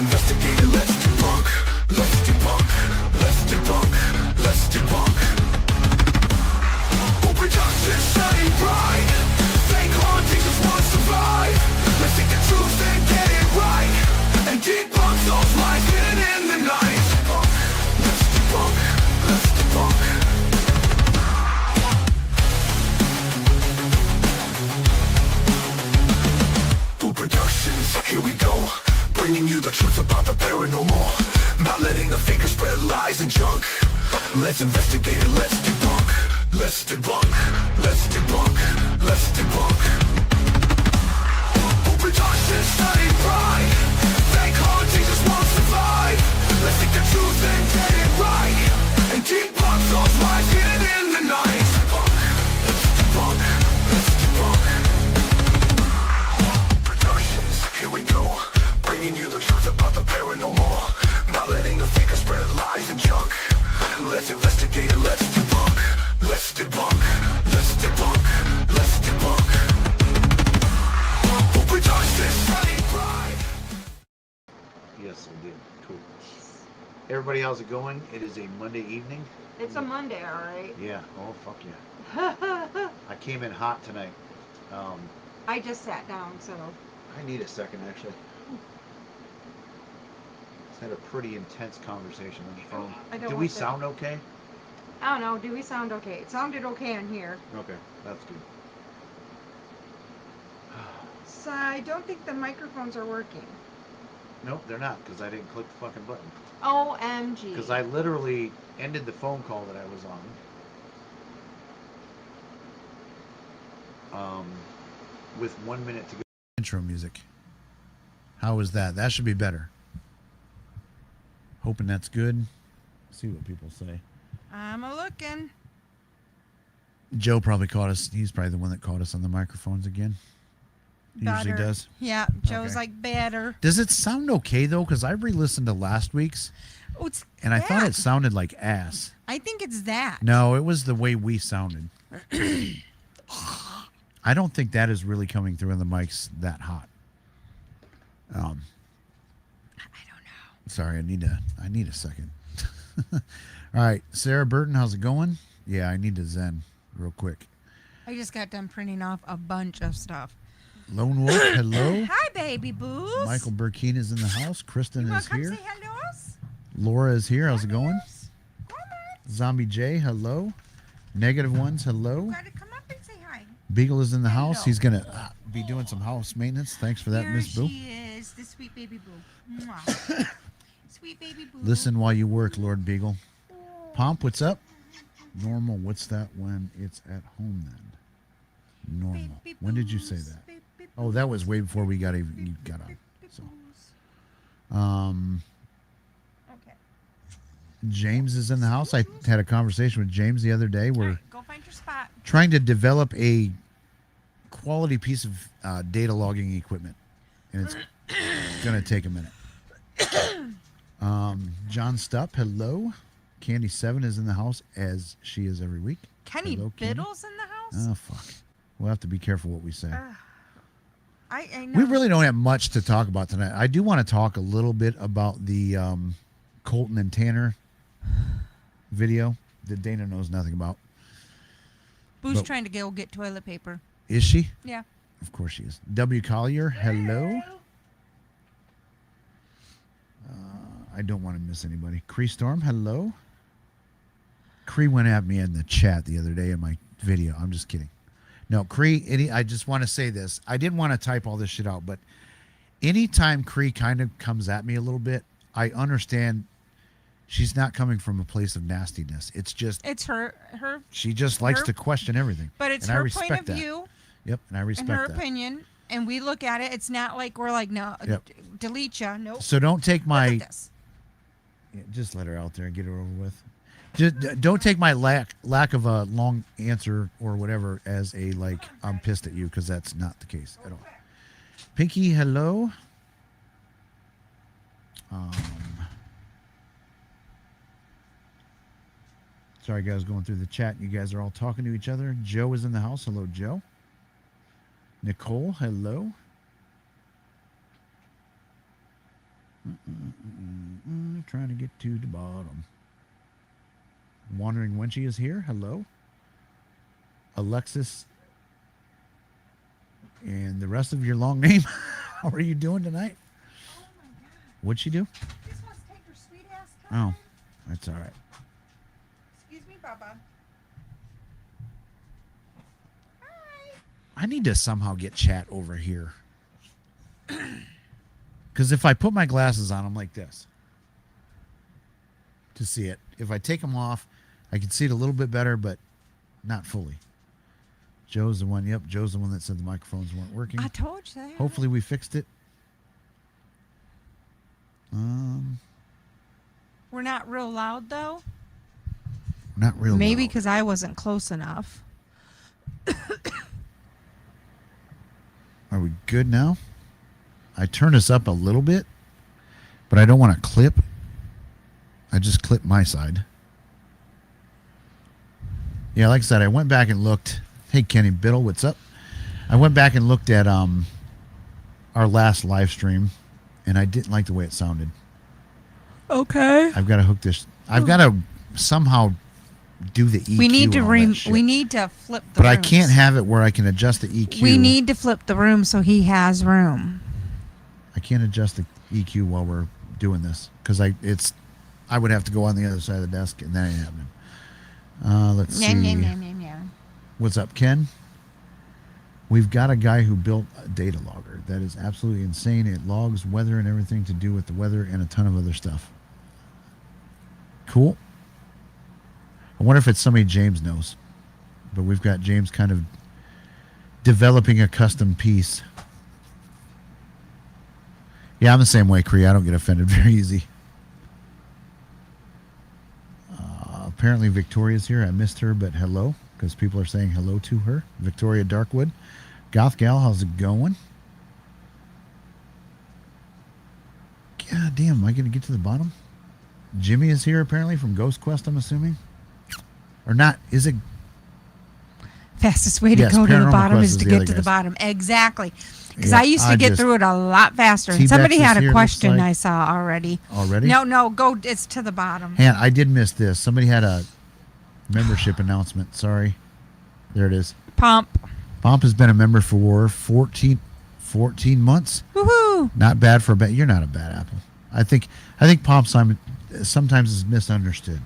investigate it, let's debunk. Let's debunk. Let's debunk. Let's debunk. Who production shine bright? Fake hauntings just won't survive. Let's seek the truth and get it right, and debunk those lies hidden in the night. Let's debunk. Let's debunk. Boo Productions, here we go, bringing you the truth about the paranormal, not letting the fakers spread lies and junk. Let's investigate it, let's debunk. Let's debunk. Let's debunk. Let's debunk. Boo Productions study pride. Fake hauntings just won't survive. Let's seek the truth and get it right, and debunk those lies hidden in the night. Let's debunk. Let's debunk. Productions, here we go, bringing you the truth about the paranormal, not letting the fakers spread lies and junk. Let's investigate it, let's debunk. Let's debunk. Let's debunk. Let's debunk. Who Productions study pride. Yes, I did. Cool. Everybody, how's it going? It is a Monday evening. It's a Monday, all right. Yeah. Oh, fuck yeah. I came in hot tonight. I just sat down, so. I need a second, actually. Just had a pretty intense conversation on the phone. I don't Do we want that. sound okay? I don't know. Do we sound okay? It sounded okay in here. Okay, that's good. So I don't think the microphones are working. Nope, they're not, because I didn't click the fucking button. OMG. Because I literally ended the phone call that I was on. With 1 minute to go. Intro music. How was that? That should be better. Hoping that's good. See what people say. I'm a looking. Joe probably caught us. He's probably the one that caught us on the microphones again. He usually Better. does. Yeah, Joe's Okay. like better. Does it sound okay though? Because I re-listened to last week's Oh, it's and I thought that. it sounded like ass. I think it's that. No, it was the way we sounded. I don't think that is really coming through on the mics that hot. I don't know. Sorry, I need a second. All right, Sarah Burton, how's it going? Yeah, I need to zen real quick. I just got done printing off a bunch of stuff. Lone Wolf, hello. Hi, baby boos. Michael Burkeen is in the house. Kristen You want is to come here. say hello? Laura is here. How's it going? Come on. Zombie J, hello. Negative Ones, hello. You gotta come up and say hi. Beagle is in the house. Hello. He's going to be doing some house maintenance. Thanks for that, Here Miss Boo. she is, the sweet baby boo. Mwah. Sweet baby boo. Listen while you work, Lord Beagle. Pomp, what's up? Normal, what's that when it's at home then? Normal. Baby When did you say boos, that? baby Oh, that was way before we got boos, you got on. baby So, boos. Okay. James is in the house. I had a conversation with James the other day. All We're right, go find your spot. trying to develop a quality piece of data logging equipment, and it's going to take a minute. John Stupp, hello. Candy 7 is in the house, as she is every week. Kenny Hello, Candy. Biddle's in the house? Oh, fuck. We'll have to be careful what we say. I know. We really don't have much to talk about tonight. I do want to talk a little bit about the Colton and Tanner video that Dana knows nothing about. Boo's but- trying to go get toilet paper. Is she? Yeah. Of course she is. W. Collier, hello. I don't want to miss anybody. Cree Storm, hello. Cree went at me in the chat the other day in my video. I'm just kidding. No, Cree, I just want to say this. I didn't want to type all this shit out, but anytime Cree kind of comes at me a little bit, I understand she's not coming from a place of nastiness. It's just It's her, she just likes her- to question everything. but it's and I her respect point of that. view Yep, and I and respect her that. opinion, and we look at it. It's not like we're like, no, Yep. delete ya. Nope. So don't take Look my at this. Yeah, just let her out there and get her over with. Just don't take my lack of a long answer or whatever as a like I'm pissed at you, because that's not the case at all. Pinky, hello. Sorry guys, going through the chat. You guys are all talking to each other. Joe is in the house. Hello, Joe. Nicole, hello. Trying to get to the bottom. Wondering when she is here. Hello. Alexis. And the rest of your long name. How are you doing tonight? Oh my God. What'd she do? This wants to take her sweet ass time. Oh, that's all right. Excuse me, Bubba. Hi. I need to somehow get chat over here. Because if I put my glasses on, I'm like this to see it. If I take them off, I can see it a little bit better, but not fully. Joe's the one. Yep, Joe's the one that said the microphones weren't working. I told you that. Hopefully we fixed it. We're not real loud though. Not real. Maybe loud. because I wasn't close enough. Are we good now? I turned us up a little bit, but I don't want to clip. I just clipped my side. Yeah, like I said, I went back and looked. Hey, Kenny Biddle, what's up? I went back and looked at our last live stream, and I didn't like the way it sounded. Okay. I've got to hook this. I've got to somehow do the EQ. We need to and all that shit. we need to flip the But I rooms. can't have it where I can adjust the EQ. We need to flip the room so he has room. I can't adjust the EQ while we're doing this because I would have to go on the other side of the desk, and that ain't happening. Let's see. What's up, Ken? We've got a guy who built a data logger. That is absolutely insane. It logs weather and everything to do with the weather and a ton of other stuff. Cool. I wonder if it's somebody James knows. But we've got James kind of developing a custom piece. Yeah, I'm the same way, Cree. I don't get offended very easy. Apparently Victoria's here. I missed her, but hello, because people are saying hello to her. Victoria Darkwood. Goth Gal, how's it going? God damn, am I going to get to the bottom? Jimmy is here, apparently, from Ghost Quest, I'm assuming. Or not. Is it? Fastest way to Yes, go to the Paranormal bottom Quest is is to the get other to the guys. bottom. Exactly. Because Yeah, I used I to get just- through it a lot faster. And T-Bex somebody is had here, a looks question like. I saw already. Already? No, go. It's to the bottom. Man, I did miss this. Somebody had a membership announcement. Sorry. There it is. Pump. Pomp has been a member for 14 months. Woohoo. Not bad for a bad. You're not a bad apple. I think Pomp Simon sometimes is misunderstood.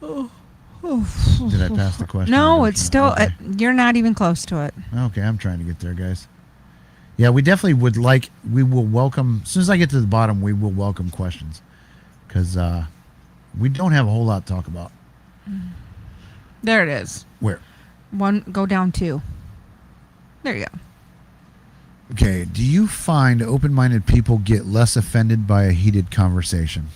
Did I pass the question? No, it's still. Okay. You're not even close to it. Okay, I'm trying to get there, guys. Yeah, we definitely would like. We will welcome. As soon as I get to the bottom, we will welcome questions, because we don't have a whole lot to talk about. There it is. Where? One. Go down two. There you go. Okay. Do you find open-minded people get less offended by a heated conversation?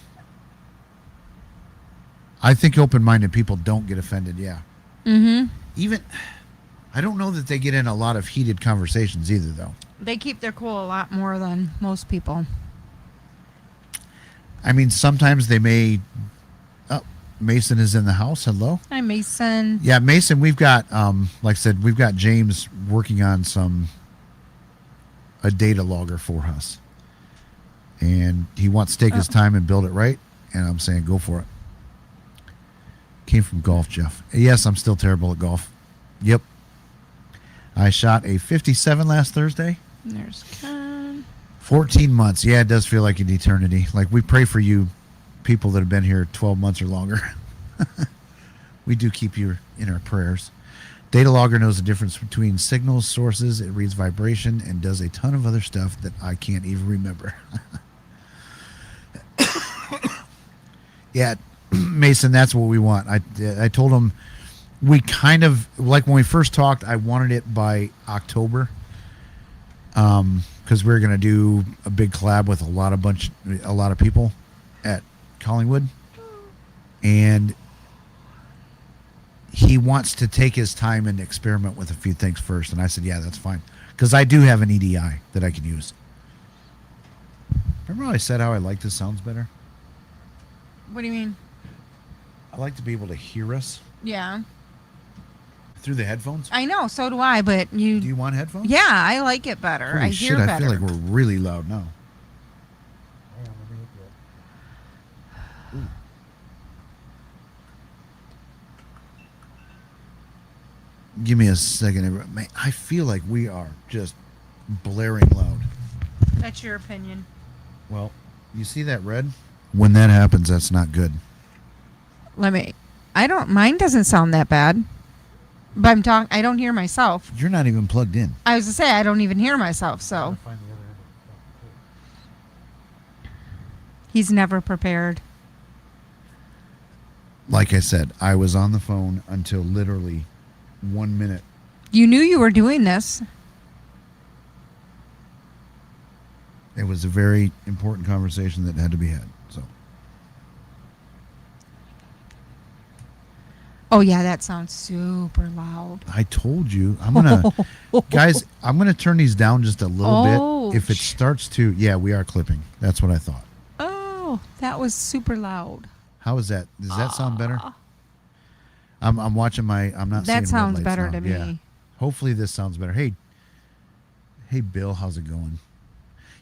I think open-minded people don't get offended. Yeah. Mm-hmm. Even, I don't know that they get in a lot of heated conversations either, though. They keep their cool a lot more than most people. I mean, sometimes they may. Oh, Mason is in the house. Hello. Hi, Mason. Yeah, Mason. We've got, like I said, we've got James working on a data logger for us, and he wants to take his time and build it right. And I'm saying, go for it. Came from golf, Jeff. Yes, I'm still terrible at golf. Yep. I shot a 57 last Thursday. There's Ken. 14 months. Yeah, it does feel like an eternity. Like, we pray for you people that have been here 12 months or longer. We do keep you in our prayers. Data logger knows the difference between signals, sources. It reads vibration and does a ton of other stuff that I can't even remember. Yeah, Mason, that's what we want. I told him we kind of, like when we first talked, I wanted it by October. Because we're gonna do a big collab with a lot of people at Collingwood, and he wants to take his time and experiment with a few things first. And I said, yeah, that's fine, because I do have an EDI that I can use. Remember how I said how I like this sounds better? What do you mean? I like to be able to hear us. Yeah. Through the headphones? I know, so do I, but Do you want headphones? yeah, I like it better. Holy I shit, hear better. I feel like we're really loud now. Ooh. Give me a second. Man, I feel like we are just blaring loud. That's your opinion. Well, you see that red? When that happens, that's not good. Mine doesn't sound that bad. But I don't hear myself. You're not even plugged in. I was to say, I don't even hear myself, so. He's never prepared. Like I said, I was on the phone until literally 1 minute. You knew you were doing this. It was a very important conversation that had to be had. So Oh, yeah, that sounds super loud. I told you, I'm gonna, guys, I'm gonna turn these down just a little bit. If it starts to, yeah, we are clipping. That's what I thought. Oh, that was super loud. How is that? Does that sound better? I'm watching my. I'm not. That seeing sounds red lights better now. to Yeah. me. Hopefully this sounds better. Hey, Bill, how's it going?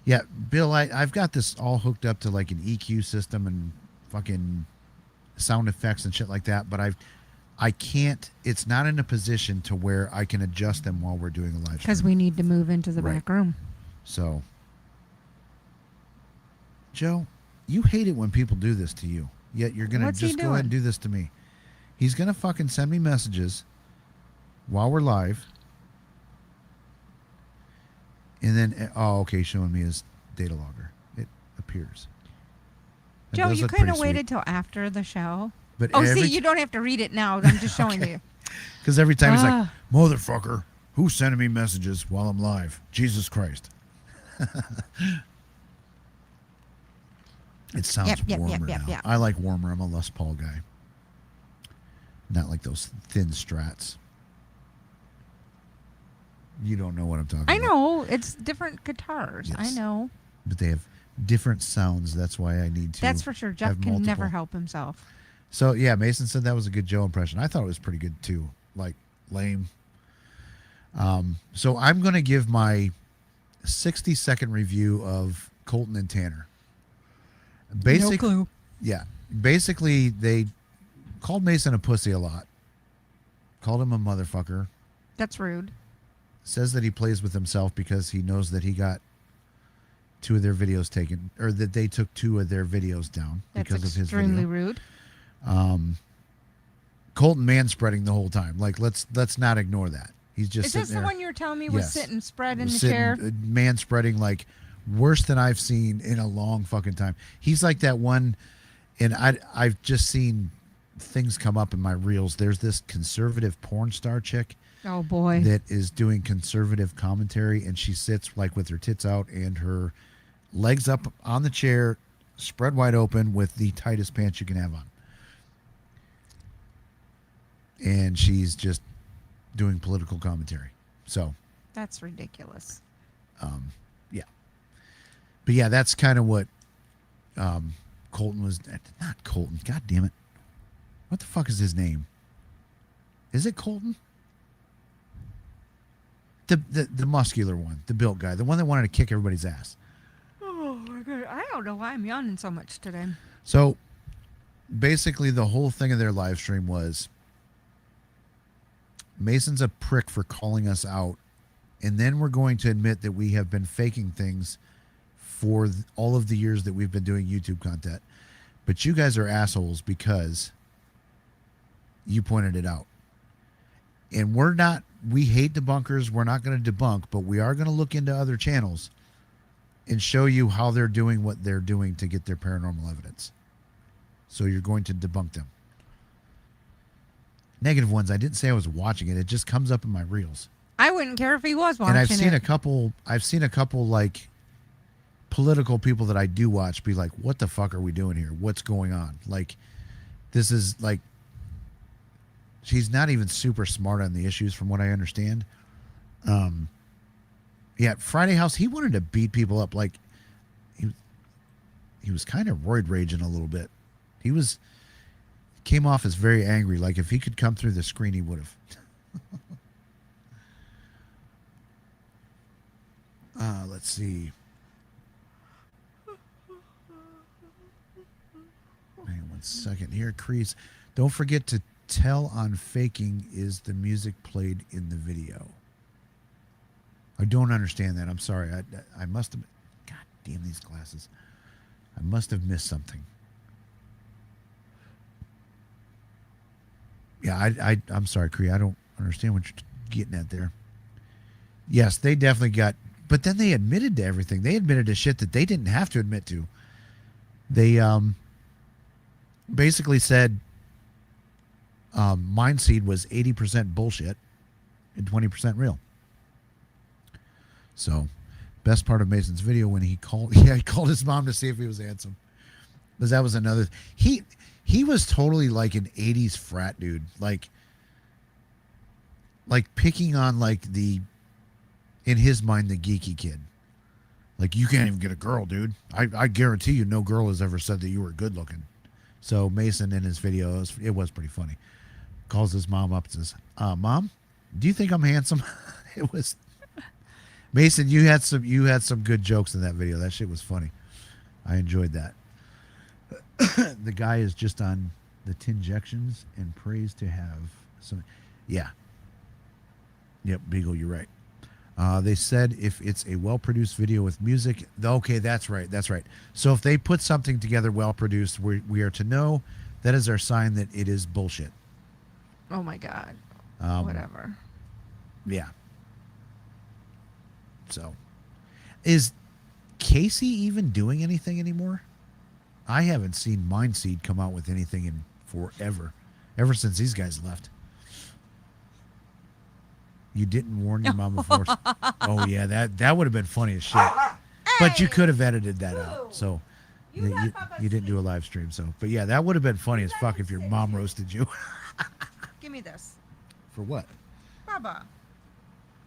Yeah, Bill, I've got this all hooked up to like an EQ system and fucking sound effects and shit like that, but I can't. It's not in a position to where I can adjust them while we're doing a live stream. Because we need to move into the Right. back room. So, Joe, you hate it when people do this to you. Yet you're gonna What's he just go ahead and do this to me. He's gonna fucking send me messages while we're live, and then okay, showing me his data logger. It appears. It Joe, does you look couldn't have pretty waited till after the show. But Oh, see, you don't have to read it now. I'm just showing you. because every time he's like, Ah. "Motherfucker, who's sending me messages while I'm live?" Jesus Christ. It sounds Yep, warmer now. yep. I like warmer. I'm a Les Paul guy. Not like those thin strats. You don't know what I'm talking I about. know. It's different guitars. I Yes. know. But they have different sounds. That's why I need to. That's for sure. Jeff have can never multiple. help himself. So, yeah, Mason said that was a good Joe impression. I thought it was pretty good, too. Like, lame. So I'm going to give my 60-second review of Colton and Tanner. No clue. Yeah. Basically, they called Mason a pussy a lot. Called him a motherfucker. That's rude. Says that he plays with himself because he knows that he got 2 of their videos taken, or that they took 2 of their videos down That's because of his extremely video. rude. Colton manspreading the whole time. Like, let's not ignore that. He's just Is this sitting the there. one you were telling me was Yes. sitting spread in the Sitting, chair? manspreading, like worse than I've seen in a long fucking time. He's like that one, and I've just seen things come up in my reels. There's this conservative porn star chick Oh, boy. that is doing conservative commentary, and she sits like with her tits out and her legs up on the chair, spread wide open with the tightest pants you can have on. And she's just doing political commentary. So, That's ridiculous. yeah. But yeah, that's kind of what Colton was. Not Colton. God damn it. What the fuck is his name? Is it Colton? The muscular one, the built guy, the one that wanted to kick everybody's ass. Oh, my God. I don't know why I'm yawning so much today. So basically, the whole thing of their live stream was Mason's a prick for calling us out, and then we're going to admit that we have been faking things for all of the years that we've been doing YouTube content. But you guys are assholes because you pointed it out. And we hate debunkers. We're not going to debunk, but we are going to look into other channels and show you how they're doing what they're doing to get their paranormal evidence. So you're going to debunk them. Negative ones, I didn't say I was watching it. It just comes up in my reels. I wouldn't care if he was watching And I've seen it. I've seen a couple like political people that I do watch be like, what the fuck are we doing here? What's going on? Like, this is like, she's not even super smart on the issues from what I understand. Yeah, Friday House, he wanted to beat people up. Like, he was kind of roid raging a little bit. Came off as very angry. Like, if he could come through the screen, he would have. Let's see. Hang on 1 second here, Crease. Don't forget to tell on faking is the music played in the video. I don't understand that. I'm sorry. I must have. God damn these glasses. I must have missed something. Yeah, I'm sorry, Cree. I don't understand what you're getting at there. Yes, they definitely got, but then they admitted to everything. They admitted to shit that they didn't have to admit to. They basically said Mindseed was 80% bullshit and 20% real. So, best part of Mason's video when he called, he called his mom to see if he was handsome, because that was another. He was totally like an 80s frat dude, like picking on like the, in his mind, the geeky kid. Like, you can't even get a girl, dude. I guarantee you no girl has ever said that you were good looking. So Mason in his video, it was pretty funny. Calls his mom up and says, Mom, do you think I'm handsome? It was Mason, you had some good jokes in that video. That shit was funny. I enjoyed that. The guy is just on the Tinjections and prays to have some. Yeah. Yep, Beagle, you're right. They said if it's a well-produced video with music, okay, that's right. So if they put something together well-produced, we are to know that is our sign that it is bullshit. Oh my God. Whatever. Yeah. So, is Casey even doing anything anymore? I haven't seen Mindseed come out with anything in forever, ever since these guys left. You didn't warn your mom before. Oh yeah, that would have been funny as shit. But you could have edited that out. So you didn't do a live stream. So, but yeah, that would have been funny as fuck if your mom roasted you. Give me this. For what? Baba.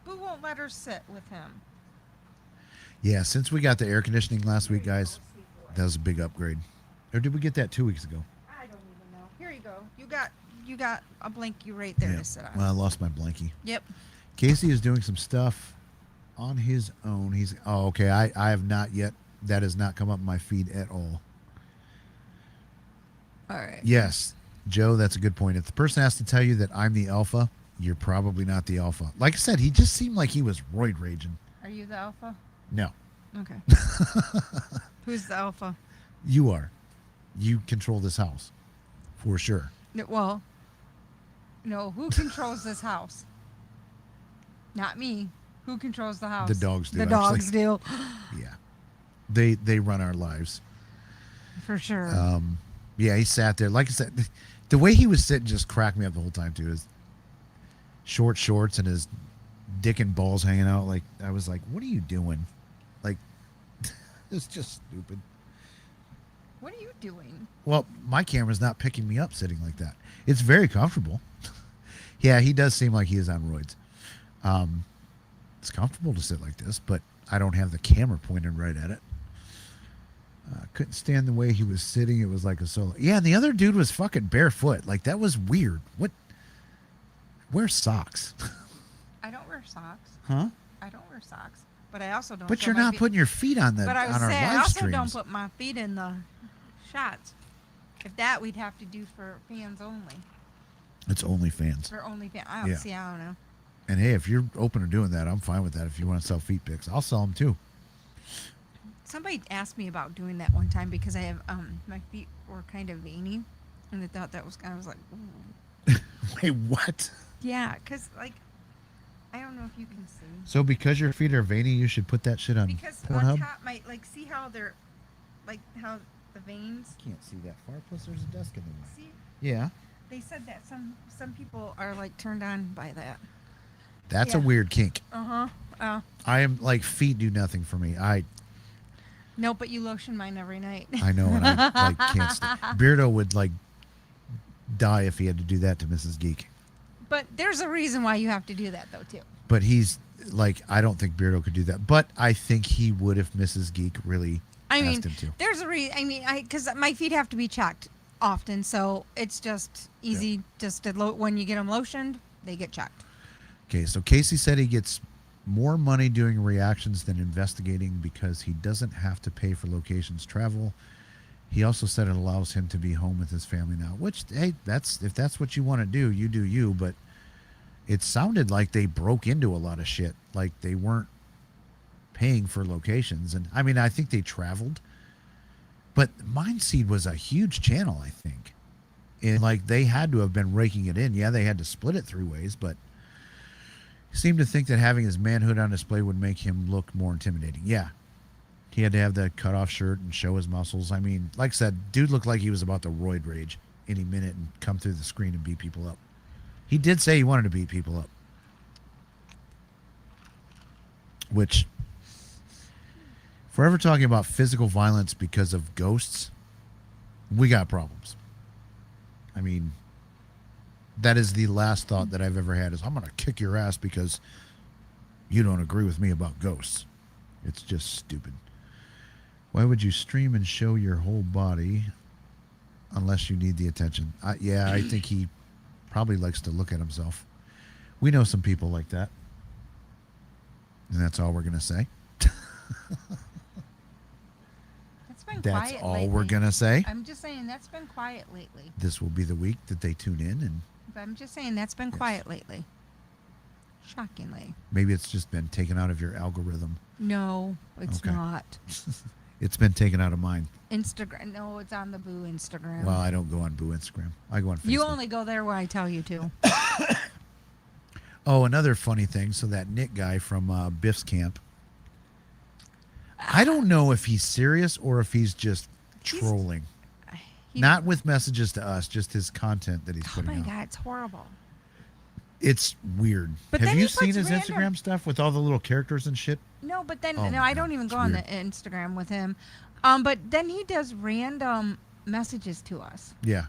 Boo won't let her sit with him. Yeah, since we got the air conditioning last week, guys, that was a big upgrade. Or did we get that 2 weeks ago? I don't even know. Here you go. You got a blankie right there Yeah. to sit on. Well, I lost my blankie. Yep. Casey is doing some stuff on his own. Okay. I have not yet. That has not come up in my feed at all. All right. Yes, Joe, that's a good point. If the person has to tell you that I'm the alpha, you're probably not the alpha. Like I said, he just seemed like he was roid raging. Are you the alpha? No, Okay. Who's the alpha? you are. You control this house, for sure. Well, no. Who controls this house? Not me. Who controls the house? The dogs do. The dogs do. Yeah, they run our lives. For sure. Yeah, he sat there. Like I said, the way he was sitting just cracked me up the whole time too. His short shorts and his dick and balls hanging out. Like, I was like, what are you doing? Like, it's just stupid. What are you doing? Well, my camera's not picking me up sitting like that. It's very comfortable. Yeah, he does seem like he is on roids. It's comfortable to sit like this, but I don't have the camera pointed right at it. Couldn't stand the way he was sitting. It was like a solo. Yeah, and the other dude was fucking barefoot. Like, that was weird. What? Wear socks. I don't wear socks. Huh? I don't wear socks. But I also don't. But put you're my not feet- putting your feet on But I was on our saying, I live also don't streams. put my feet in the shots. If that, we'd have to do for fans only. It's OnlyFans. For only fans. I don't Yeah. see. I don't know. And hey, if you're open to doing that, I'm fine with that. If you want to sell feet pics, I'll sell them too. Somebody asked me about doing that one time because I have my feet were kind of veiny, and they thought that was. I was like, ooh. Wait, what? Yeah, because like, I don't know if you can see. So because your feet are veiny, you should put that shit on Because Pornhub? on top, see how they're, like how the veins. Can't see that far. Plus, there's a desk in the way. See, Yeah, they said that some people are like turned on by that. that's a Yeah. weird kink. I I am like, feet do nothing for me. no, but you lotion mine every night. I know, and I like can't. Beardo would like die if he had to do that to Mrs. Geek. But there's a reason why you have to do that though too. But he's like, I don't think Beardo could do that. But I think he would if Mrs. Geek really I mean, asked him to. there's a reason. I mean, because my feet have to be checked often, so it's just easy. Just to when you get them lotioned, they get checked. Okay, so Casey said he gets more money doing reactions than investigating because he doesn't have to pay for locations travel. He also said it allows him to be home with his family now, which, hey, that's if that's what you want to do, you do you. But it sounded like they broke into a lot of shit. Like they weren't paying for locations. And I mean, I think they traveled. But Mindseed was a huge channel, I think. And like they had to have been raking it in. Yeah, they had to split it 3 ways, but he seemed to think that having his manhood on display would make him look more intimidating. Yeah. He had to have the cutoff shirt and show his muscles. I mean, like I said, dude looked like he was about to roid rage any minute and come through the screen and beat people up. He did say he wanted to beat people up. Which, forever talking about physical violence because of ghosts, we got problems. I mean, that is the last thought that I've ever had is I'm going to kick your ass because you don't agree with me about ghosts. It's just stupid. Why would you stream and show your whole body unless you need the attention? Yeah, I think he probably likes to look at himself. We know some people like that. And that's all we're going to say. That's been That's quiet all lately. we're going to say. I'm just saying that's been quiet lately. This will be the week that they tune in, and But I'm just saying that's been quiet lately. Shockingly. maybe it's just been taken out of your algorithm. No, it's Okay. not. It's been taken out of mine. Instagram. No, it's on the Boo Instagram. Well, I don't go on Boo Instagram. I go on Facebook. You only go there where I tell you to. Oh, another funny thing. So that Nick guy from Biff's camp, I don't know if he's serious or if he's just He's- trolling. He- Not with messages to us, just his content that he's Oh putting my out. God, it's horrible. It's weird. But Have then you he seen puts his random- Instagram stuff with all the little characters and shit? No, but then Oh no, my I don't God, even it's go on the weird. Instagram with him. But then he does random messages to us. Yeah.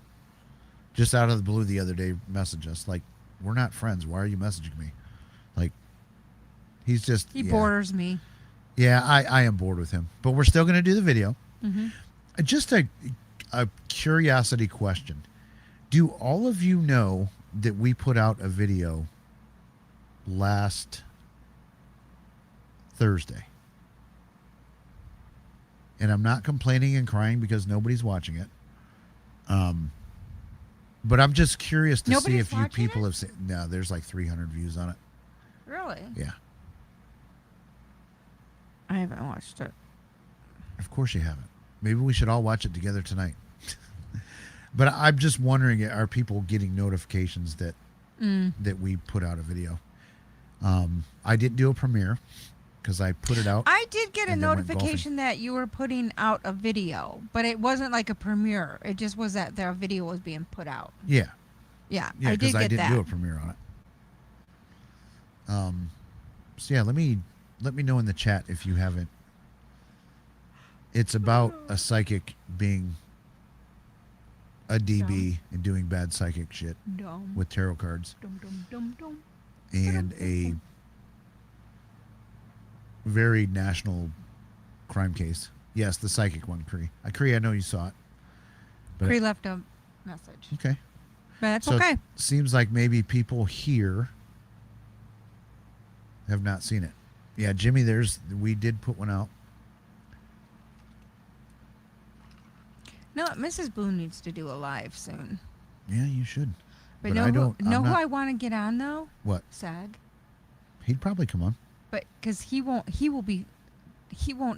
Just out of the blue the other day, message us like, "We're not friends. Why are you messaging me?" Like, he's just He yeah. borders me. Yeah, I am bored with him, but we're still going to do the video. Mhm. Just a curiosity question: do all of you know that we put out a video last Thursday? And I'm not complaining and crying because nobody's watching it. But I'm just curious to see Nobody's if you watching people it? have seen. No, there's like 300 views on it. Really? Yeah, I haven't watched it. of course you haven't. Maybe we should all watch it together tonight. But I'm just wondering, are people getting notifications that that we put out a video? I didn't do a premiere because I put it out. I did get a And then went notification that you were putting out a video, but it wasn't like a premiere. It just was that their video was being put out. Yeah, Yeah, yeah, I did because get I didn't that. do a premiere on it. So yeah, let me know in the chat if you haven't. It's about a psychic being a DB and doing bad psychic shit Dum, with tarot cards dum, dum, dum, dum. and a very national crime case. Yes, the psychic one, Cree. Cree, I know you saw it. But Cree left a message, okay. but that's So okay. it seems like maybe people here have not seen it. Yeah, Jimmy, we did put one out. No, Mrs. Boone needs to do a live soon. Yeah, you should. But, But I don't- know I'm who not- I want to get on though? What? SAG. He'd probably come on. But because he won't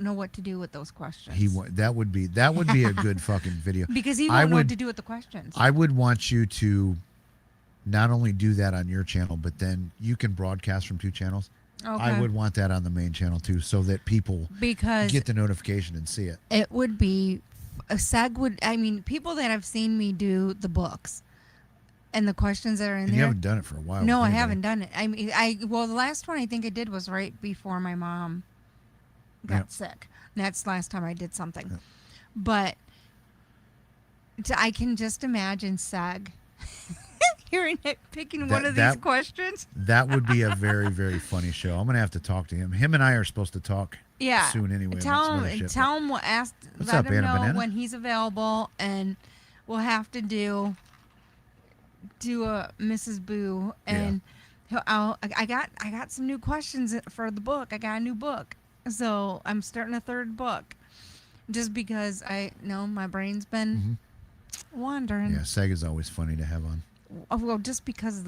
know what to do with those questions. That would be a good fucking video. because he I won't know what would- to do with the questions. I would want you to not only do that on your channel, but then you can broadcast from 2 channels. okay. I would want that on the main channel too, so that people because get the notification and see it. it would be a SAG would. I mean, people that have seen me do the books and the questions that are in And there. you haven't done it for a while. No, with I anybody. haven't done it. I mean, the last one I think I did was right before my mom got Yep. sick. And that's the last time I did something. Yep. But I can just imagine SAG hearing it, picking one of these that- questions. That would be a very, very funny show. I'm gonna have to talk to him. Him and I are supposed to talk Yeah. soon anyway. about Tell some him. other shit, Tell him. We'll ask. What's let up, him Anna know Banana? when he's available, and we'll have to do a Mrs. Boo, and I got some new questions for the book. I got a new book, so I'm starting a third book, just because I know my brain's been wandering. Yeah, Sega's always funny to have on. Oh, well, just because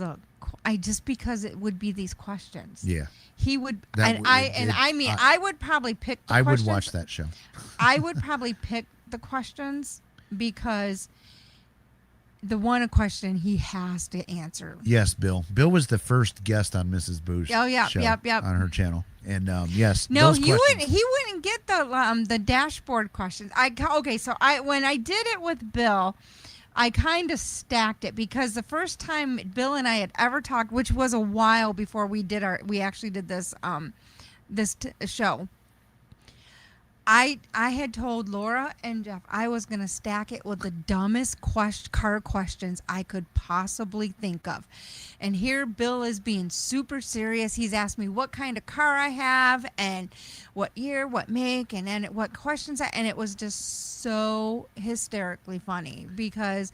just because it would be these questions. Yeah. He would, That and w- I it- and it- I mean, I- I would probably pick. The I would questions. watch that show. I would probably pick the questions because the one question he has to answer. Yes, Bill. Bill was the first guest on Mrs. Boo's Oh, yeah, show yep. on her channel. And yes, No, those he questions. wouldn't. He wouldn't get the dashboard questions. Okay. So when I did it with Bill, I kind of stacked it because the first time Bill and I had ever talked, which was a while before we actually did this show. I had told Laura and Jeff I was going to stack it with the dumbest car questions I could possibly think of. And here Bill is being super serious. He's asked me what kind of car I have and what year, what make, and then what questions and it was just so hysterically funny because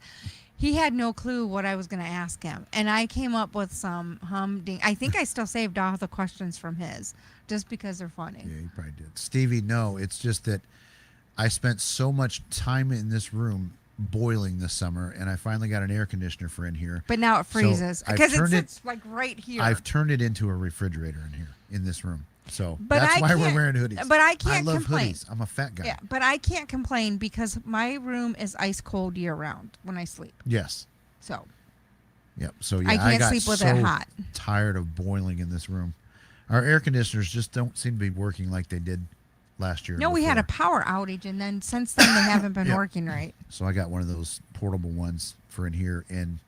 he had no clue what I was going to ask him. And I came up with some humding. I think I still saved all the questions from his just because they're funny. Yeah, you probably did. Stevie, no, it's just that I spent so much time in this room boiling this summer, and I finally got an air conditioner for in here. But now it freezes I've because turned it's like right here. I've turned it into a refrigerator in here, in this room. So But that's I why we're can't- wearing hoodies. but I can't I love complain. hoodies. I'm a fat guy. Yeah, but I can't complain because my room is ice cold year round when I sleep. Yes. So Yep. So yeah, I can't got sleep with so it hot. tired of boiling in this room. Our air conditioners just don't seem to be working like they did last year. no, we had a before. power outage, and then since then they haven't been Yeah. working right. So I got one of those portable ones for in here, and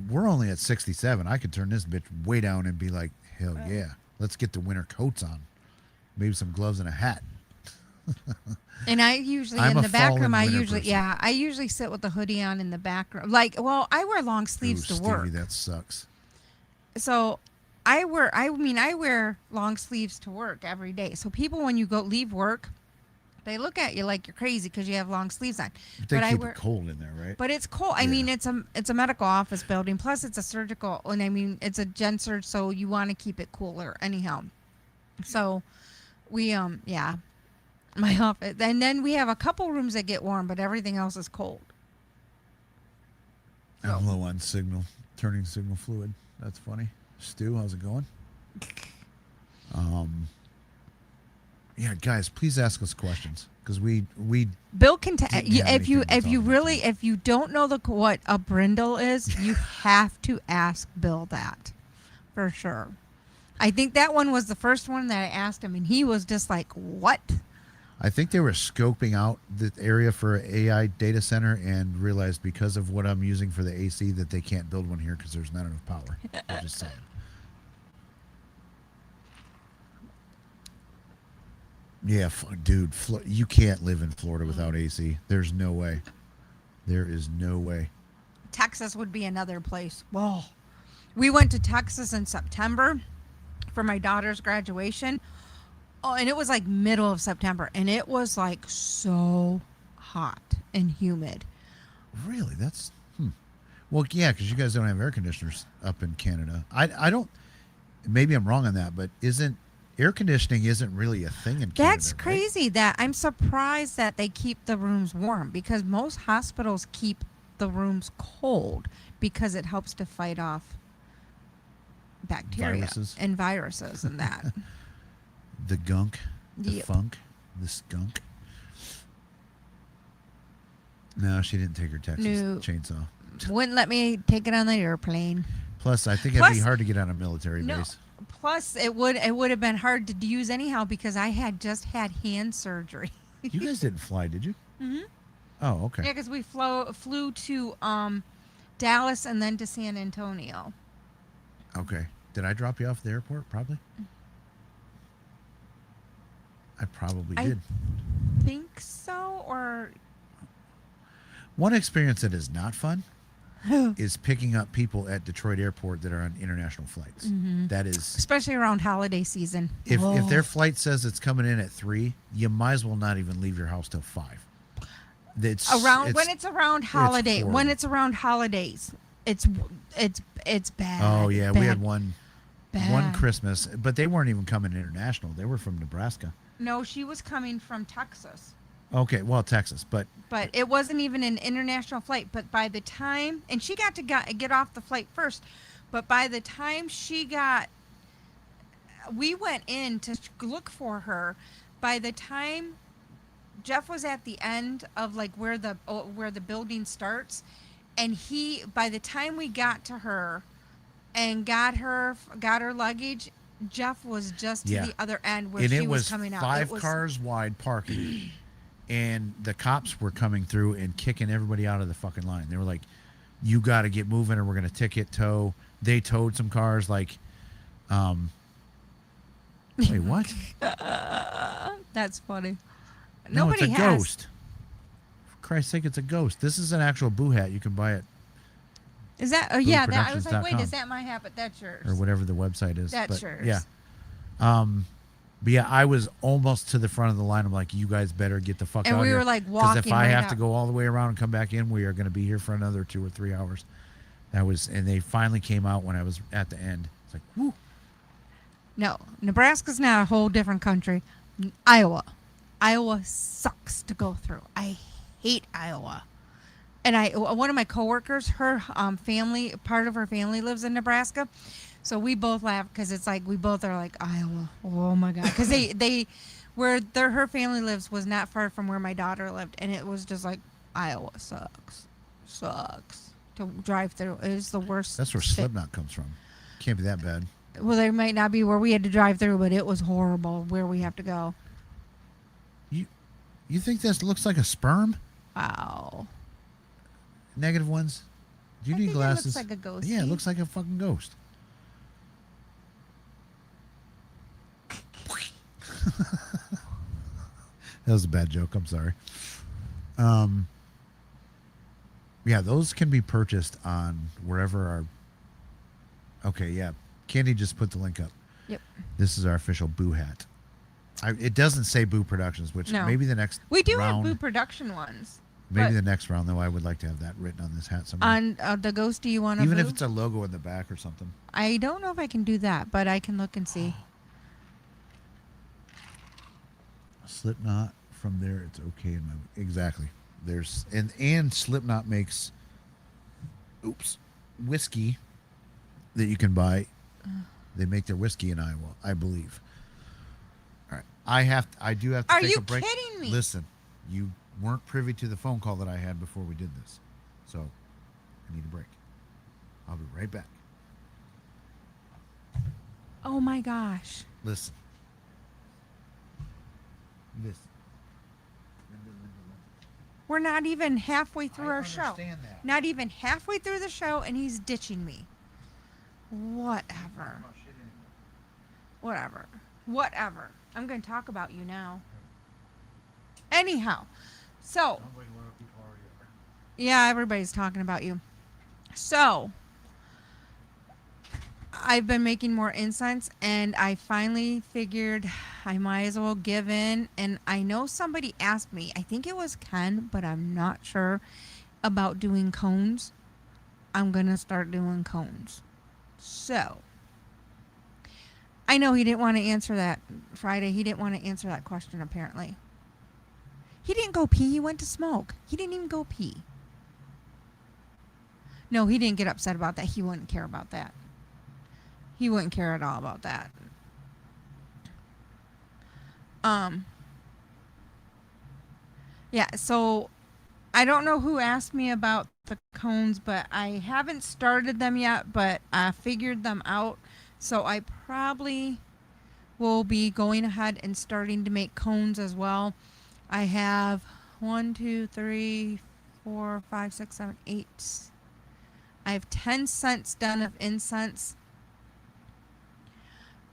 we're only at 67. I could turn this bitch way down and be like, hell yeah, let's get the winter coats on, maybe some gloves and a hat. And I usually I'm in a the back fall room, and winter person. I usually sit with the hoodie on in the back room. Like, well, I wear long sleeves Ooh, to work. Stevie, that sucks. So I wear long sleeves to work every day. So people, when you leave work, they look at you like you're crazy because you have long sleeves on. But they But I keep wear, it cold in there, right? but it's cold. I Yeah. mean, it's a medical office building. Plus, it's a surgical, and I mean, it's a gen surge, so you want to keep it cooler anyhow. So we yeah, my office, and then we have a couple rooms that get warm, but everything else is cold. I'm low on turning signal fluid. That's funny. Stu, how's it going? Yeah, guys, please ask us questions because we Bill can Didn't have anything to if you talk really about. if you don't know what a brindle is, you have to ask Bill that for sure. I think that one was the first one that I asked him, and he was just like, "What?" I think they were scoping out the area for an AI data center and realized because of what I'm using for the AC that they can't build one here because there's not enough power. I'm just saying. Yeah, dude, you can't live in Florida without AC. There's no way. There is no way. Texas would be another place. Whoa. We went to Texas in September for my daughter's graduation. Oh, and it was like middle of September, and it was like so hot and humid. Really? That's well, yeah, because you guys don't have air conditioners up in Canada. I don't. Maybe I'm wrong on that, but air conditioning isn't really a thing in Canada? That's right? crazy. That I'm surprised that they keep the rooms warm because most hospitals keep the rooms cold because it helps to fight off bacteria Viruses. and viruses and that. The gunk, the Yep. funk, the skunk. No, she didn't take her Texas No. chainsaw. Wouldn't let me take it on the airplane. Plus, I think it'd be Plus- hard to get on a military No. base. Plus, it would have been hard to use anyhow because I had just had hand surgery. You guys didn't fly, did you? Mm-hmm. Oh, okay. Yeah, because we flew to Dallas and then to San Antonio. Okay. Did I drop you off at the airport? Probably. I probably I- did. Think so, or One experience that is not fun is picking up people at Detroit Airport that are on international flights. Mm-hmm. That is, especially around holiday season. if Oh. their flight says it's coming in at 3, you might as well not even leave your house till 5. When it's around holiday, when horrible. it's around holidays, It's it's bad. Oh yeah, we had Bad. one Bad. Christmas, but they weren't even coming international. They were from Nebraska. No, she was coming from Texas. Okay, well Texas, but But it wasn't even an international flight. But by the time, and she got to get off the flight first, but by the time we went in to look for her. By the time Jeff was at the end of like where the building starts, and by the time we got to her and got her luggage, Jeff was just to Yeah. the other end where and she it was coming out. five It was, cars wide parking, and the cops were coming through and kicking everybody out of the fucking line. They were like, "You got to get moving, or we're gonna ticket tow." They towed some cars. Like, wait, what? That's funny. No, Nobody it's a has. ghost. For Christ's sake, it's a ghost. This is an actual Boo hat. You can buy it Is that? Oh yeah, that I was like, wait, BooProductions.com. is that my hat? But that's yours. or whatever the website is. That's but, yours. Yeah. But yeah, I was almost to the front of the line. I'm like, you guys better get the fuck And out we here. were, like, if walking I right have up. to go all the way around and come back in, we are going to be here for another 2 or 3 hours. And they finally came out when I was at the end. It's like, whoo. No, Nebraska's now a whole different country. Iowa sucks to go through. I hate Iowa. And one of my coworkers, her family, part of her family lives in Nebraska. So we both laugh because it's like we both are like Iowa. Oh my god, because her family lives was not far from where my daughter lived, and it was just like Iowa sucks to drive through. It is the worst. That's where state. Slipknot comes from. Can't be that bad. Well, there might not be where we had to drive through, but it was horrible where we have to go. You think this looks like a sperm? Wow. Negative ones? Do you I need think it glasses? looks like a ghosty. Yeah, it looks like a fucking ghost. That was a bad joke. I'm sorry. Yeah, those can be purchased on wherever our. Okay, yeah. Candy just put the link up. Yep. This is our official Boo hat. It doesn't say Boo Productions, which No. maybe the next We do round, have Boo Production ones. maybe but the next round though. I would like to have that written on this hat somewhere. on the ghosty you want to Even if it's a logo in the back or something. I don't know if I can do that, but I can look and see. Slipknot, from there it's okay in my exactly. There's and Slipknot makes whiskey that you can buy. They make their whiskey in Iowa, I believe. All right. I do have to Are take you a break. kidding me? Listen, you weren't privy to the phone call that I had before we did this. So I need a break. I'll be right back. Oh my gosh. Listen. We're not even halfway through I our show. understand that. Not even halfway through the show, and he's ditching me. Whatever. Whatever. I'm going to talk about you now. Anyhow, so. Yeah, everybody's talking about you. So, I've been making more incense, and I finally figured I might as well give in. And I know somebody asked me, I think it was Ken, but I'm not sure, about doing cones. I'm going to start doing cones. So, I know he didn't want to answer that Friday. He didn't want to answer that question, apparently. He didn't go pee. He went to smoke. He didn't even go pee. No, he didn't get upset about that. He wouldn't care about that. He wouldn't care at all about that. Yeah, so I don't know who asked me about the cones, but I haven't started them yet, but I figured them out. So I probably will be going ahead and starting to make cones as well. I have 1, 2, 3, 4, 5, 6, 7, 8. I have 10 cents done of incense.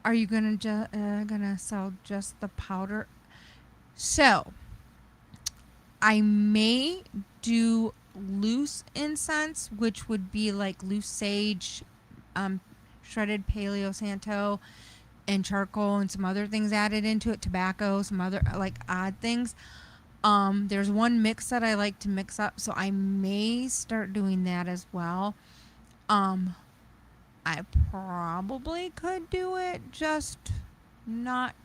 Are you gonna sell just the powder? So I may do loose incense, which would be like loose sage, shredded Palo Santo, and charcoal, and some other things added into it, tobacco, some other like odd things. There's one mix that I like to mix up, so I may start doing that as well. I probably could do it, just not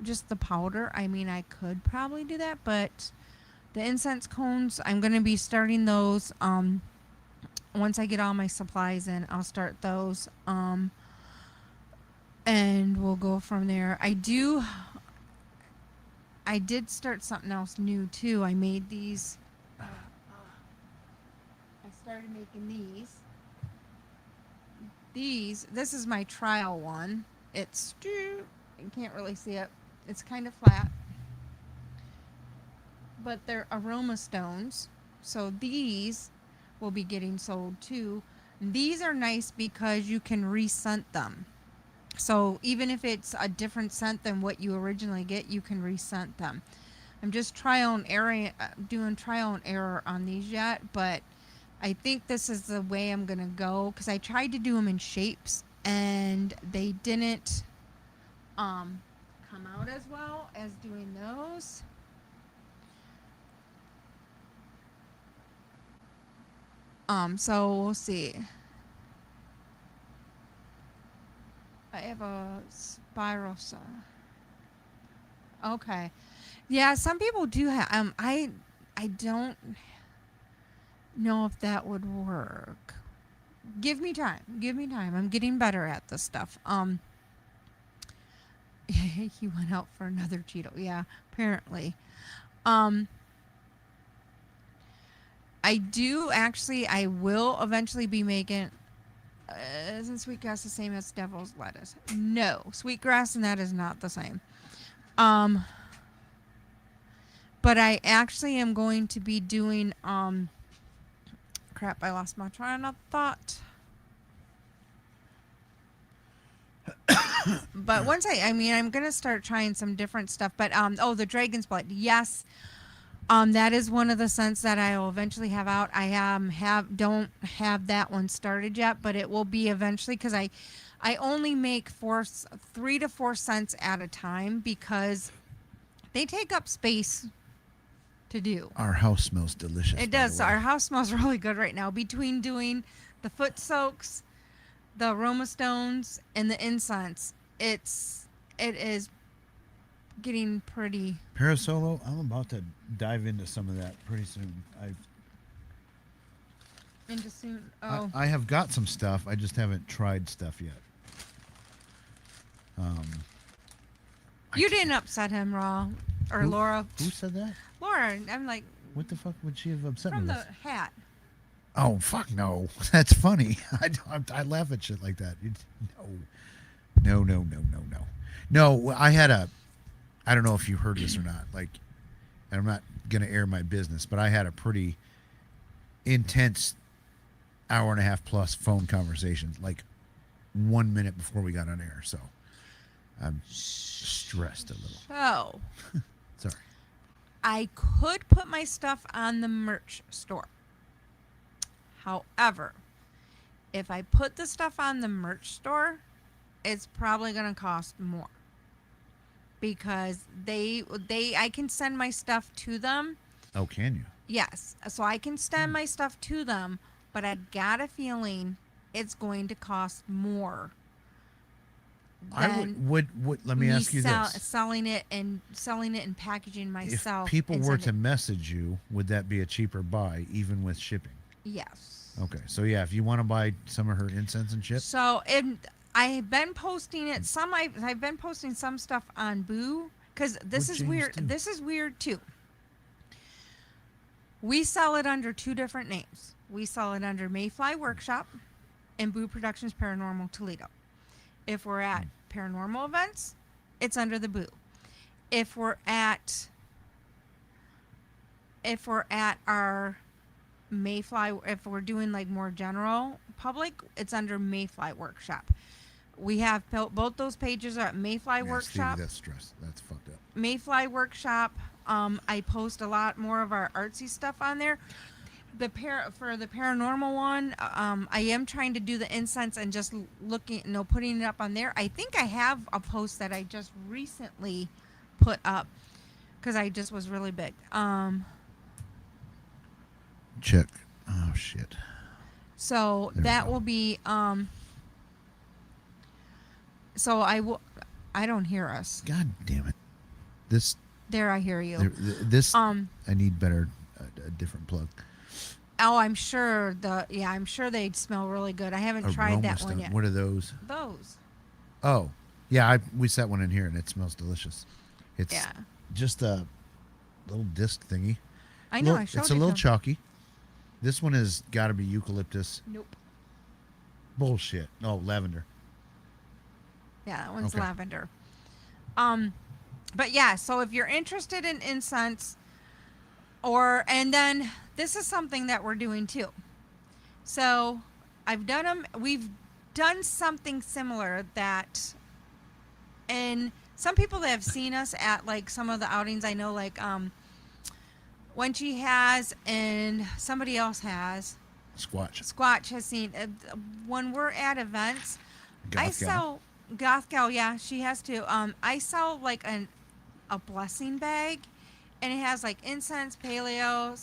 just the powder. I mean, I could probably do that, but the incense cones, I'm going to be starting those once I get all my supplies in. I'll start those and we'll go from there. I did start something else new too. I made these I started making this is my trial one. It's, you can't really see it, it's kind of flat, but they're aroma stones, so these will be getting sold too. These are nice because you can rescent them, so even if it's a different scent than what you originally get, you can rescent them. I'm just doing trial and error on these yet, but I think this is the way I'm gonna go, because I tried to do them in shapes and they didn't come out as well as doing those. So we'll see. I have a spiral saw. Okay. Yeah, some people do have I don't know if that would work. Give me time. I'm getting better at this stuff. He went out for another Cheeto. Yeah, apparently. I will eventually be making isn't sweetgrass the same as devil's lettuce? No, sweetgrass and that is not the same. But I actually am going to be doing crap, I lost my train of thought. But once I'm going to start trying some different stuff. But, the dragon's blood. Yes. That is one of the scents that I will eventually have out. I don't have that one started yet, but it will be eventually, because I only make 3 to 4 scents at a time because they take up space to do. Our house smells delicious. It does. Our house smells really good right now. Between doing the foot soaks, the aroma stones, and the incense, it is getting pretty. Parasolo, I'm about to dive into some of that pretty soon. I have got some stuff. I just haven't tried stuff yet. You didn't upset him, Laura. Who said that? Laura. I'm like, what the fuck would she have upset from me the with? hat. Oh, fuck no. That's funny. I laugh at shit like that. No. No, I had I don't know if you heard this or not. Like, and I'm not going to air my business, but I had a pretty intense hour and a half plus phone conversation, like 1 minute before we got on air. So I'm stressed a little. So, Sorry. I could put my stuff on the merch store. However, if I put the stuff on the merch store, it's probably going to cost more. Because I can send my stuff to them. Oh, can you? Yes. So I can send my stuff to them, but I got a feeling it's going to cost more. I would let me ask you this. Selling it and packaging myself. If people were to message you, would that be a cheaper buy even with shipping? Yes. Okay. So yeah, if you want to buy some of her incense and ship. So I've been posting it. I've been posting some stuff on Boo, because this is weird. This is weird too. We sell it under 2 different names. We sell it under Mayfly Workshop and Boo Productions Paranormal Toledo. If we're at paranormal events, it's under the Boo. If we're at our Mayfly, if we're doing like more general public, it's under Mayfly Workshop. We have both those pages are at Mayfly Workshop. Stevie, that's stress. That's fucked up. Mayfly Workshop. I post a lot more of our artsy stuff on there. For the paranormal one, I am trying to do the incense and just putting it up on there. I think I have a post that I just recently put up because I just was really big. Check. Oh shit. So There we that go. will be so I will I don't hear us. God damn it! This There I hear you. this Um I need better a different plug. oh, I'm sure I'm sure they'd smell really good. I haven't tried that one Stone. yet. What are those? Those. Oh, yeah. We set one in here and it smells delicious. It's Yeah. just a little disc thingy. I know, Look, I showed it's a it little to 'em. chalky. This one has got to be eucalyptus. Nope. Bullshit. No, lavender. Yeah, that one's Okay. lavender. But yeah, so if you're interested in incense, and then this is something that we're doing too. So I've done them. We've done something similar that, and some people that have seen us at like some of the outings, I know, like when she has and somebody else has. Squatch. Squatch has seen when we're at events. I Goth gal. sell Goth Gal, yeah, she has to. I sell like a blessing bag, and it has like incense, paleo,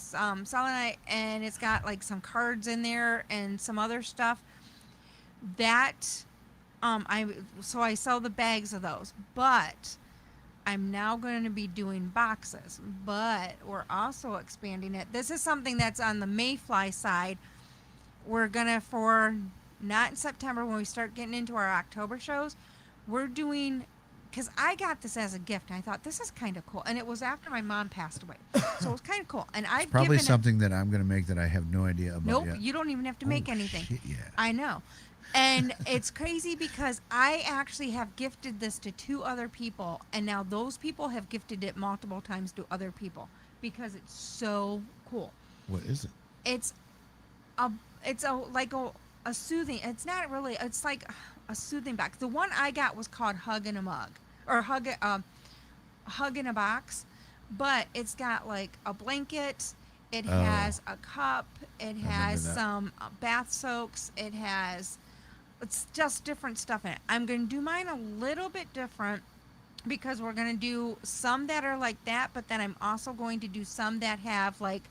selenite, and it's got like some cards in there and some other stuff. That I sell the bags of those, but I'm now going to be doing boxes. But we're also expanding it. This is something that's on the Mayfly side. We're gonna not in September when we start getting into our October shows. We're doing because I got this as a gift and I thought this is kind of cool, and it was after my mom passed away, so it was kind of cool. And I've Probably given something that I'm going to make that I have no idea about Nope, yet. you don't even have to make Oh, anything. shit, yeah. I know. And it's crazy because I actually have gifted this to 2 other people, and now those people have gifted it multiple times to other people because it's so cool. What is it? It's a soothing. It's not really. It's like a soothing box. The one I got was called Hug in a Mug or Hug in a Box, but it's got like a blanket. It Oh. has a cup. It has that. some bath soaks. It's just different stuff in it. I'm going to do mine a little bit different because we're going to do some that are like that, but then I'm also going to do some that have like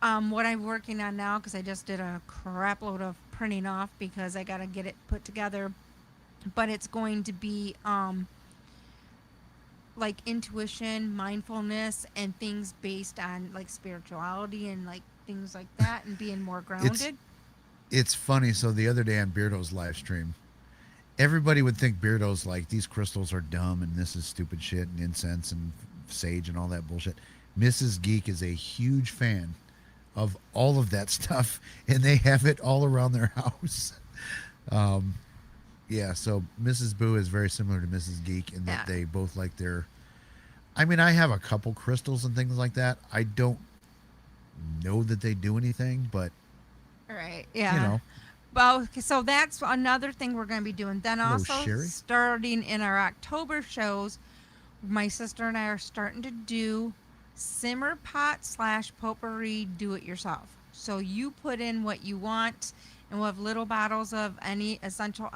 what I'm working on now, because I just did a crap load of printing off because I got to get it put together. But it's going to be like intuition, mindfulness, and things based on like spirituality and like things like that, and being more grounded. It's funny. So the other day on Beardo's live stream, everybody would think Beardo's like, these crystals are dumb and this is stupid shit and incense and sage and all that bullshit. Mrs. Geek is a huge fan of all of that stuff, and they have it all around their house. Yeah, so Mrs. Boo is very similar to Mrs. Geek in that Yeah. they both like their. I mean, I have a couple crystals and things like that. I don't know that they do anything, but Right. Yeah. you know, Well, okay, so that's another thing we're going to be doing. Then Hello, also Sherry. starting in our October shows, my sister and I are starting to do simmer pot / potpourri do-it-yourself. So you put in what you want, and we'll have little bottles of any essential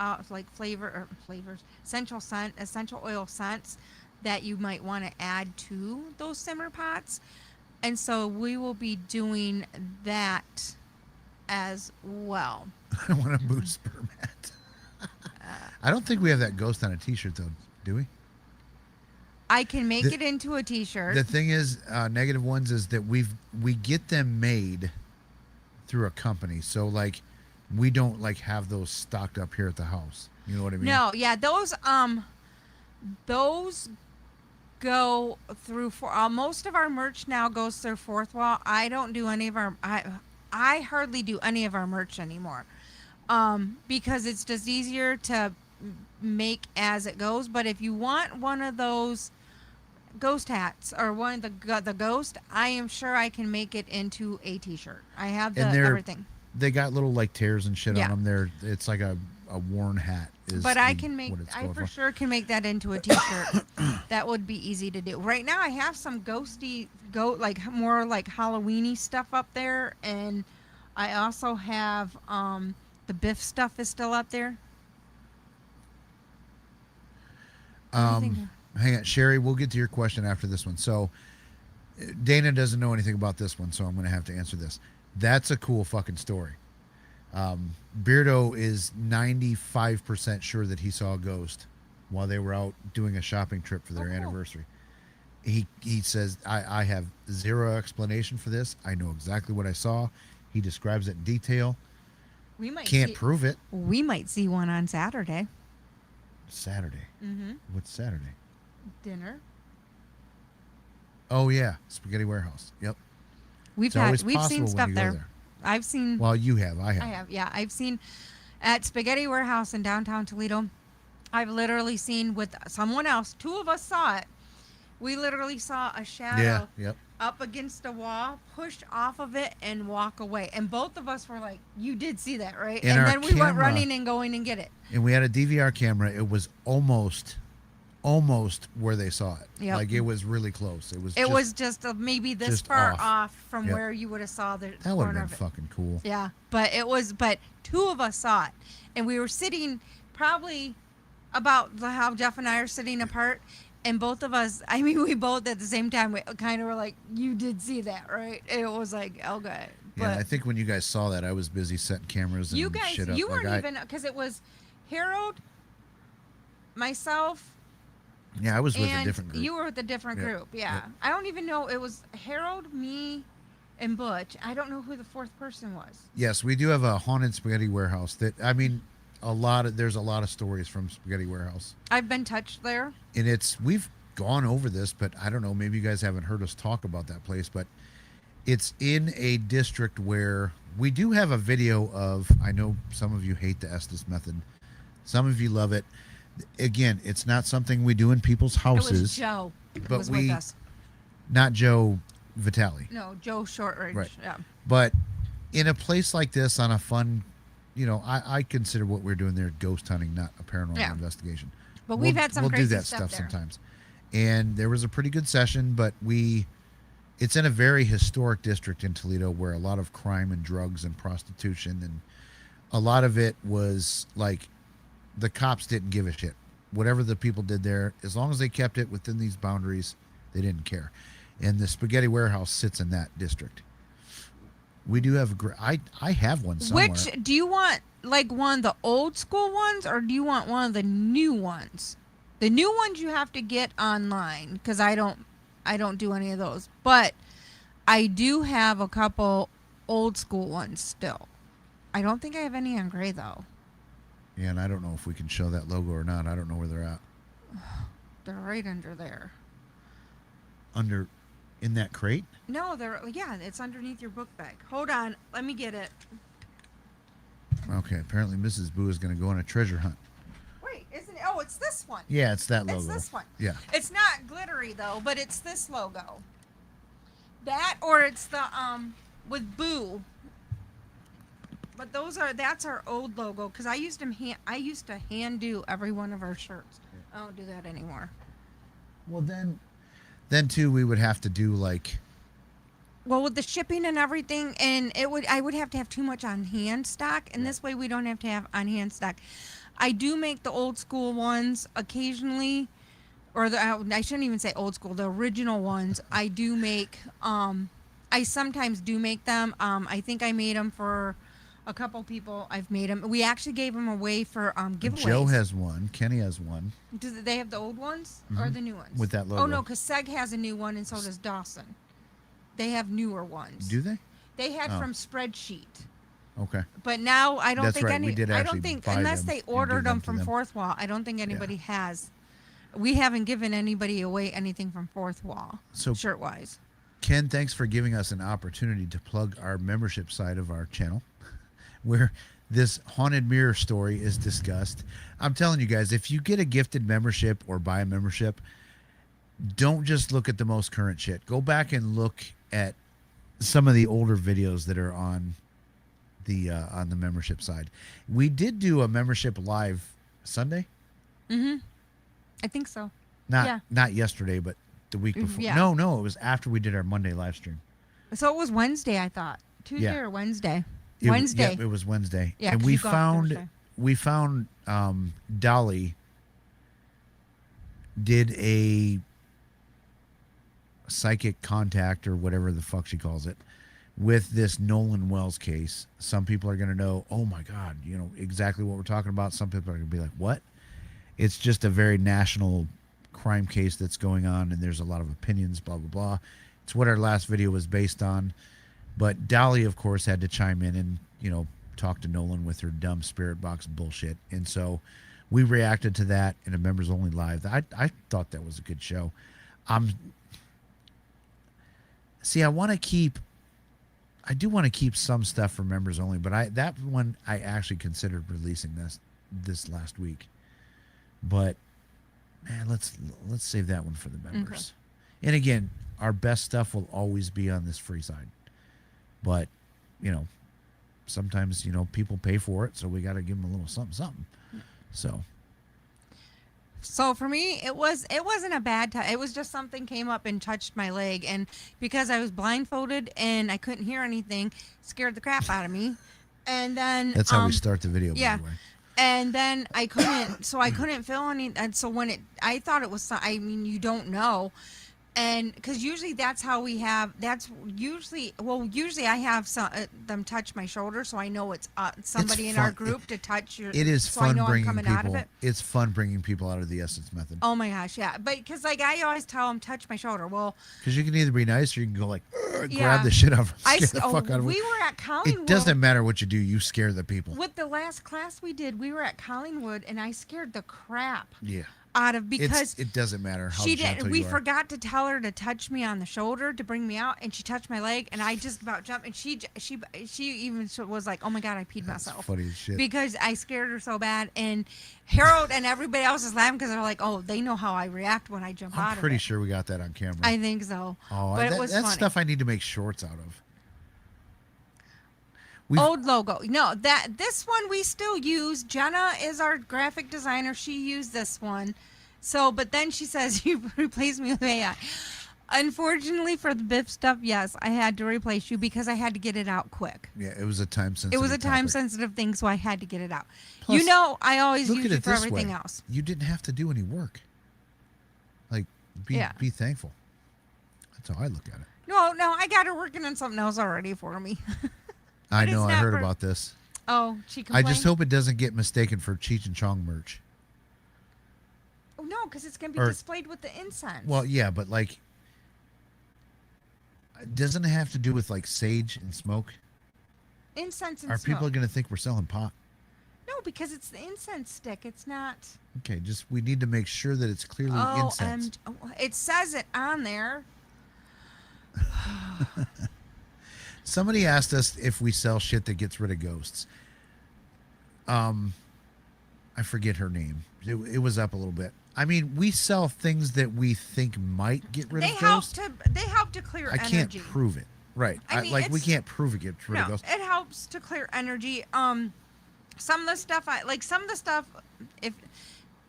flavors, essential oil scents that you might want to add to those simmer pots. And so we will be doing that as well. I want a Boo sperm hat. I don't think we have that ghost on a T-shirt though, do we? I can make The- it into a t-shirt. The thing is, negative ones is that we get them made through a company, so like we don't like have those stocked up here at the house. You know what I mean? No, yeah, those go through for most of our merch now goes through Fourth Wall. I don't do any of our I hardly do any of our merch anymore. Because it's just easier to make as it goes. But if you want one of those ghost hats or one of the ghost, I am sure I can make it into a t-shirt. I have And they're- everything. They got little like tears and shit Yeah. on them. It's like a worn hat. But I can make what it's I going for sure can make that into a t-shirt. That would be easy to do. Right now I have some like more like Halloweeny stuff up there, and I also have the Biff stuff is still up there. Everything- Hang on, Sherry. We'll get to your question after this one. So, Dana doesn't know anything about this one, so I'm going to have to answer this. That's a cool fucking story. Beardo is 95% sure that he saw a ghost while they were out doing a shopping trip for their cool. anniversary. He says, I have zero explanation for this. I know exactly what I saw. He describes it in detail. We might Can't see, prove it. We might see one on Saturday. Saturday. Mm-hmm. What's Saturday? Dinner. Oh yeah, Spaghetti Warehouse. Yep. We've It's always we've possible seen when stuff you go there. there. I've seen. Well, you have. I have. I have. Yeah, I've seen at Spaghetti Warehouse in downtown Toledo. I've literally seen with someone else. Two of us saw it. We literally saw a shadow Yeah. Yep. up against a wall, pushed off of it, and walk away. And both of us were like, "You did see that, right?" And And our then we went camera- running and going and get it. And we had a DVR camera. It was almost where they saw it. Yep. Like it was really close. It was. It just- was just maybe this just far off. off from Yep. where you would have saw the That would corner have of been it. fucking cool. Yeah, but but two of us saw it, and we were sitting probably about how Jeff and I are sitting apart, and both of us. I mean, we both at the same time we kind of were like, "You did see that, right?" It was like, okay, Yeah, but I think when you guys saw that, I was busy setting cameras and you guys, shit up. you Like, weren't even because it was Harold, myself, Yeah, I was with a and different group. you were with a different Yeah, group. Yeah, yeah. I don't even know. It was Harold, me, and Butch. I don't know who the fourth person was. Yes, we do have a haunted Spaghetti Warehouse. That I mean, there's a lot of stories from Spaghetti Warehouse, I've been touched there. and we've gone over this, but I don't know. Maybe you guys haven't heard us talk about that place, but it's in a district where we do have a video of. I know some of you hate the Estes method, some of you love it. Again, it's not something we do in people's It was houses. Joe. but was we- with us. Not Joe Vitale. No, Joe Shortridge. Right. Yeah. But in a place like this, on a fun, I consider what we're doing there ghost hunting, not a paranormal Yeah. investigation. But we've had some we'll crazy do that stuff stuff there. sometimes. And there was a pretty good session, but it's in a very historic district in Toledo where a lot of crime and drugs and prostitution, and a lot of it was like the cops didn't give a shit. Whatever the people did there, as long as they kept it within these boundaries, they didn't care. And the Spaghetti Warehouse sits in that district. We do have I have one somewhere. Which do you want? Like one of the old school ones, or do you want one of the new ones? The new ones you have to get online because I don't do any of those. But I do have a couple old school ones still. I don't think I have any on gray though. Yeah, and I don't know if we can show that logo or not. I don't know where they're at. They're right under there. In that crate? No, it's underneath your book bag. Hold on, let me get it. Okay, apparently Mrs. Boo is going to go on a treasure hunt. Wait, isn't it? Oh, it's this one. Yeah, it's that logo. It's this one. Yeah. It's not glittery though, but it's this logo. That or it's the with Boo. But that's our old logo because I used to hand do every one of our shirts. I don't do that anymore. Well, then too, we would have to do like. Well, with the shipping and everything, and I would have to have too much on hand stock, and this way we don't have to have on hand stock. I do make the old school ones occasionally, or I shouldn't even say old school, the original ones. I do make. I sometimes do make them. I think I made them for a couple people. I've made them. We actually gave them away for giveaways. Joe has one. Kenny has one. Do they have the old ones or the new ones? With that logo. Oh no, because Seg has a new one, and so does Dawson. They have newer ones. Do they? They had Oh. from Spreadsheet, Okay. but now I don't That's think right, we did I actually don't think buy unless them they and give ordered them them to from them. Fourth Wall, I don't think anybody has. We haven't given anybody away anything from Fourth Wall, So- shirt wise. Ken, thanks for giving us an opportunity to plug our membership side of our channel, where this haunted mirror story is discussed. I'm telling you guys, if you get a gifted membership or buy a membership, don't just look at the most current shit. Go back and look at some of the older videos that are on the membership side. We did do a membership live Sunday, I think so. not Yeah. not yesterday, but the week before. yeah. No, it was after we did our Monday live stream. So it was Wednesday, I thought. Tuesday Yeah. or Wednesday. It- Wednesday. Yep, it was Wednesday. Yeah, and 'cause we you got found Thursday. Dolly did a psychic contact or whatever the fuck she calls it with this Nolan Wells case, some people are going to know, oh my God, exactly what we're talking about. Some people are going to be like, what? It's just a very national crime case that's going on, and there's a lot of opinions, blah, blah, blah. It's what our last video was based on. But Dolly, of course, had to chime in and, talk to Nolan with her dumb spirit box bullshit. And so we reacted to that in a members only live. I thought that was a good show. See, I do want to keep some stuff for members only, but that one I actually considered releasing this last week. But man, let's save that one for the members. Okay. And again, our best stuff will always be on this free side. But, sometimes, people pay for it, so we got to give them a little something. So for me, it wasn't a bad time. It was just something came up and touched my leg, and because I was blindfolded and I couldn't hear anything, it scared the crap out of me. And then that's how we start the video. Yeah. By the way. And then I couldn't feel any. And so I thought it was. I mean, you don't know. And because usually that's how we have. Usually I have them touch my shoulder, so I know it's somebody in our group to touch your. It is so fun I know bringing I'm coming people. out of it. It's fun bringing people out of the Essence Method. Oh my gosh, yeah! But because I always tell them touch my shoulder. Well, because you can either be nice or you can go like yeah. grab the shit out of them, scare the fuck out of them. We were at Collingwood. It doesn't matter what you do, you scare the people. With the last class we did, we were at Collingwood, and I scared the crap. Yeah. Out of because it doesn't matter how she gentle didn't. We you are. forgot to tell her to touch me on the shoulder to bring me out, and she touched my leg, and I just about jumped, and she even was like, "Oh my God, I peed myself." Funny as shit. Because I scared her so bad, and Harold and everybody else is laughing because they're like, "Oh, they know how I react when I jump out of it." I'm pretty sure we got that on camera. I think so. Oh, but it was that's funny. stuff I need to make shorts out of. Old logo. No, this one we still use. Jenna is our graphic designer. She used this one. So, but then she says, you replaced me with AI. Unfortunately for the Biff stuff, yes, I had to replace you because I had to get it out quick. Yeah, it was a time sensitive. It was a time topic. sensitive thing, so I had to get it out. Plus, I always look use at you it for this everything way. else. You didn't have to do any work. Like, be thankful. That's how I look at it. No, I got her working on something else already for me. I know. I heard for- about this. Oh, she I complained? just hope it doesn't get mistaken for Cheech and Chong merch. Oh, no, because it's going to be displayed with the incense. Well, yeah, but like, doesn't it have to do with like sage and smoke? Incense and Are smoke. people going to think we're selling pot? No, because it's the incense stick. It's not. Okay, we need to make sure that it's clearly incense. It says it on there. Somebody asked us if we sell shit that gets rid of ghosts. I forget her name. It was up a little bit. I mean, we sell things that we think might get rid of ghosts. They help to clear energy. I can't prove it. Right. I mean, we can't prove it gets rid of ghosts. It helps to clear energy. Some of the stuff if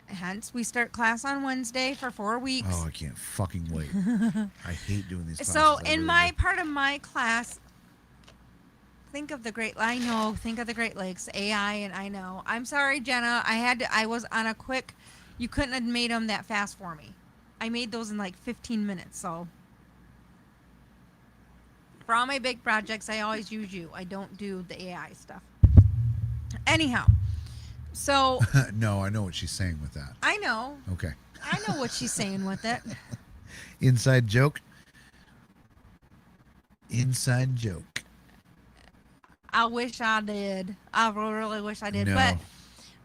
hence we start class on Wednesday for 4 weeks. Oh, I can't fucking wait. I hate doing these classes. So in my part of my class, think of the Great Lakes, AI, and I know. I'm sorry, Jenna. I was on a quick. You couldn't have made them that fast for me. I made those in like 15 minutes. So for all my big projects, I always use you. I don't do the AI stuff. Anyhow, so no, I know what she's saying with that. I know. Okay. I know what she's saying with it. Inside joke. Inside joke. I wish I did. I really wish I did. No. But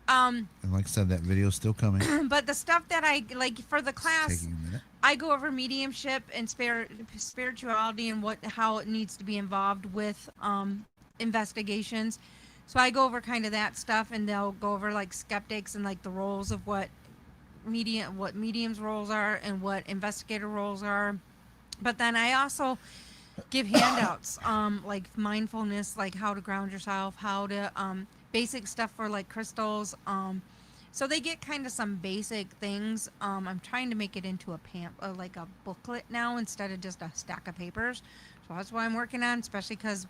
and like I said, that video's still coming. but the stuff that I like for the class, Taking a minute. I go over mediumship and spirituality and how it needs to be involved with investigations. So I go over kind of that stuff, and they'll go over like skeptics and like the roles of what mediums roles are and what investigator roles are. But then I also give handouts, like mindfulness, like how to ground yourself, how to basic stuff for like crystals. So they get kind of some basic things. I'm trying to make it into like a booklet now instead of just a stack of papers. So that's what I'm working on, especially because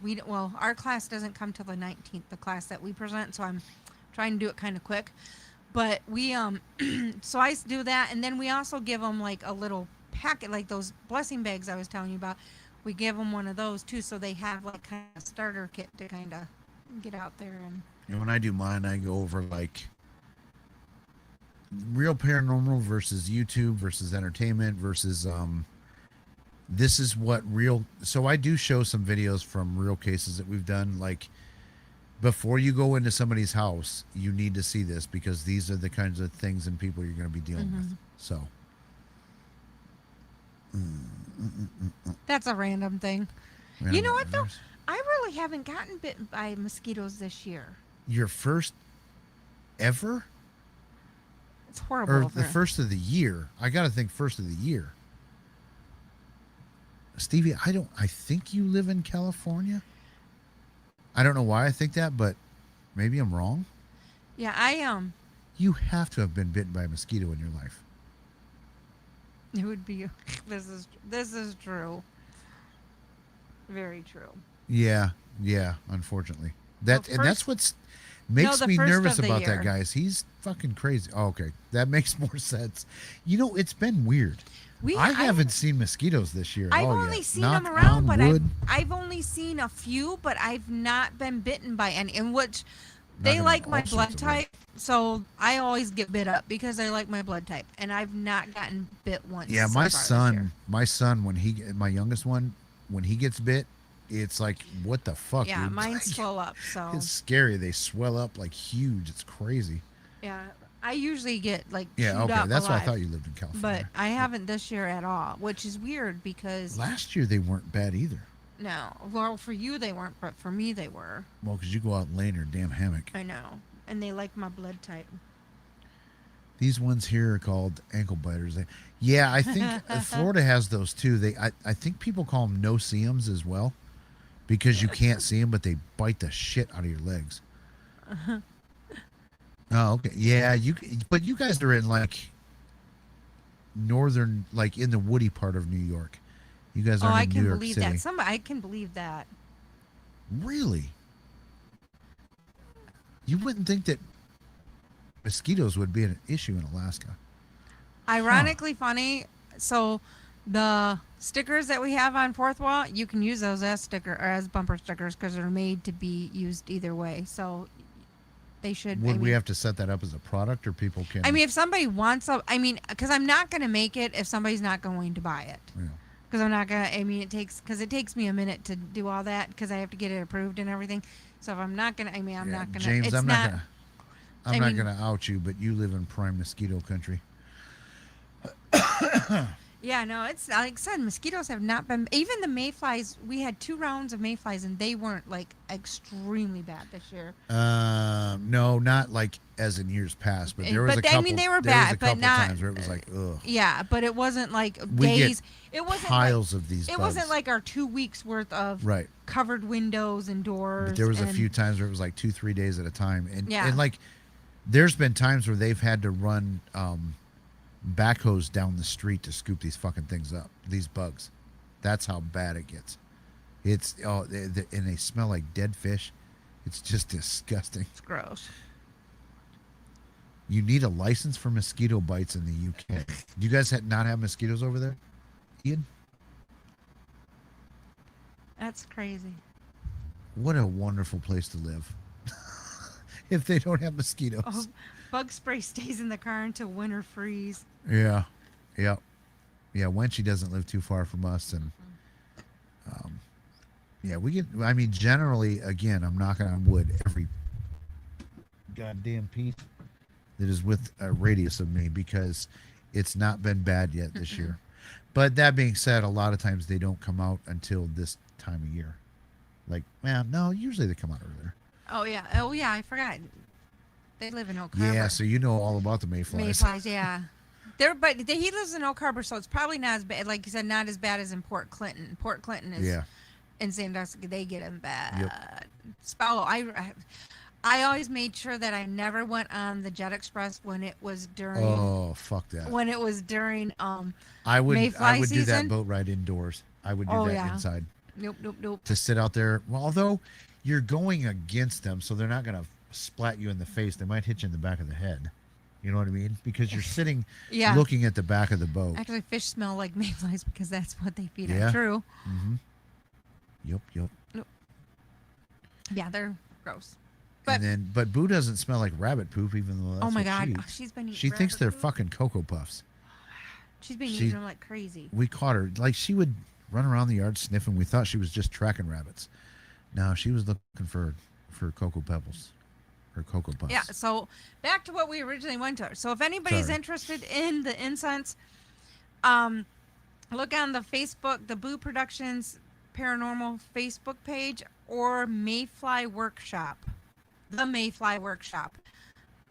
our class doesn't come till the 19th, the class that we present. So I'm trying to do it kind of quick. But we, so I do that. And then we also give them like a little packet, like those blessing bags I was telling you about. we give them one of those too, so they have like kind of a starter kit to kind of get out there and. And when I do mine, I go over like real paranormal versus YouTube versus entertainment versus this is what real. So I do show some videos from real cases that we've done. Like before you go into somebody's house, you need to see this because these are the kinds of things and people you're going to be dealing with. So That's a random thing. random You know what though? matters. I really haven't gotten bitten by mosquitoes this year. Your first ever It's horrible. or the first of the year? I got to think first of the year. Stevie, I think you live in California. I don't know why I think that, but maybe I'm wrong. Yeah, I You have to have been bitten by a mosquito in your life. It would be. This is true. Very true. Yeah, unfortunately. That's first- what's makes the me first nervous of the about year. that, guys. He's fucking crazy. Oh, okay. That makes more sense. You know, it's been weird. I haven't seen mosquitoes this year. at I've all only yet. seen Knock them around, on but wood. I've only seen a few, but I've not been bitten by any. In which they Knocking on like all my sorts blood of wood. type, so I always get bit up because I like my blood type, and I've not gotten bit once. Yeah, so my far this year. son, my youngest one, when he gets bit, it's like, what the fuck? Yeah, dude? mine Like, swell up. So It's scary. They swell up like huge. It's crazy. yeah, I usually get like Yeah, chewed okay. up That's why I alive, thought you lived in California. but I haven't this year at all, which is weird because Last year they weren't bad either. no, well for you they weren't, but for me they were. Well, because you go out and lay in your damn hammock. I know, and they like my blood type. These ones here are called ankle biters. Yeah, I think Florida has those too. I think people call them no-see-ums as well because you can't see them, but they bite the shit out of your legs. Oh, okay. Yeah, but you guys are in like northern, like in the woody part of New York. You guys Oh, aren't I in can New York believe City. that. I can believe that. Really? You wouldn't think that mosquitoes would be an issue in Alaska. Ironically funny. So the stickers that we have on Fourth Wall, you can use those as as bumper stickers because they're made to be used either way. So they should. Would we have to set that up as a product, or people can? I mean, if somebody wants because I'm not going to make it if somebody's not going to buy it. Yeah. Because I'm not gonna. I mean, it takes me a minute to do all that because I have to get it approved and everything. So if I'm not gonna, I'm Yeah, not gonna. James, it's I'm not gonna. I'm I not mean- gonna out you, but you live in prime mosquito country. Yeah, no, it's like I said, mosquitoes have not been. Even the mayflies, we had 2 rounds of mayflies, and they weren't like extremely bad this year. No, not like as in years past, but there was But a they- I couple. mean, they were there was bad, a but couple not- times where it was like, ugh, Yeah, but it wasn't like We get days. It wasn't piles of these. Like, it bugs. wasn't like our 2 weeks worth of right. covered windows and doors. But there was a and- few times where it was like 2-3 days at a time, and Yeah. and like, there's been times where they've had to run backhoes down the street to scoop these fucking things up, these bugs. That's how bad it gets. It's and they smell like dead fish. It's just disgusting. It's gross. You need a license for mosquito bites in the UK. Do you guys not have mosquitoes over there, Ian? That's crazy. What a wonderful place to live. If they don't have mosquitoes. Oh, bug spray stays in the car until winter freeze. Yeah. Wenchie doesn't live too far from us, and yeah, we get. I mean, generally, again, I'm knocking on wood every goddamn piece that is with a radius of me because it's not been bad yet this year. But that being said, a lot of times they don't come out until this time of year. Like, man, no, usually they come out earlier. Oh yeah, I forgot. They live in Oak Harbor. Yeah, so you know all about the mayflies. Mayflies, yeah. He lives in Oak Harbor, so it's probably not as bad. Like you said, not as bad as in Port Clinton. Port Clinton is Yeah. in Sandusky. They get them bad. I always made sure that I never went on the Jet Express when it was during Oh, fuck that. I would Mayfly do that season? boat ride indoors. I would do Oh, that yeah. inside. Nope. To sit out there. Well, although you're going against them, so they're not going to splat you in the face. They might hit you in the back of the head. You know what I mean? Because you're sitting Yeah. looking at the back of the boat. Actually, fish smell like mayflies because that's what they feed Yeah. on. True. Yup. Yeah, they're gross. But But Boo doesn't smell like rabbit poop, even though that's oh my what god, she eats. she's been eating. She thinks rabbit they're poop. fucking Cocoa Puffs. She's been she- eating them like crazy. We caught her. Like, she would run around the yard sniffing. We thought she was just tracking rabbits. No, she was looking for Cocoa Pebbles. Or Cocoa Puffs. Yeah, so back to what we originally went to. So if anybody's Sorry. interested in the incense, look on the Facebook, the Boo Productions Paranormal Facebook page, or Mayfly Workshop. The Mayfly Workshop.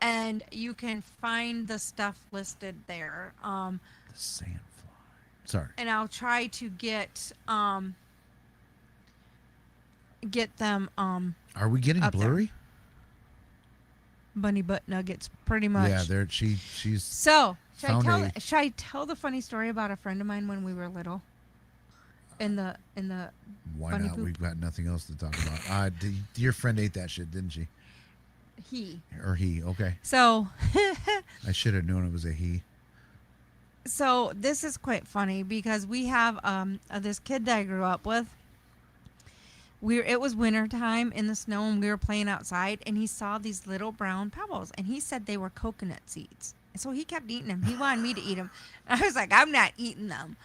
And you can find the stuff listed there. The sandfly. Sorry. And I'll try to get them Are we getting up there. blurry? bunny butt nuggets pretty much. Yeah, she's So, found should I tell the funny story about a friend of mine when we were little? In the why bunny not? poop? We've got nothing else to talk about. Your friend ate that shit, didn't she? he. Or he? Okay. So, I should have known it was a he. so this is quite funny because we have this kid that I grew up with. It was winter time in the snow and we were playing outside and he saw these little brown pebbles and he said they were coconut seeds. And so he kept eating them. He wanted me to eat them. And I was like, I'm not eating them.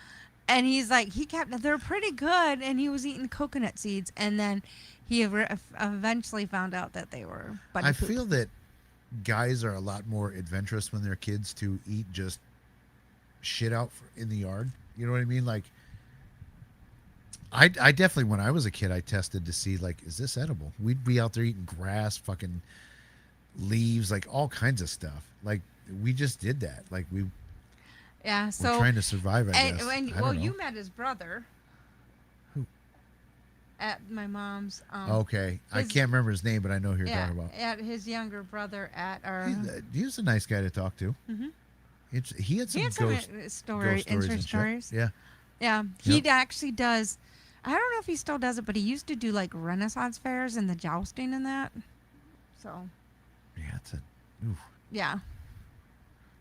And he's like, they're pretty good. And he was eating coconut seeds. And then he eventually found out that they were bunny I poop. feel that guys are a lot more adventurous when they're kids to eat just shit out in the yard. You know what I mean? Like, I definitely, when I was a kid, I tested to see, like, is this edible? We'd be out there eating grass, fucking leaves, like all kinds of stuff. Like, we just did that. Like, we Yeah. were So, trying to survive, I and, guess. and- I well, don't know. you met his brother. Who? At my mom's. Okay. I his- can't remember his name, but I know who you're Yeah, talking about. at his younger brother at our. He was a nice guy to talk to. Mhm. He had some He had some ghost, stories, ghost stories interesting and shit. stories. Yeah. Yeah, he Yep. actually does. I don't know if he still does it, but he used to do like Renaissance fairs and the jousting and that. So, Yeah, it's a. Oof. yeah.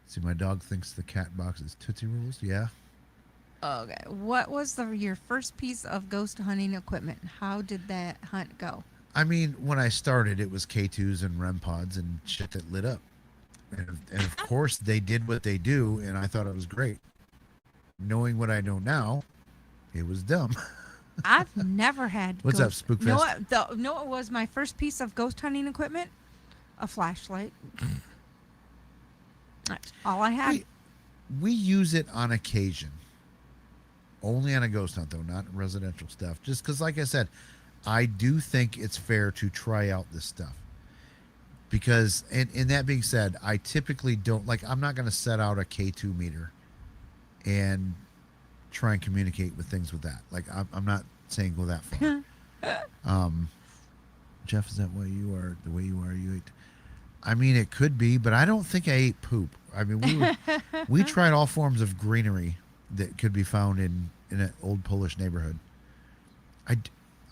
See, my dog thinks the cat box is Tootsie Rolls. Yeah. Okay. What was your first piece of ghost hunting equipment? How did that hunt go? I mean, when I started, it was K2s and REM pods and shit that lit up. And of course, they did what they do, and I thought it was great. Knowing what I know now, it was dumb. I've never had. What's up, ghost- Spookfest? No, it was my first piece of ghost hunting equipment, a flashlight. That's all I had. We use it on occasion. Only on a ghost hunt, though, not residential stuff. Just because, like I said, I do think it's fair to try out this stuff. Because, and that being said, I typically don't, like, I'm not going to set out a K2 meter and try and communicate with things with that. Like, I'm not saying go that far. Jeff, is that why you are the way you are? You ate. I mean, it could be, but I don't think I ate poop. I mean, we tried all forms of greenery that could be found in an old Polish neighborhood.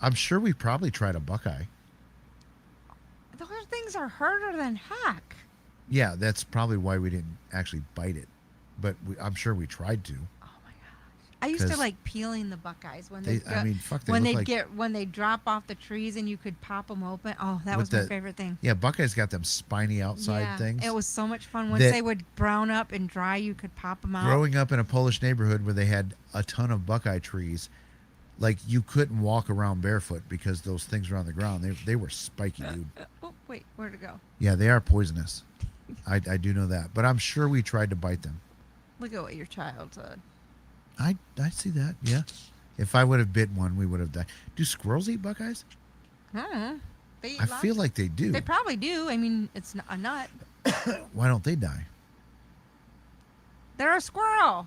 I'm sure we probably tried a buckeye. Those things are harder than heck. Yeah, that's probably why we didn't actually bite it, but I'm sure we tried to. Oh my gosh! I used to 'Cause like peeling the buckeyes when They, they. I mean, fuck, they when look they like when they drop off the trees and you could pop them open. Oh, that With was my the- favorite thing. yeah. Buckeyes got them spiny outside Yeah, things. it was so much fun. Once that- they would brown up and dry, you could pop them out. Growing up in a Polish neighborhood where they had a ton of buckeye trees, like you couldn't walk around barefoot because those things were on the ground. They were spiky, dude. Oh wait, where'd it go? Yeah, they are poisonous. I do know that, but I'm sure we tried to bite them. Look at what your childhood. I see that. Yeah, if I would have bit one, we would have died. Do squirrels eat buckeyes? I don't know. They eat I lots. feel like they do. They probably do. I mean, it's a nut. Why don't they die? They're a squirrel.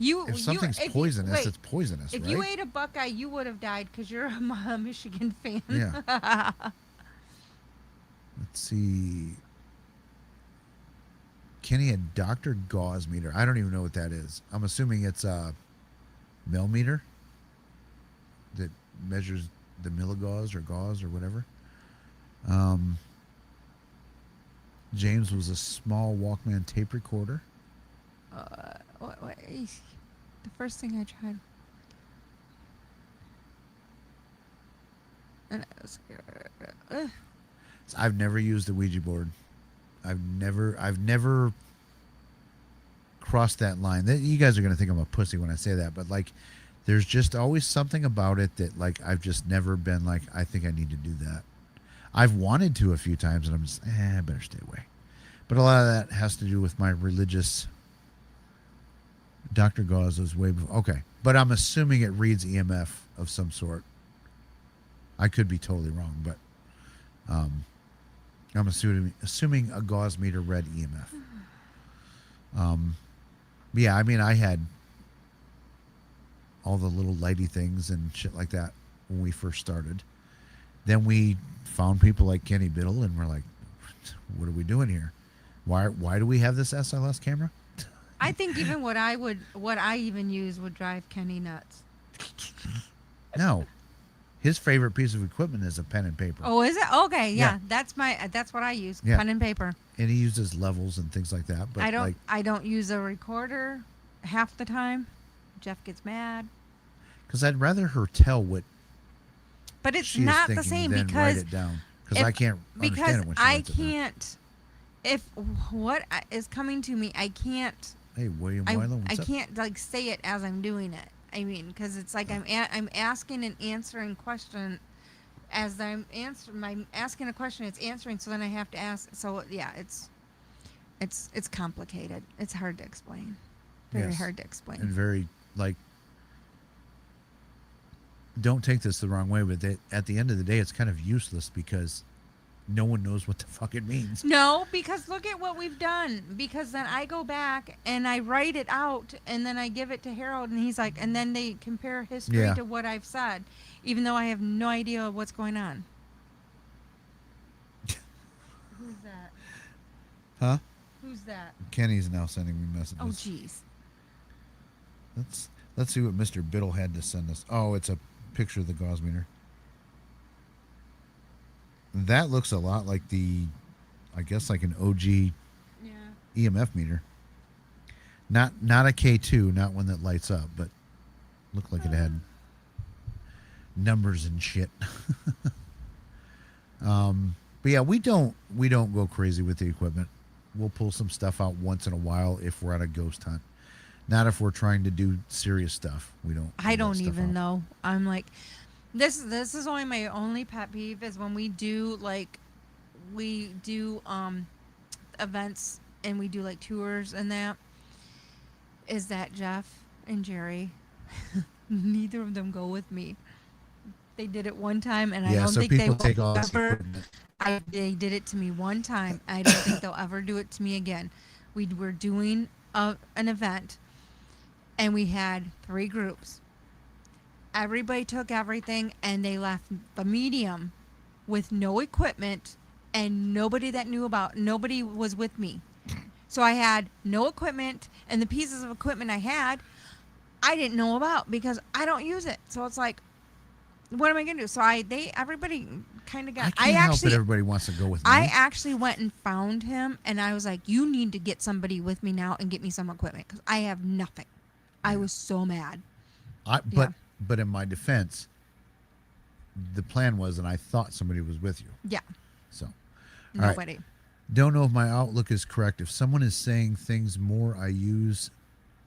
If something's poisonous, it's poisonous, If right? you ate a buckeye, you would have died because you're a Michigan fan. Yeah. Let's see. Kenny, a Dr. Gauze meter. I don't even know what that is. I'm assuming it's a millimeter that measures the milligauze or gauze or whatever. James was a small Walkman tape recorder. The first thing I tried. And I was, ugh. I've never used the Ouija board. I've never crossed that line. You guys are gonna think I'm a pussy when I say that, but like, there's just always something about it that like I've just never been like, I think I need to do that. I've wanted to a few times, and I'm just, I better stay away. But a lot of that has to do with my religious. Dr. Gauze was way before. Okay, but I'm assuming it reads EMF of some sort. I could be totally wrong, but I'm assuming a gauze meter read EMF. Yeah, I mean, I had all the little lighty things and shit like that when we first started. Then we found people like Kenny Biddle, and we're like, what are we doing here? Why do we have this SLS camera? I think even what I even use would drive Kenny nuts. No. His favorite piece of equipment is a pen and paper. Oh, is it? Okay, yeah. Yeah. That's what I use. Yeah. Pen and paper. And he uses levels and things like that. But I don't use a recorder half the time. Jeff gets mad. because I'd rather her tell what But it's she is not the thinking same than because write it down. Because I can't understand it when she I writes it down. can't. If what is coming to me, I can't. Hey, William I Wyler, what's up? can't like say it as I'm doing it. I mean, because it's like I'm asking and answering question as I'm asking a question. It's answering, so then I have to ask. So yeah, it's complicated. It's hard to explain. Very Yes. hard to explain. And very, like, don't take this the wrong way, but at the end of the day, it's kind of useless because no one knows what the fuck it means. No, because look at what we've done. Because then I go back and I write it out and then I give it to Harold and he's like, and then they compare history Yeah. to what I've said, even though I have no idea what's going on. Who's that? Huh? Who's that? Kenny's now sending me messages. Oh, jeez. Let's see what Mr. Biddle had to send us. Oh, it's a picture of the gauze meter. That looks a lot like I guess like an OG Yeah. EMF meter. Not a K2, not one that lights up, but looked like it had numbers and shit. But yeah, we don't go crazy with the equipment. We'll pull some stuff out once in a while if we're at a ghost hunt. Not if we're trying to do serious stuff. We don't. I pull that don't stuff even out. know. I'm like, this is only my only pet peeve is when we do events and we do like tours and that. Is that Jeff and Jerry? Neither of them go with me. They did it one time, and I Yeah, don't so think they people will take all this ever. equipment. They did it to me one time. I don't think they'll ever do it to me again. We were doing an event, and we had 3 groups. Everybody took everything, and they left the medium with no equipment and nobody was with me. So I had no equipment, and the pieces of equipment I had, I didn't know about because I don't use it. So it's like, what am I gonna do? So everybody kind of got. I can't help it. Everybody wants to go with me. I actually went and found him, and I was like, "You need to get somebody with me now and get me some equipment because I have nothing." I was so mad. But in my defense, the plan was, and I thought somebody was with you. Yeah, So, all right. nobody. Don't know if my outlook is correct. If someone is saying things more, I use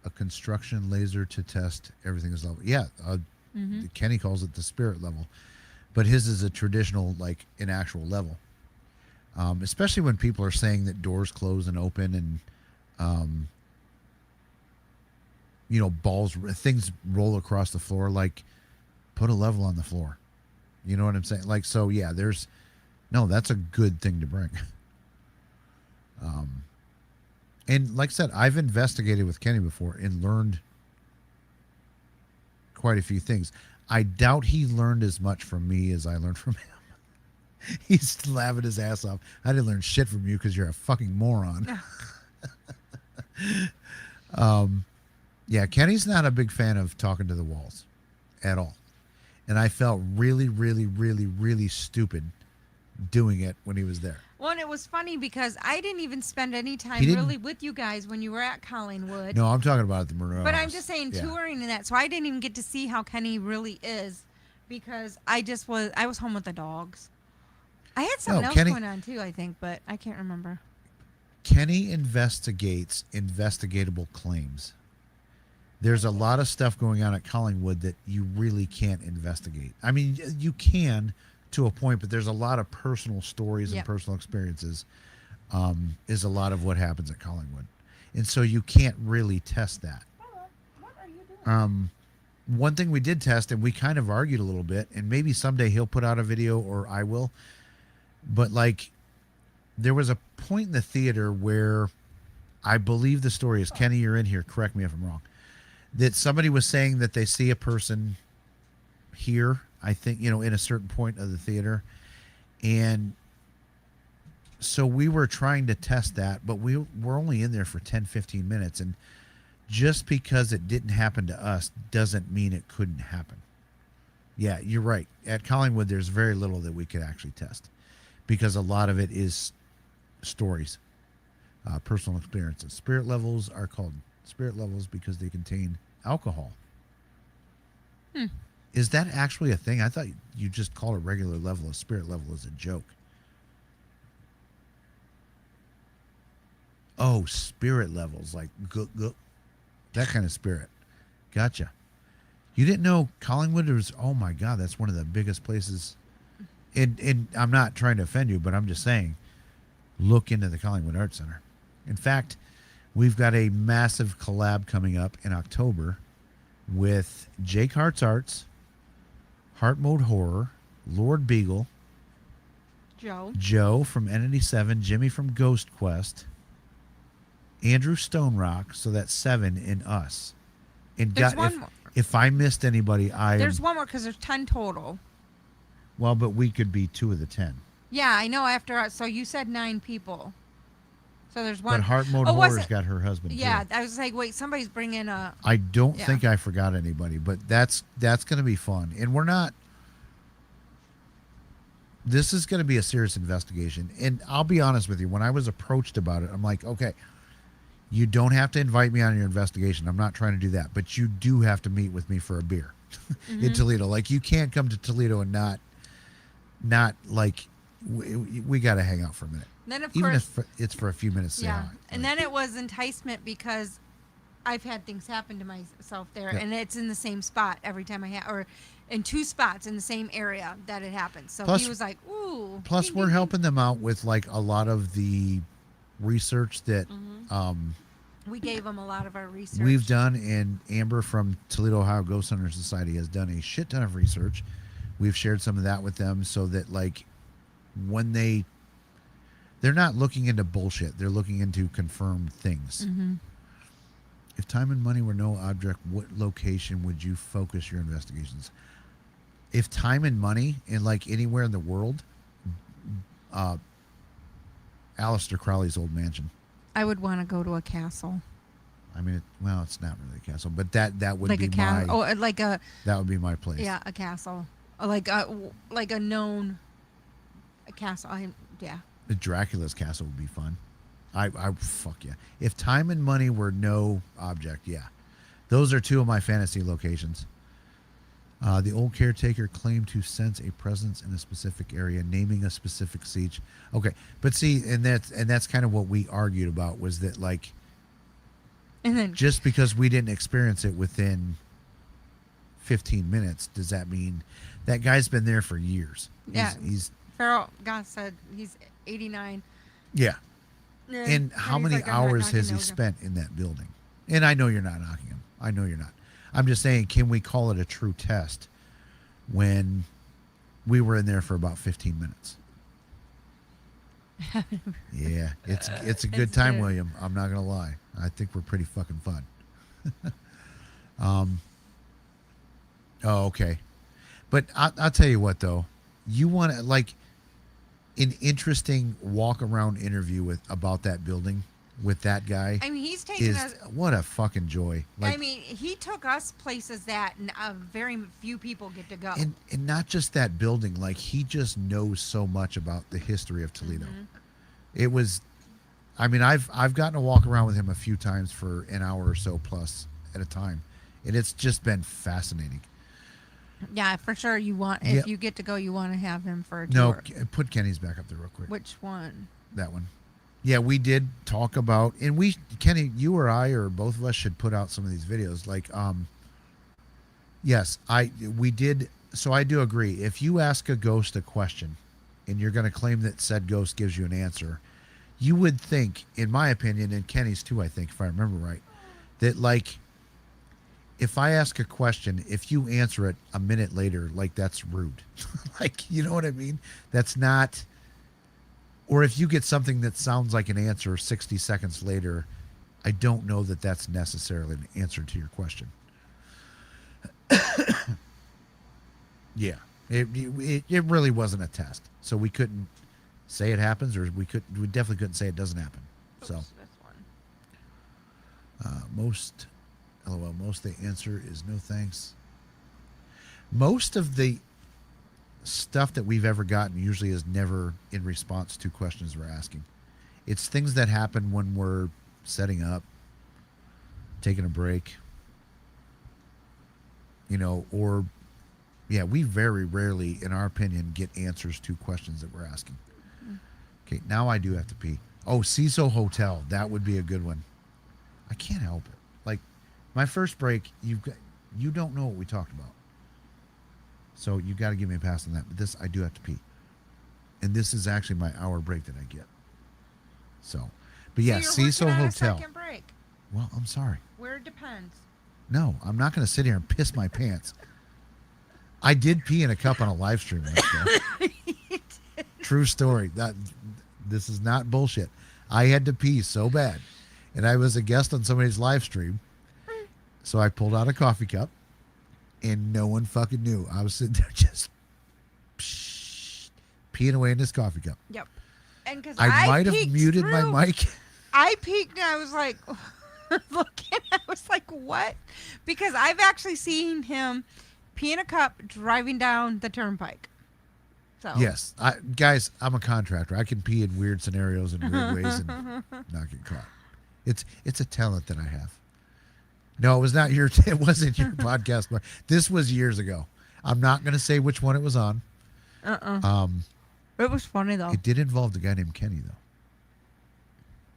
a construction laser to test everything is level. Yeah, Kenny calls it the spirit level, but his is a traditional, like an actual level. Especially when people are saying that doors close and open, and things roll across the floor. Like, put a level on the floor. You know what I'm saying? Like, so yeah, that's a good thing to bring. And like I said, I've investigated with Kenny before and learned quite a few things. I doubt he learned as much from me as I learned from him. He's laughing his ass off. I didn't learn shit from you because you're a fucking moron. Yeah, Kenny's not a big fan of talking to the walls at all. And I felt really, really, really, really stupid doing it when he was there. Well, and it was funny because I didn't even spend any time He didn't- really with you guys when you were at Collingwood. No, I'm talking about the Monroe But I'm House. just saying Yeah. touring and that. So I didn't even get to see how Kenny really is because I was home with the dogs. I had something else Kenny- going on too, I think, but I can't remember. Kenny investigates investigatable claims. There's a lot of stuff going on at Collingwood that you really can't investigate. I mean, you can to a point, but there's a lot of personal stories and Yep. personal experiences. Is a lot of what happens at Collingwood, and so you can't really test that. One thing we did test, and we kind of argued a little bit, and maybe someday he'll put out a video or I will, but like there was a point in the theater where I believe the story is, Kenny, you're in here, correct me if I'm wrong, that somebody was saying that they see a person here, I think, in a certain point of the theater. And so we were trying to test that, but we're only in there for 10, 15 minutes. And just because it didn't happen to us doesn't mean it couldn't happen. Yeah, you're right. At Collingwood, there's very little that we could actually test because a lot of it is stories, personal experiences. Spirit levels are called spirit levels because they contain alcohol. Is that actually a thing? I thought you just call a regular level a spirit level as a joke. Oh, spirit levels, like that kind of spirit. Gotcha. You didn't know Collingwood was, oh my God, that's one of the biggest places. And I'm not trying to offend you, but I'm just saying, look into the Collingwood Arts Center. In fact, we've got a massive collab coming up in October with Jake Hart's Arts, Heart Mode Horror, Lord Beagle, Joe from Entity 7, Jimmy from Ghost Quest, Andrew Stonerock, so that's 7 in us. And There's one more. If I missed anybody, There's one more because there's 10 total. well, but we could be 2 of the 10. Yeah, I know. So you said 9 people. So there's one. But Heart Mode Oh, was Horror's it- got her husband. Yeah, too. I was like, wait, somebody's bringing a. I don't Yeah. think I forgot anybody, but that's going to be fun. And we're not. This is going to be a serious investigation. And I'll be honest with you, when I was approached about it, I'm like, okay, you don't have to invite me on your investigation. I'm not trying to do that, but you do have to meet with me for a beer in Toledo. Like, you can't come to Toledo and not like we got to hang out for a minute. Then of Even course, if it's for a few minutes. say yeah, hi. and Like, then it was enticement because I've had things happen to myself there, Yeah. and it's in the same spot every time or in 2 spots in the same area that it happens. So Plus- he was like, "Ooh." Plus, ding, we're ding, ding. helping them out with like a lot of the research that We gave him a lot of our research. we've done, and Amber from Toledo, Ohio Ghost Hunter Society has done a shit ton of research. We've shared some of that with them so that like when they're not looking into bullshit, they're looking into confirmed things. If time and money were no object, what location would you focus your investigations? If time and money in like anywhere in the world, Aleister Crowley's old mansion. I would want to go to a castle, I mean, it's not really a castle, but that would like be a castle, my like a that would be my place. a castle, like a known castle. Yeah. Dracula's castle would be fun. I fuck yeah. If time and money were no object, yeah, those are 2 of my fantasy locations. The old caretaker claimed to sense a presence in a specific area, naming a specific siege. Okay, but see, and that's kind of what we argued about, was that like And then just because we didn't experience it within 15 minutes, does that mean that guy's been there for years? Yeah. He's Farrell Goss said he's 89. yeah. And how he's many like, "I'm not hours knocking has he those down." spent in that building? And I know you're not knocking him. I know you're not. I'm just saying, can we call it a true test when we were in there for about 15 minutes? Yeah, it's a good It's time, good. William. I'm not gonna lie. I think we're pretty fucking fun. Oh, okay. But I'll tell you what, though. You want to, like, an interesting walk-around interview about that building with that guy I mean, he's taken is us. what a fucking joy. Like, I mean, he took us places that very few people get to go. and not just that building. Like, he just knows so much about the history of Toledo. It was, I mean, I've gotten to walk around with him a few times for an hour or so plus at a time, and it's just been fascinating. Yeah, for sure. You want Yep. if you get to go, you want to have him for a No, tour. put Kenny's back up there real quick. Which one? That one. Yeah, we did talk about, and we, Kenny, you or I or both of us should put out some of these videos. Like, yes, we did. So I do agree. If you ask a ghost a question, and you're going to claim that said ghost gives you an answer, you would think, in my opinion, and Kenny's too, I think, if I remember right, that like, if I ask a question, if you answer it a minute later, like that's rude. Like, you know what I mean? That's not. Or if you get something that sounds like an answer 60 seconds later, I don't know that that's necessarily an answer to your question. Yeah, it really wasn't a test, so we couldn't say it happens, or we definitely couldn't say it doesn't happen. So Oops, this one. most of the answer is no thanks. Most of the stuff that we've ever gotten usually is never in response to questions we're asking. It's things that happen when we're setting up, taking a break, or yeah, we very rarely, in our opinion, get answers to questions that we're asking. Okay, now I do have to pee. Oh, CISO Hotel, that would be a good one. I can't help it. Like, my first break, you don't know what we talked about. So you got to give me a pass on that. But this, I do have to pee. And this is actually my hour break that I get. So, but yeah, so you're CISO working on a Hotel. second break. Well, I'm sorry. Where it depends. No, I'm not going to sit here and piss my pants. I did pee in a cup on a live stream once, though. True story. This is not bullshit. I had to pee so bad, and I was a guest on somebody's live stream, so I pulled out a coffee cup, and no one fucking knew. I was sitting there just peeing away in this coffee cup. Yep. And because I might have peeked muted through, my mic. I peeked and I was like, looking. I was like, what? Because I've actually seen him pee in a cup driving down the turnpike. So Yes, guys, I'm a contractor. I can pee in weird scenarios and weird ways and not get caught. It's a talent that I have. No, it was not your. It wasn't your podcast. But this was years ago. I'm not going to say which one it was on. It was funny though. It did involve the guy named Kenny though,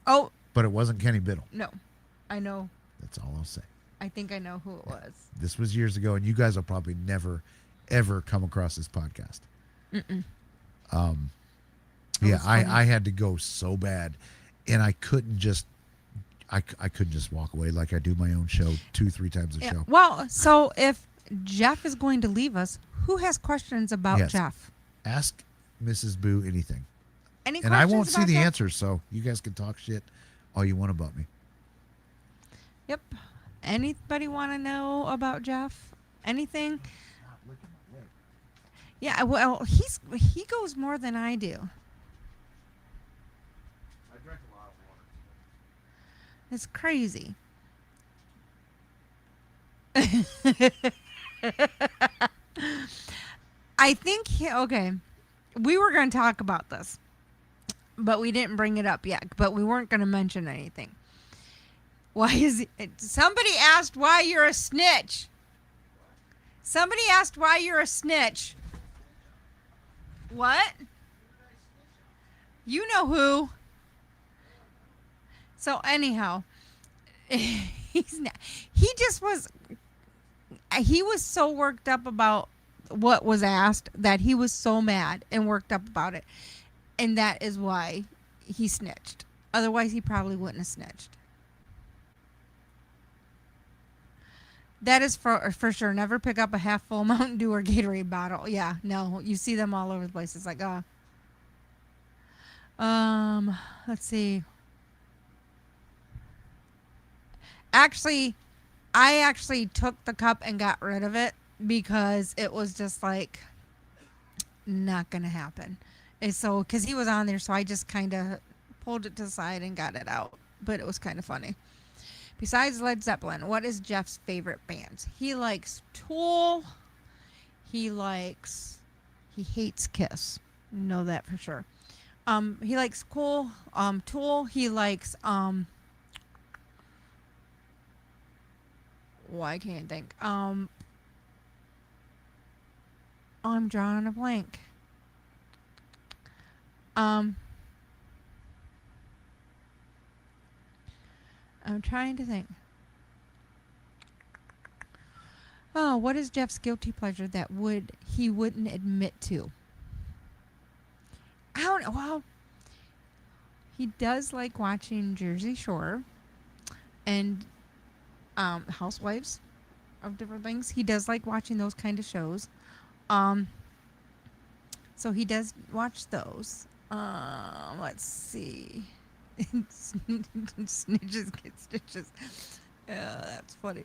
Oh but it wasn't Kenny Biddle. no, I know. That's all I'll say. I think I know who it was. This was years ago, and you guys will probably never, ever come across this podcast. Yeah, I had to go so bad, and I couldn't just. I couldn't just walk away like I do my own show 2-3 times a Yeah. show. Well, so if Jeff is going to leave us, who has questions about Yes. Jeff? Ask Mrs. Boo anything. Any And I questions won't see about the Jeff? answers, so you guys can talk shit all you want about me. Yep. Anybody want to know about Jeff? Anything? Yeah. Well, he goes more than I do. I drank a lot of water. It's crazy. I think okay. We were going to talk about this, but we didn't bring it up yet. But we weren't going to mention anything. Why is it? Somebody asked why you're a snitch. Somebody asked why you're a snitch. What? You know who. So anyhow, he just was. He was so worked up about what was asked that he was so mad and worked up about it, and that is why he snitched. Otherwise, he probably wouldn't have snitched. That is for sure. Never pick up a half full Mountain Dew or Gatorade bottle. Yeah, no, you see them all over the place. It's like, let's see. Actually, I actually took the cup and got rid of it because it was just like not gonna happen. And so, because he was on there, so I just kind of pulled it to the side and got it out. But it was kind of funny. Besides Led Zeppelin, what is Jeff's favorite bands? He likes Tool. He hates Kiss. Know that for sure. He likes Tool. He likes I can't think. I'm drawing a blank. I'm trying to think. Oh, what is Jeff's guilty pleasure that he wouldn't admit to? I don't know. Well, he does like watching Jersey Shore and Housewives of different things. He does like watching those kind of shows. So he does watch those. Let's see. Snitches get stitches. Yeah, that's funny.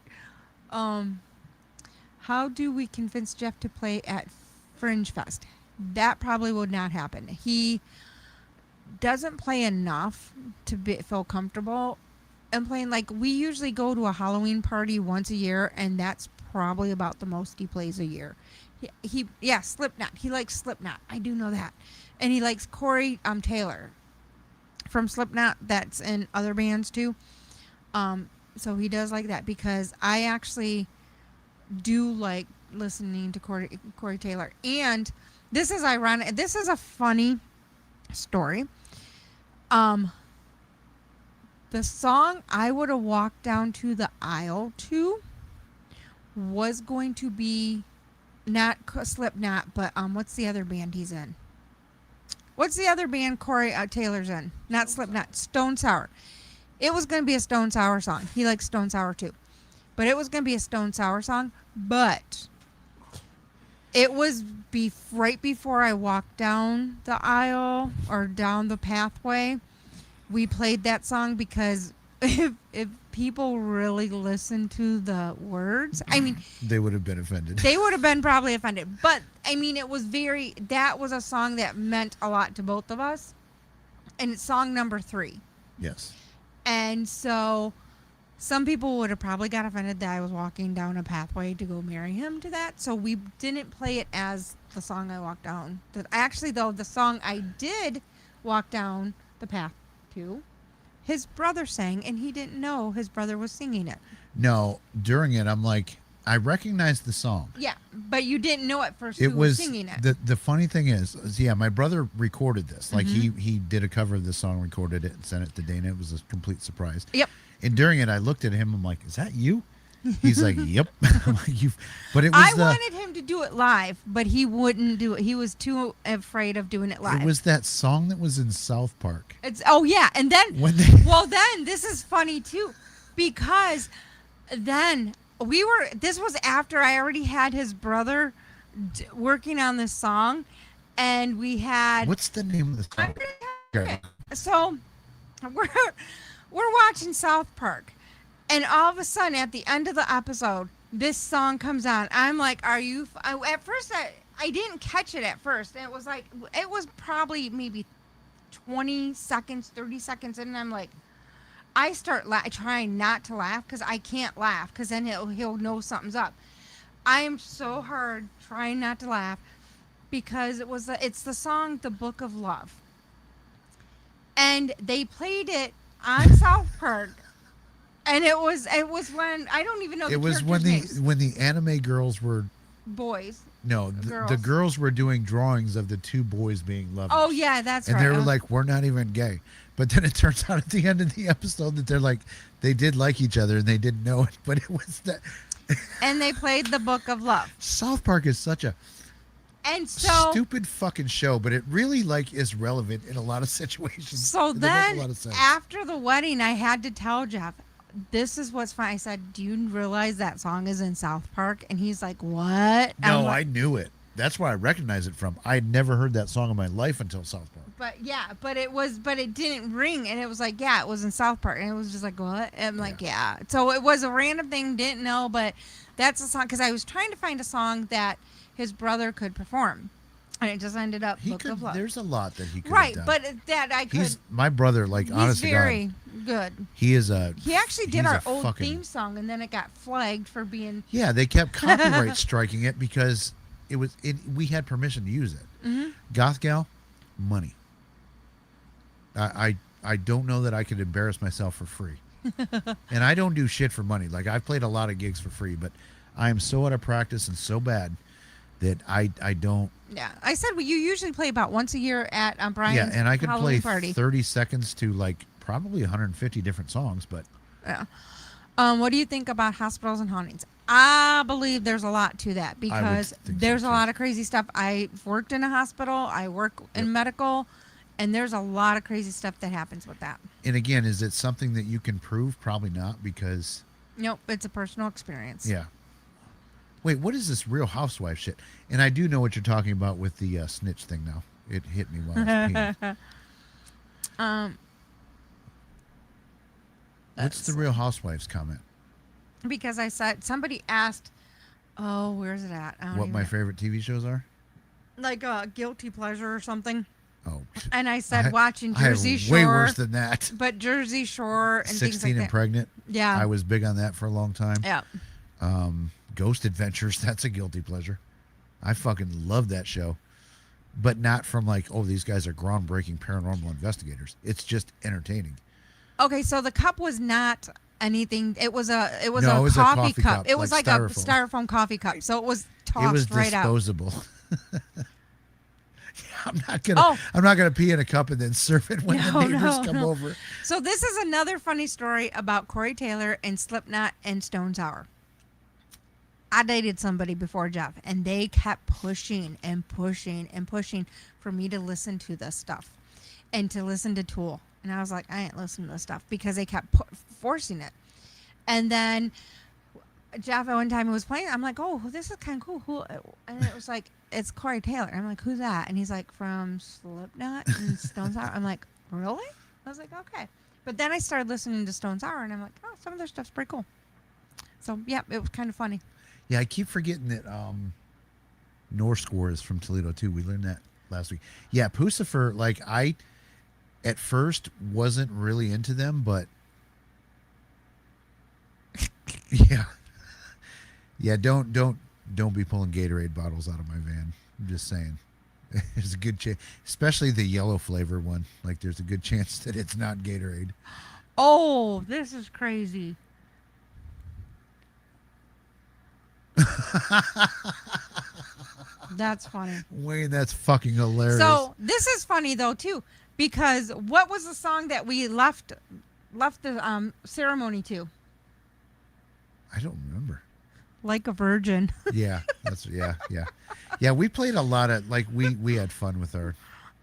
How do we convince Jeff to play at Fringe Fest? That probably would not happen. He doesn't play enough to feel comfortable and playing. Like, we usually go to a Halloween party once a year, and that's probably about the most he plays a year. Yeah, Slipknot. He likes Slipknot. I do know that. And he likes Corey Taylor from Slipknot. That's in other bands too. So he does like that, because I actually do like listening to Corey Taylor. And this is ironic. This is a funny story. The song I would have walked down to the aisle to was going to be not Slipknot, but what's the other band he's in? What's the other band Corey Taylor's in? Not Slipknot. Stone Sour. It was going to be a Stone Sour song. He likes Stone Sour too. But it was going to be a Stone Sour song. But it was right before I walked down the aisle or down the pathway. We played that song because if people really listened to the words, I mean, They would have been offended. they would have been probably offended. But I mean, that was a song that meant a lot to both of us. And it's song number 3. Yes. And so some people would have probably got offended that I was walking down a pathway to go marry him to that. So we didn't play it as the song I walked down. Actually, though, the song I did walk down the path to, his brother sang, and he didn't know his brother was singing it. No, during it, I'm like, I recognized the song. Yeah, but you didn't know at first It who was singing it. the funny thing is, yeah, my brother recorded this. Like he did a cover of this song, recorded it, and sent it to Dana. It was a complete surprise. Yep. And during it, I looked at him. I'm like, "Is that you?" He's like, "Yep." I'm like, "You." But it was I wanted him to do it live, but he wouldn't do it. He was too afraid of doing it live. It was that song that was in South Park. And then When they- then this is funny too, because then this was after I already had his brother working on this song, and we had What's the name of the song? Okay. so we're watching South Park, and all of a sudden at the end of the episode, this song comes on. I'm like, are you at first I didn't catch it at first, and it was probably maybe 20 seconds, 30 seconds in, and I'm like, I start trying not to laugh, because I can't laugh, because then he'll know something's up. I am so hard trying not to laugh, because it's the song "The Book of Love," and they played it on South Park, and it was when I don't even know. It was when the anime girls were boys. No, the girls were doing drawings of the two boys being lovers. Oh yeah, that's and right. And they were like, "We're not even gay." But then it turns out at the end of the episode that they're like, they did like each other and they didn't know it. But it was that. And they played "The Book of Love." South Park is such a stupid fucking show, but it really is relevant in a lot of situations. So They then, make a lot of sense. after the wedding, I had to tell Jeff, "This is what's fun." I said, "Do you realize that song is in South Park?" And he's like, "What?" No, I knew it. That's where I recognize it from. I had never heard that song in my life until South Park. But it didn't ring, and it was like, yeah, it was in South Park, and it was just like, what? And I'm like, yeah. So it was a random thing, didn't know, but that's a song, because I was trying to find a song that his brother could perform, and it just ended up "Book of Love." There's a lot that he could right, have done. but that I could. My brother, He's honest to very God, good. he is He actually did he's our a old fucking- theme song, and then it got flagged for being. Yeah, they kept copyright striking it because we had permission to use it. Mm-hmm. Goth Gal, money. I don't know that I could embarrass myself for free. And I don't do shit for money. Like, I've played a lot of gigs for free, but I am so out of practice and so bad that I don't. Yeah, I said you usually play about once a year at Brian's Yeah, and I could Halloween play party. 30 seconds to like probably 150 different songs, but Yeah. What do you think about hospitals and hauntings? I believe there's a lot to that because think so, there's a too. lot of crazy stuff. I've worked in a hospital. I work in medical, and there's a lot of crazy stuff that happens with that. and again, is it something that you can prove? Probably not, because Nope, it's a personal experience. yeah. Wait, what is this Real Housewife shit? And I do know what you're talking about with the snitch thing now. It hit me while I was peeing. What's the Real Housewives comment? Because I said somebody asked, "Oh, where's it at?" I don't What even my know. favorite TV shows are? Like a guilty pleasure or something. Oh, And I said watching I have Jersey Shore, way worse than that. but Jersey Shore and things 16 like and that. Pregnant. Yeah. I was big on that for a long time. Yeah. Ghost Adventures, that's a guilty pleasure. I fucking love that show. But not from like, oh, these guys are groundbreaking paranormal investigators. It's just entertaining. Okay, so the cup was not anything. It was a No, it was a coffee coffee cup. cup, It was like like a styrofoam. styrofoam coffee cup. So it was tossed It was right out. disposable. I'm not Oh. gonna pee in a cup and then serve it when the No, neighbors no, come no. over. So this is another funny story about Corey Taylor and Slipknot and Stone Sour. I dated somebody before Jeff, and they kept pushing and pushing and pushing for me to listen to this stuff and to listen to Tool. And I was like, I ain't listening to this stuff because they kept forcing it. And then Jeff, at one time, he was playing. I'm like, oh, this is kind of cool. Who? And it was like, it's Corey Taylor. I'm like, who's that? And he's like, from Slipknot and Stone Sour. I'm like, really? I was like, okay. But then I started listening to Stone Sour, and I'm like, oh, some of their stuff's pretty cool. So, yeah, it was kind of funny. Yeah, I keep forgetting that North Score is from Toledo too. We learned that last week. Yeah, Pucifer, like I at first wasn't really into them, but yeah. Yeah, don't be pulling Gatorade bottles out of my van. I'm just saying. There's a good chance, especially the yellow flavor one. Like there's a good chance that it's not Gatorade. Oh, this is crazy. That's funny. Wayne, that's fucking hilarious. So this is funny though too, because what was the song that we left the ceremony to? I don't remember. Like a Virgin. Yeah, yeah. We played a lot of like we had fun with our.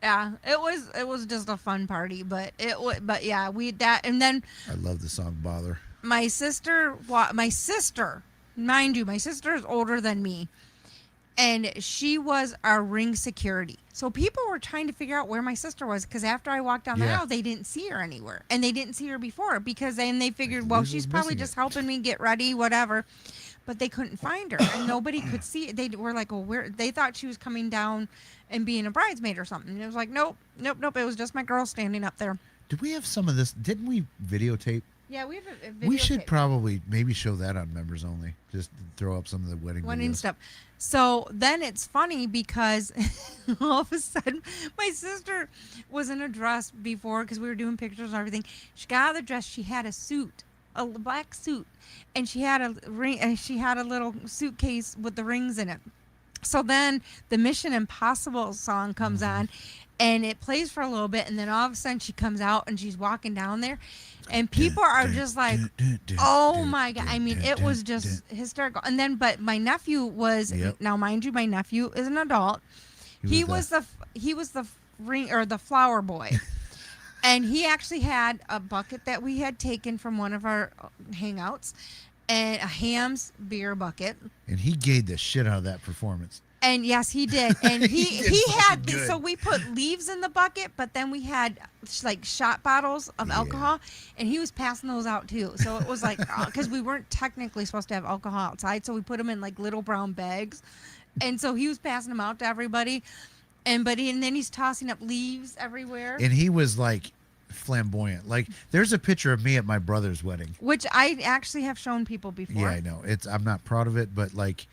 Yeah, it was just a fun party, but yeah, we that and then I love the song "Bother." my sister, mind you, my sister is older than me, and she was our ring security. So people were trying to figure out where my sister was because after I walked down the Yeah. aisle, they didn't see her anywhere, and they didn't see her before because then they figured, well, Liz she's was probably missing just it. helping me get ready, whatever. But they couldn't find her, and nobody could see. They were like, "Well, where?" They thought she was coming down and being a bridesmaid or something. And it was like, nope. It was just my girl standing up there. Did we have some of this? Didn't we videotape? Yeah, we have a video. We should probably maybe show that on members only. Just throw up some of the wedding videos. stuff. So then it's funny because all of a sudden my sister was in a dress before because we were doing pictures and everything. She got out of the dress. She had a suit, a black suit, and she had a ring. She had a little suitcase with the rings in it. So then the Mission Impossible song comes on, and it plays for a little bit, and then all of a sudden she comes out and she's walking down there, and people are just like, oh my God. I mean, it was just hysterical. And then, but my nephew was, Yep. now mind you, my nephew is an adult. He was the ring or the flower boy. And he actually had a bucket that we had taken from one of our hangouts, and a Ham's beer bucket. And he gave the shit out of that performance. And yes, he did. And He did he had fucking good. so we put leaves in the bucket, but then we had like shot bottles of alcohol, and he was passing those out too. So it was like because we weren't technically supposed to have alcohol outside, so we put them in like little brown bags, and so he was passing them out to everybody, and then he's tossing up leaves everywhere, And he was like flamboyant. Like there's a picture of me at my brother's wedding. which I actually have shown people before. Yeah, I know. I'm not proud of it, but like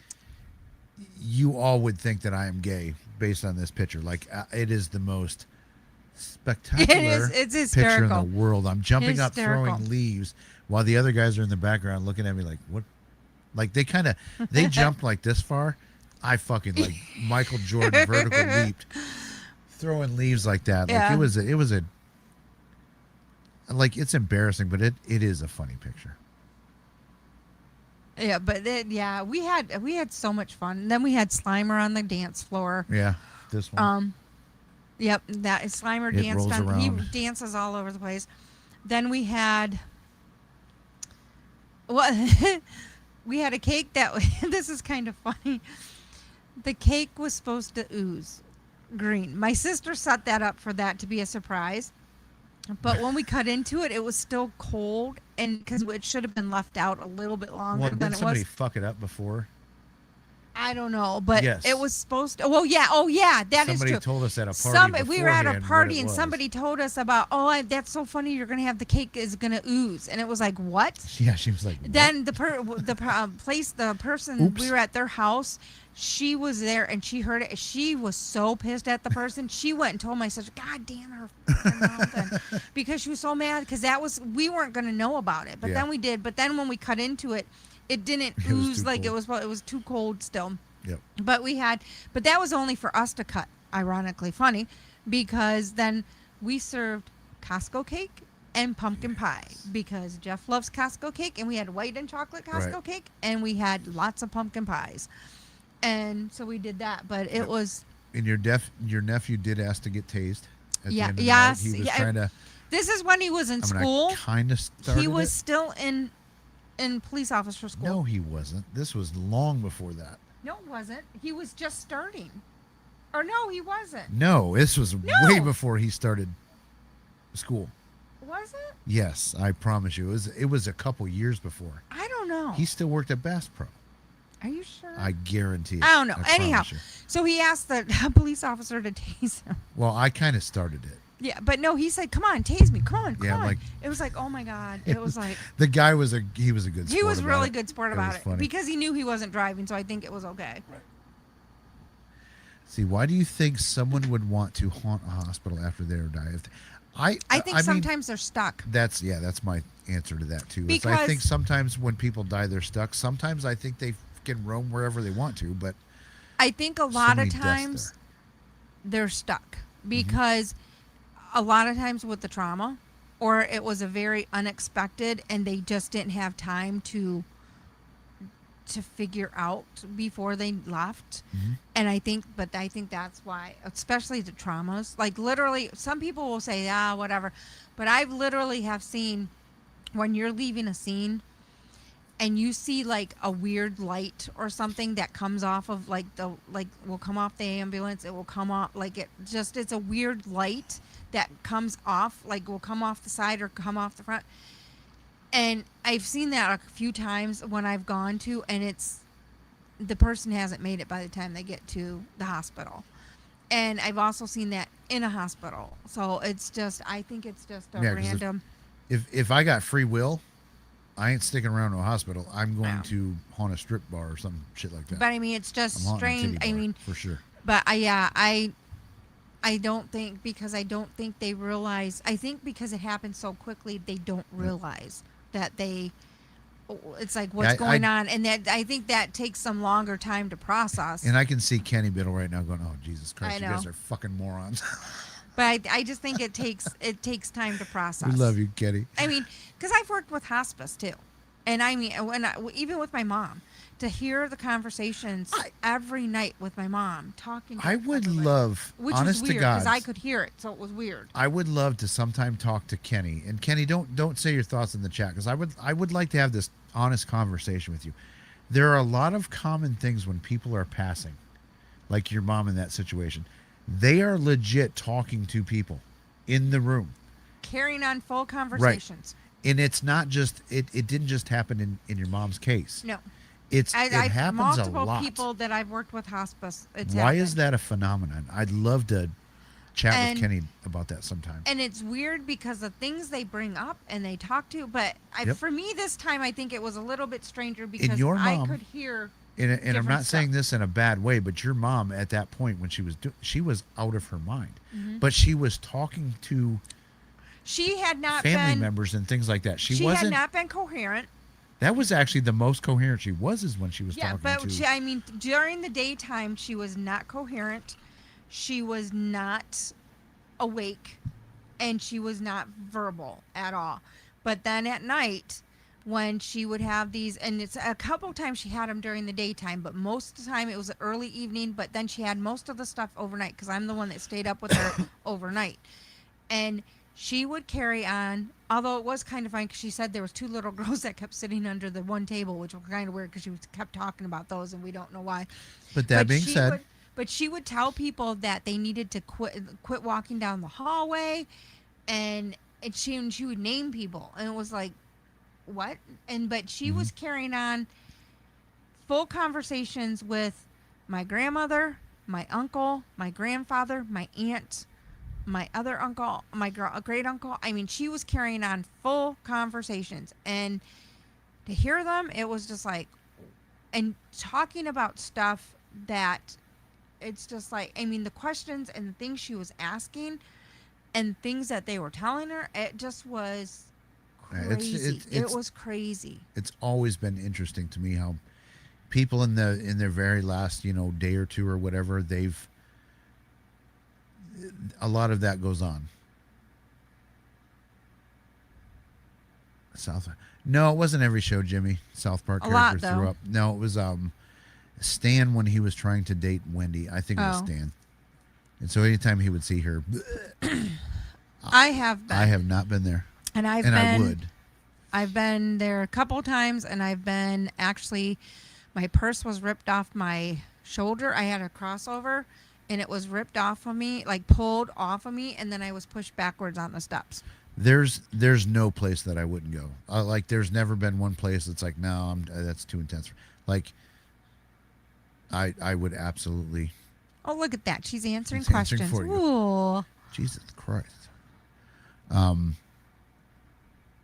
you all would think that I am gay based on this picture. Like it is the most spectacular It is. It's picture in hysterical. the world. I'm jumping up Hysterical. throwing leaves while the other guys are in the background looking at me like, what? Like they jumped like this far. I fucking like Michael Jordan vertical leaped, throwing leaves like that. Like Yeah. it was a like it's embarrassing, but it is a funny picture. Yeah, but we had so much fun. And then we had Slimer on the dance floor. Yeah, this one. Yep, that is Slimer It danced rolls on. He around. dances all over the place. Then we had what? We had a cake that this is kind of funny. The cake was supposed to ooze green. My sister set that up for that to be a surprise. But when we cut into it, it was still cold, and because it should have been left out a little bit longer Well, than did it somebody was. fuck it up before? I don't know, but Yes. it was supposed to. Well, yeah. Oh, yeah. That is Somebody true. told us at a party. We were at a beforehand what party it and was. somebody told us about, that's so funny. You're gonna have the cake is gonna ooze, and it was like, what? Yeah, she was like. "What?" Then the person Oops. we were at their house. She was there and she heard it. She was so pissed at the person. She went and told my sister, "God damn her fucking mouth," and- because she was so mad because we weren't gonna know about it, but Yeah. then we did. But then when we cut into it, it didn't It was ooze too like cold. it was too cold still. Yep. But that was only for us to cut, ironically funny, because then we served Costco cake and pumpkin pie because Jeff loves Costco cake, and we had white and chocolate Costco Right. cake, and we had lots of pumpkin pies. And so we did that, but it was, And your nephew did ask to get tased. At the Yeah, end of the yes, night. He was yeah, trying to. this is when he was in school. Kind of started. He was it. still in police officer school. No, he wasn't. This was long before that. No, it wasn't. He was just starting. Or no, he wasn't. No, this was No. way before he started school. Was it? Yes, I promise you. It was a couple years before. I don't know. He still worked at Bass Pro. Are you sure? I guarantee it. I don't know. I Anyhow, promise you. so he asked the police officer to tase him. Well, I kind of started it. Yeah, but no, he said, "Come on, tase me. Come on, come Yeah, on." like- it was like, oh my god. It was like The guy was a good. he was sport really about good sport It about was it funny. because he knew he wasn't driving, so I think it was okay. See, why do you think someone would want to haunt a hospital after they die? I I think mean, sometimes they're stuck. that's my answer to that too. is I Because- think sometimes when people die, they're stuck. Sometimes I think they can roam wherever they want to, but I think a so lot many of deaths times there. they're stuck because a lot of times with the trauma, or it was a very unexpected, and they just didn't have time to figure out before they left. And I think that's why, especially the traumas, like literally some people will say, whatever, but I've literally have seen when you're leaving a scene and you see like a weird light or something that comes off of will come off the ambulance, it will come off it's a weird light that comes off, like will come off the side or come off the front. And I've seen that a few times when I've gone to, and it's the person hasn't made it by the time they get to the hospital. And I've also seen that in a hospital. So I think it's just a Yeah, 'cause random. if I got free will, I ain't sticking around to a hospital. I'm going No. to haunt a strip bar or some shit like that. But I mean, it's just I'm haunting a strange. titty I bar, mean, for sure. but I don't think, because I don't think they realize. I think because it happens so quickly, they don't realize that it's like what's Yeah, going on, and that I think that takes some longer time to process. And I can see Kenny Biddle right now going, "Oh Jesus Christ, I you guys know. are fucking morons." But I just think it takes time to process. We love you, Kenny. I mean, because I've worked with hospice too, and I mean, even with my mom, to hear the conversations every night with my mom talking. To I would everybody, love, which honest was to weird God, because I could hear it, so it was weird. I would love to sometime talk to Kenny. And Kenny, don't say your thoughts in the chat, because I would like to have this honest conversation with you. There are a lot of common things when people are passing, like your mom in that situation. They are legit talking to people in the room. Carrying on full conversations. And it's not just it didn't just happen in your mom's case. No, It I've happens multiple a lot. people that I've worked with hospice. It's Why is happened. that a phenomenon? I'd love to chat And- with Kenny about that sometime. And it's weird because the things they bring up and they talk to, but Yep. for me this time I think it was a little bit stranger because your I mom- could hear. And I'm different not saying stuff. this in a bad way, but your mom at that point when she was out of her mind, Mm-hmm. but she was talking to She had not family been. members and things like that. She She wasn't. had not been coherent. That was actually the most coherent she was, is when she was Yeah, talking but to. I mean, during the daytime, she was not coherent. She was not awake, and she was not verbal at all. But then at night, when she would have these, and it's a couple times she had them during the daytime, but most of the time it was early evening. But then she had most of the stuff overnight because I'm the one that stayed up with her overnight, and she would carry on. Although it was kind of fun because she said there was two little girls that kept sitting under the one table, which was kind of weird because she kept talking about those, and we don't know why. But that being she said, but she would tell people that they needed to quit walking down the hallway, and she would name people, and it was like, what? But she was carrying on full conversations with my grandmother, my uncle, my grandfather, my aunt, my other uncle, my great uncle. I mean, she was carrying on full conversations, and to hear them, it was just like, and talking about stuff that it's just like, I mean, the questions and the things she was asking and things that they were telling her, it just was crazy. It was crazy. It's always been interesting to me how people in their very last, day or two or whatever, a lot of that goes on. No, it wasn't every show, Jimmy. South Park A lot, character though. threw up. No, it was Stan when he was trying to date Wendy. I think it was Oh. Stan. And so anytime he would see her, I have been. I have not been there. And I would. I've been there a couple times, and I've been actually, my purse was ripped off my shoulder. I had a crossover, and it was ripped off of me, like pulled off of me, and then I was pushed backwards on the steps. There's no place that I wouldn't go. Like, there's never been one place that's like, no, that's too intense. Like, I would absolutely. Oh, look at that. She's answering She's answering questions. for you. Ooh. Jesus Christ.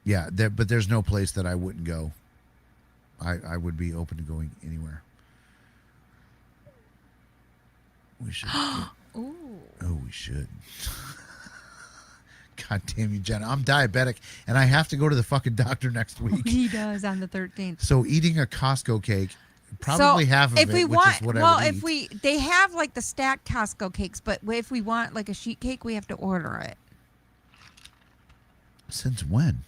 Yeah, but there's no place that I wouldn't go. I would be open to going anywhere. We should. Ooh. Oh, we should. God damn you, Jenna. I'm diabetic, and I have to go to the fucking doctor next week. He does on the 13th. So eating a Costco cake, probably half of if it, we which want, is what well, I would if eat. they have like the stacked Costco cakes, but if we want like a sheet cake, we have to order it. Since when?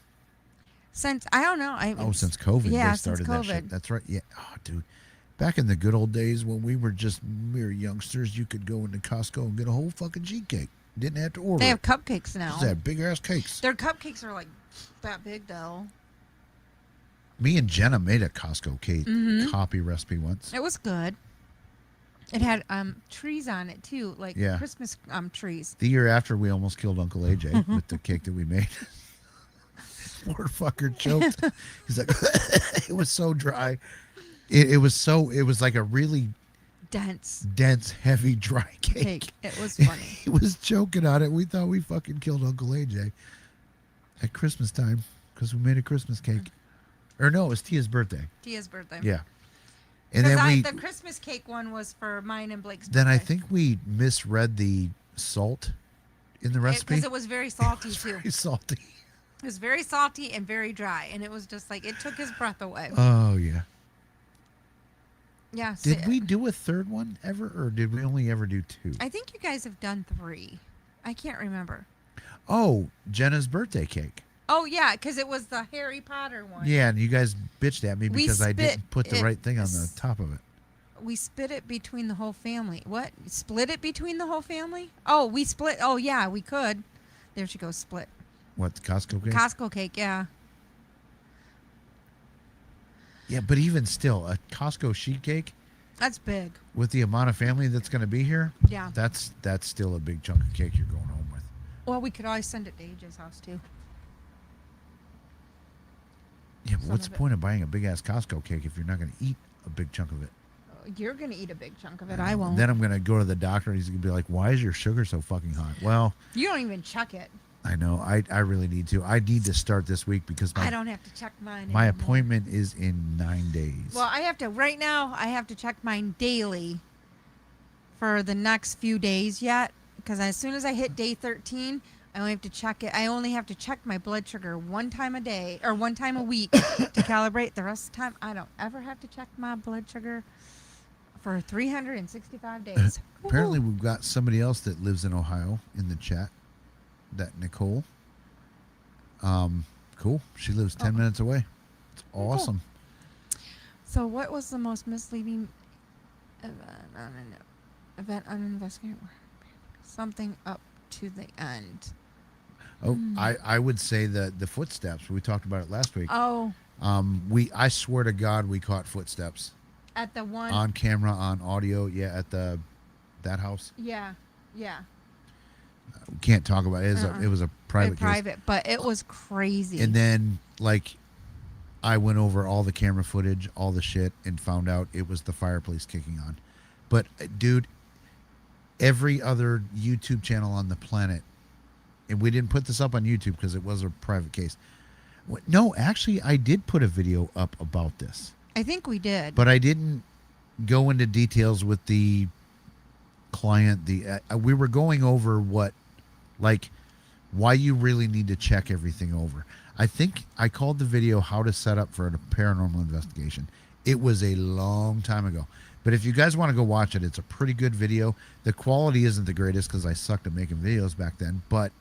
Since I don't know. Since COVID. Yeah, they started since that COVID. shit. That's right. Yeah. Oh, dude. Back in the good old days when we were just mere youngsters, you could go into Costco and get a whole fucking sheet cake. Didn't have to order They have it. cupcakes now. Just had big ass cakes. Their cupcakes are like that big though. Me and Jenna made a Costco cake copy recipe once. It was good. It had trees on it too, like Yeah. Christmas trees. The year after, we almost killed Uncle AJ with the cake that we made. Poor fucker choked. He's like, it was so dry. It was like a really dense, heavy, dry cake. It was funny. He was choking on it. We thought we fucking killed Uncle AJ at Christmas time because we made a Christmas cake. Or no, it was Tia's birthday. Tia's birthday. Yeah. And then the Christmas cake one was for mine and Blake's then birthday. I think we misread the salt in the recipe. Because it was very salty too. Very salty. It was very salty and very dry, and it was just like it took his breath away. Oh yeah. Yeah. Did we do a third one ever, or did we only ever do two? I think you guys have done 3. I can't remember. Oh, Jenna's birthday cake. Oh yeah, because it was the Harry Potter one. Yeah, and you guys bitched at me We because I spit didn't put the it- right thing on the top of it. We split it between the whole family. What? Split it between the whole family? Oh, we split. Oh yeah, we could. There she goes. Split. What, the Costco cake? Costco cake. Yeah. Yeah, but even still, a Costco sheet cake That's big. with the amount of family that's going to be here, Yeah. that's still a big chunk of cake you're going home with. Well, we could always send it to AJ's house too. Yeah, but Some what's of the it. point of buying a big ass Costco cake if you're not going to eat a big chunk of it? You're gonna eat a big chunk of it. I won't. Then I'm going to go to the doctor and he's going to be like, "Why is your sugar so fucking high?" Well, You don't even check it. I know. I really need to. I need to start this week because I don't have to check mine. my anymore. appointment is in 9 days. Well, I have to right now. I have to check mine daily for the next few days yet, because as soon as I hit day 13, I only have to check it. I only have to check my blood sugar one time a day or one time a week to calibrate. The rest of the time, I don't ever have to check my blood sugar for 365 days. Apparently, Woohoo. we've got somebody else that lives in Ohio in the chat. That Nicole. Cool. She lives 10 minutes away. It's awesome. So, what was the most misleading event uninvestigated? Something up to the end. Oh, I would say the footsteps. We talked about it last week. Oh, I swear to God, we caught footsteps at the one. on camera, on audio. Yeah, at that house. Yeah. We can't talk about it. It was a private case. Private, but it was crazy. And then, like, I went over all the camera footage, all the shit, and found out it was the fireplace kicking on. But, dude, every other YouTube channel on the planet, and we didn't put this up on YouTube because it was a private case. No, actually, I did put a video up about this. I think we did. But I didn't go into details with the client. We were going over why you really need to check everything over. I think I called the video "How to Set Up for a Paranormal Investigation." It was a long time ago, but if you guys want to go watch it, it's a pretty good video. The quality isn't the greatest because I sucked at making videos back then, but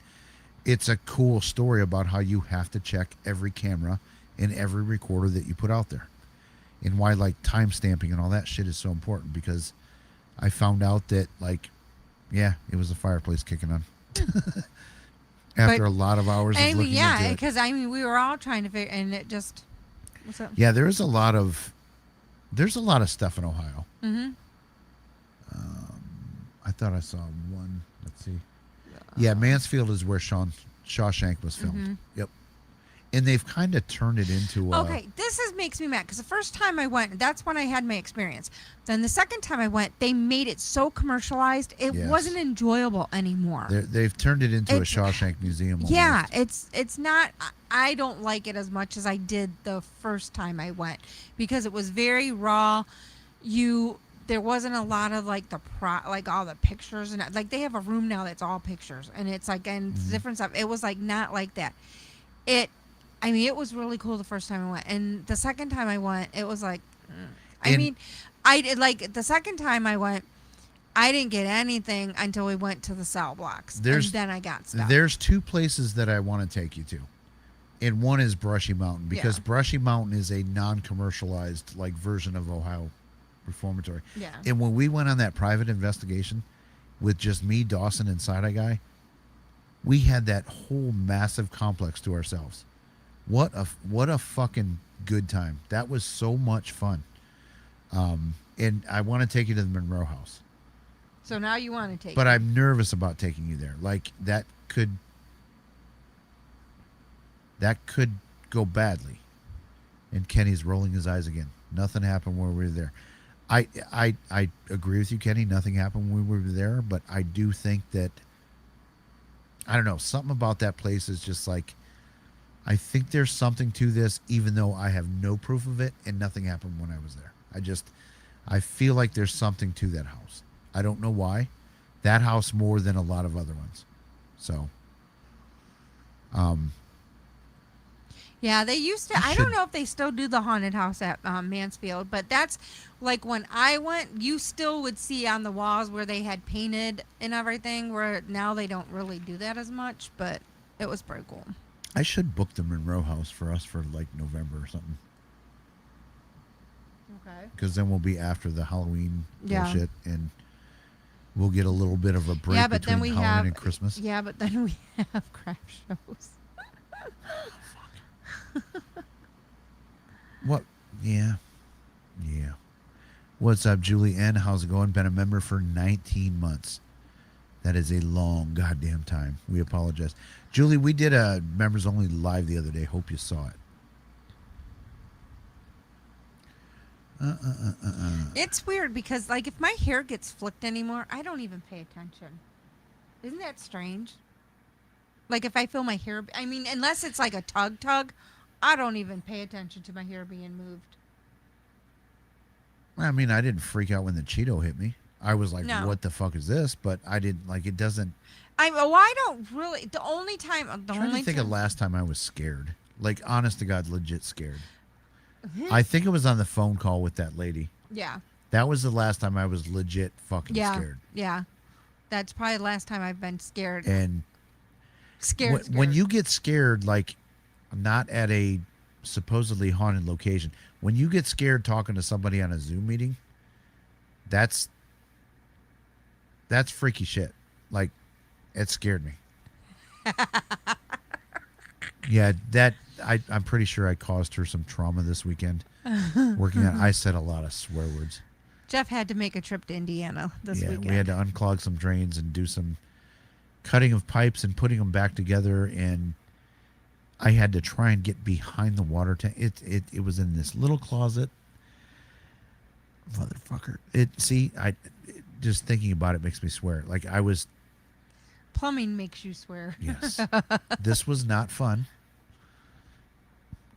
it's a cool story about how you have to check every camera and every recorder that you put out there, and why time stamping and all that shit is so important. Because I found out that it was a fireplace kicking on. After a lot of hours of looking into it. because we were all trying to figure, and it just. What's up? Yeah, there's a lot of stuff in Ohio. Mm-hmm. I thought I saw one. Let's see. Yeah, Mansfield is where Shawshank was filmed. Mm-hmm. Yep. And they've kind of turned it into Okay, makes me mad because the first time I went, that's when I had my experience. Then the second time I went, they made it so commercialized, it Yes. wasn't enjoyable anymore. they've turned it into a It's- Shawshank museum. Yeah, almost. it's not. I don't like it as much as I did the first time I went because it was very raw. There wasn't a lot of all the pictures and they have a room now that's all pictures and it's different stuff. It was not like that. It was really cool the first time I went, and the second time I went, it was the second time I went, I didn't get anything until we went to the cell blocks, and then I got stuff. There's two places that I want to take you to, and one is Brushy Mountain because Yeah. Brushy Mountain is a non-commercialized version of Ohio Reformatory. Yeah. And when we went on that private investigation with just me, Dawson, and Side-Eye Guy, we had that whole massive complex to ourselves. What a fucking good time. That was so much fun. And I want to take you to the Monroe House. So now you want to take But it. I'm nervous about taking you there. That could go badly. And Kenny's rolling his eyes again. Nothing happened when we were there. I agree with you, Kenny. Nothing happened when we were there, but I do think that I don't know, something about that place is just I think there's something to this, even though I have no proof of it and nothing happened when I was there. I feel like there's something to that house. I don't know why. That house more than a lot of other ones. So, Yeah, they used to. I don't know if they still do the haunted house at Mansfield, but that's when I went, you still would see on the walls where they had painted and everything, where now they don't really do that as much, but it was pretty cool. I should book the Monroe House for us for November or something. Okay. Because then we'll be after the Halloween Yeah. bullshit and we'll get a little bit of a break Yeah, but between then we Halloween have and Christmas. Yeah, but then we have craft shows. What? Yeah. Yeah. What's up, Julie N? How's it going? Been a member for 19 months. That is a long goddamn time. We apologize. Julie, we did a members only live the other day. Hope you saw it. It's weird because if my hair gets flicked anymore, I don't even pay attention. Isn't that strange? If I feel my hair, unless it's a tug, I don't even pay attention to my hair being moved. I didn't freak out when the Cheeto hit me. I was like, No. what the fuck is this? But I didn't, it doesn't. I don't really. The only time, the trying only to think time, of last time I was scared. Like, honest to God, legit scared. I think it was on the phone call with that lady. yeah, That was the last time I was legit fucking yeah, scared. yeah. That's probably the last time I've been scared. And Scared. when you get scared, like not at a supposedly haunted location, when you get scared talking to somebody on a Zoom meeting, that's freaky shit. Like, it scared me. Yeah, I'm pretty sure I caused her some trauma this weekend. Working on, I said a lot of swear words. Jeff had to make a trip to Indiana this weekend. We had to unclog some drains and do some cutting of pipes and putting them back together, and I had to try and get behind the water tank. It was in this little closet. Motherfucker. Just thinking about it makes me swear. Like, I was, Plumbing makes you swear. yes. This was not fun.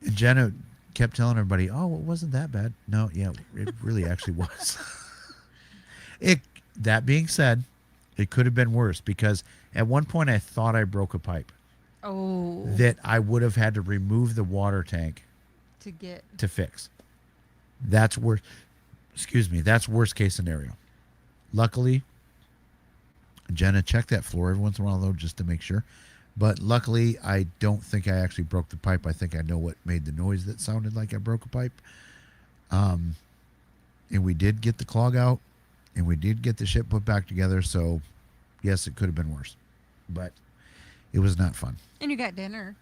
And Jenna kept telling everybody, "Oh, it wasn't that bad." No, yeah, it really actually was. That being said, it could have been worse, because at one point I thought I broke a pipe Oh, that I would have had to remove the water tank to get. to fix. That's worse. Excuse me. That's worst case scenario. Luckily, Jenna checked that floor every once in a while, though, just to make sure. But luckily, I don't think I actually broke the pipe. I think I know what made the noise that sounded like I broke a pipe. And we did get the clog out, and we did get the shit put back together. So, yes, it could have been worse, but it was not fun. And you got dinner.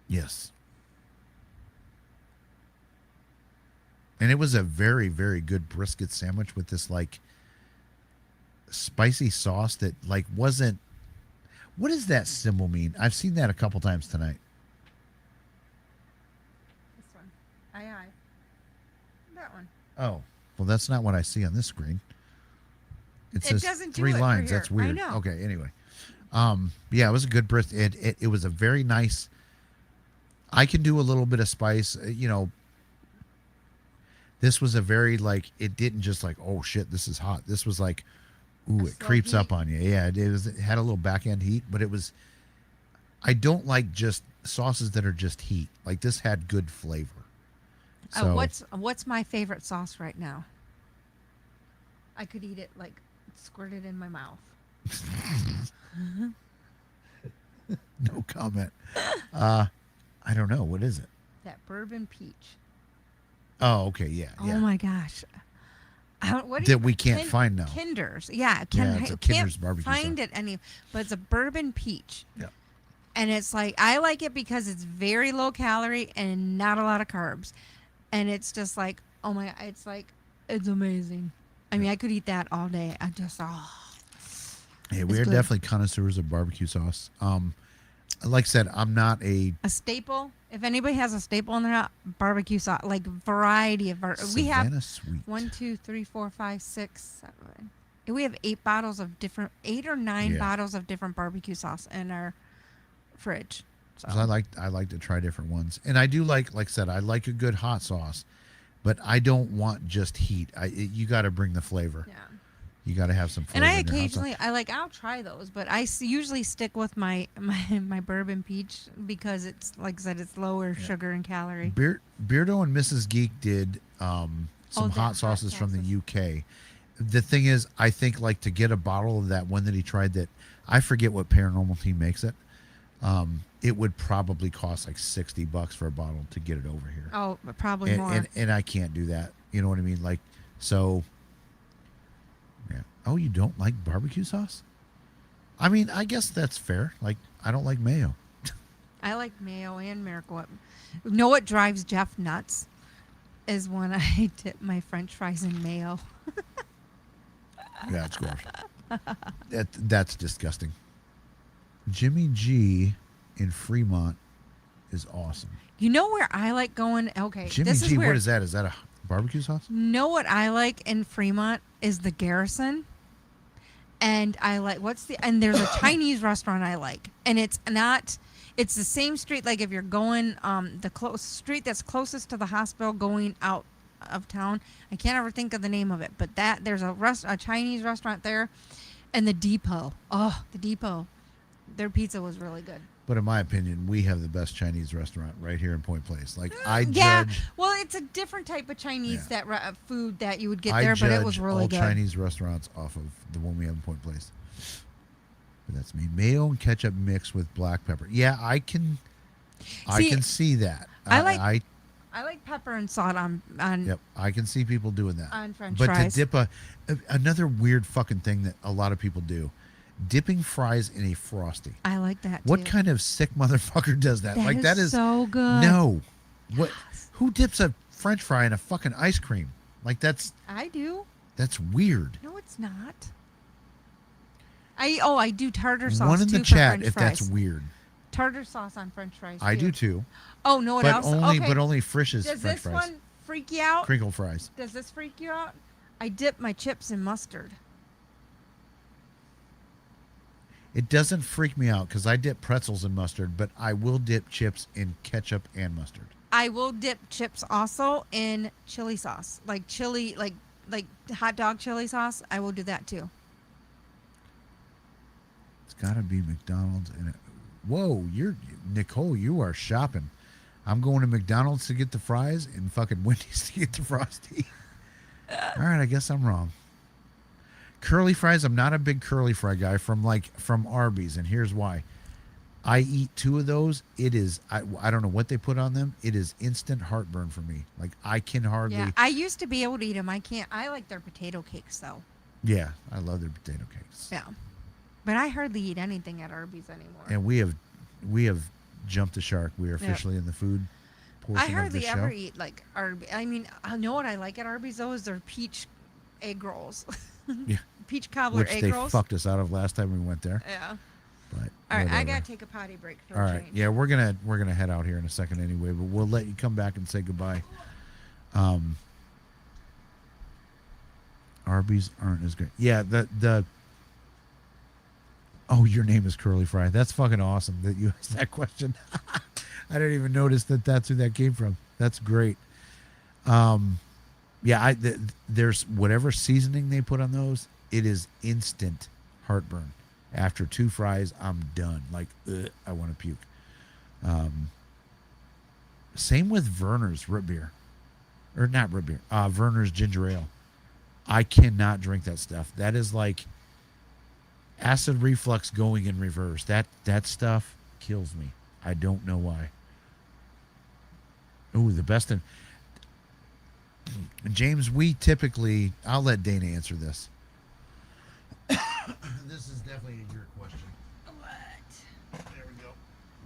Yes. And it was a very, very good brisket sandwich with this, like, spicy sauce that, like, wasn't. What does that symbol mean? I've seen that a couple times tonight. This one. Aye. That one. Oh, well, that's not what I see on this screen. It says doesn't do 3 it for lines. here. That's weird. I know. Okay, anyway. Yeah, it was a good brisket. It was a very nice. I can do a little bit of spice, This was a very, like, it didn't just like, oh shit, this is hot. This was like, ooh, it slow creeps up heat. on you. Yeah, it had a little back end heat, but it was. I don't like just sauces that are just heat. Like, this had good flavor. So What's my favorite sauce right now? I could eat it, like, squirt it in my mouth. no comment. I don't know, what is it? That bourbon peach. Oh, okay, yeah. Oh my gosh. What That we can't find now. Kinder's. Yeah, it's a can't Kinder's barbecue find sauce. it any, but it's a bourbon peach. Yeah. And it's like, I like it because it's very low calorie and not a lot of carbs. And it's just like, oh my, it's amazing. I mean, I could eat that all day. I just, Yeah, we It's are good. definitely connoisseurs of barbecue sauce. Like I said, I'm not a a staple. If anybody has a staple in their barbecue sauce, like variety of, we have Savannah Sweet. 1, 2, 3, 4, 5, 6, 7. We have 8 bottles of different, 8 or 9 Yeah. bottles of different barbecue sauce in our fridge. So 'Cause I like to try different ones, and I do like I said, I like a good hot sauce, but I don't want just heat. You got to bring the flavor. yeah. You got to have some flavor. And I in your hot sauce. occasionally, I'll try those, but I usually stick with my bourbon peach because it's, like I said, it's lower sugar and calorie. Beardo and Mrs. Geek did some the hot hot sauces from the sauces. UK. The thing is, I think, like, to get a bottle of that one that he tried, that I forget what Paranormal Team makes it. It would probably cost like $60 for a bottle to get it over here. Oh, probably more. And I can't do that. You know what I mean? Like, so. Yeah. Oh, you don't like barbecue sauce? I mean, I guess that's fair. Like, I don't like mayo. I like mayo and Miracle Whip. You know what drives Jeff nuts? Is when I dip my French fries in mayo. Yeah, it's gross. That's disgusting. Jimmy G in Fremont is awesome. You know where I like going? Okay, Jimmy this G, is weird. what is that? Is that a barbecue sauce? Know what I like in Fremont is the Garrison. And I like and there's a Chinese restaurant I like. And it's the same street, like if you're going the street that's closest to the hospital going out of town. I can't ever think of the name of it, but there's a Chinese restaurant there. And the Depot. Oh, the Depot. Their pizza was really good. But in my opinion, we have the best Chinese restaurant right here in Point Place. Like I Yeah. judge, Well, it's a different type of Chinese Yeah. food that you would get I there, judge but it was really all good. Chinese restaurants off of the one we have in Point Place. But that's me. Mayo and ketchup mixed with black pepper. Yeah, I can see that. I like pepper and salt on Yep, I can see people doing that. On French but fries. to dip another weird fucking thing that a lot of people do, dipping fries in a Frosty. I like that What too. kind of sick motherfucker does that? Like that is so good. no. What? Who dips a French fry in a fucking ice cream? Like that's I do. weird. No, it's not. I do tartar sauce One in too the for chat French if fries. that's weird. Tartar sauce on French fries. I do too. Oh no, it But also only okay. but only Frisch's Does French this fries. one freak you out? Crinkle fries. Does this freak you out? I dip my chips in mustard. It doesn't freak me out because I dip pretzels in mustard, but I will dip chips in ketchup and mustard. I will dip chips also in chili sauce, like chili, like hot dog chili sauce. I will do that too. It's got to be McDonald's. Whoa, Nicole, you are shopping. I'm going to McDonald's to get the fries and fucking Wendy's to get the Frosty. All right, I guess I'm wrong. Curly fries, I'm not a big curly fry guy from Arby's, and here's why. I eat 2 of those. It is I don't know what they put on them. It is instant heartburn for me. Like I can hardly. Yeah, I used to be able to eat them. I can't. I like their potato cakes though. Yeah, I love their potato cakes. Yeah, but I hardly eat anything at Arby's anymore. And we have jumped the shark. We are officially in the food portion I of hardly the show. ever eat like Arby's. I mean, I know what I like at Arby's though is their peach egg rolls. Yeah. Peach cobbler Which egg they rolls. fucked us out of last time we went there. Yeah. But All right, I whatever. gotta take a potty break for All a right, change. yeah, we're gonna head out here in a second anyway, but we'll let you come back and say goodbye. Arby's aren't as great. Yeah, the. Oh, your name is Curly Fry. That's fucking awesome that you asked that question. I didn't even notice that that's who that came from. That's great. Yeah, there's whatever seasoning they put on those. It is instant heartburn. After 2 fries, I'm done. Like, I want to puke. Same with Verner's root beer. Or not root beer. Verner's ginger ale. I cannot drink that stuff. That is like acid reflux going in reverse. That stuff kills me. I don't know why. Ooh, the best in... James, we typically... I'll let Dana answer this. This is definitely your question. What? There we go.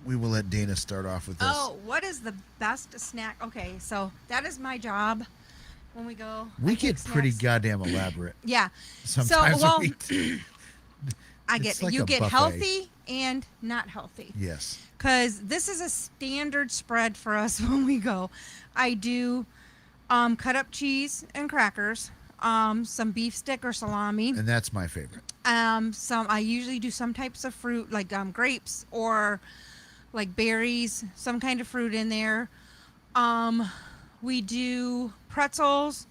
We will let Dana start off with this. Oh, what is the best snack? Okay, so that is my job when we go. We I get take pretty snacks. goddamn elaborate. Yeah. Sometimes so, well, we I It's get like you a get buffet. healthy and not healthy. Yes. Because this is a standard spread for us when we go. I do cut up cheese and crackers, some beef stick or salami. And that's my favorite. I usually do some types of fruit like grapes or like berries, some kind of fruit in there. We do pretzels.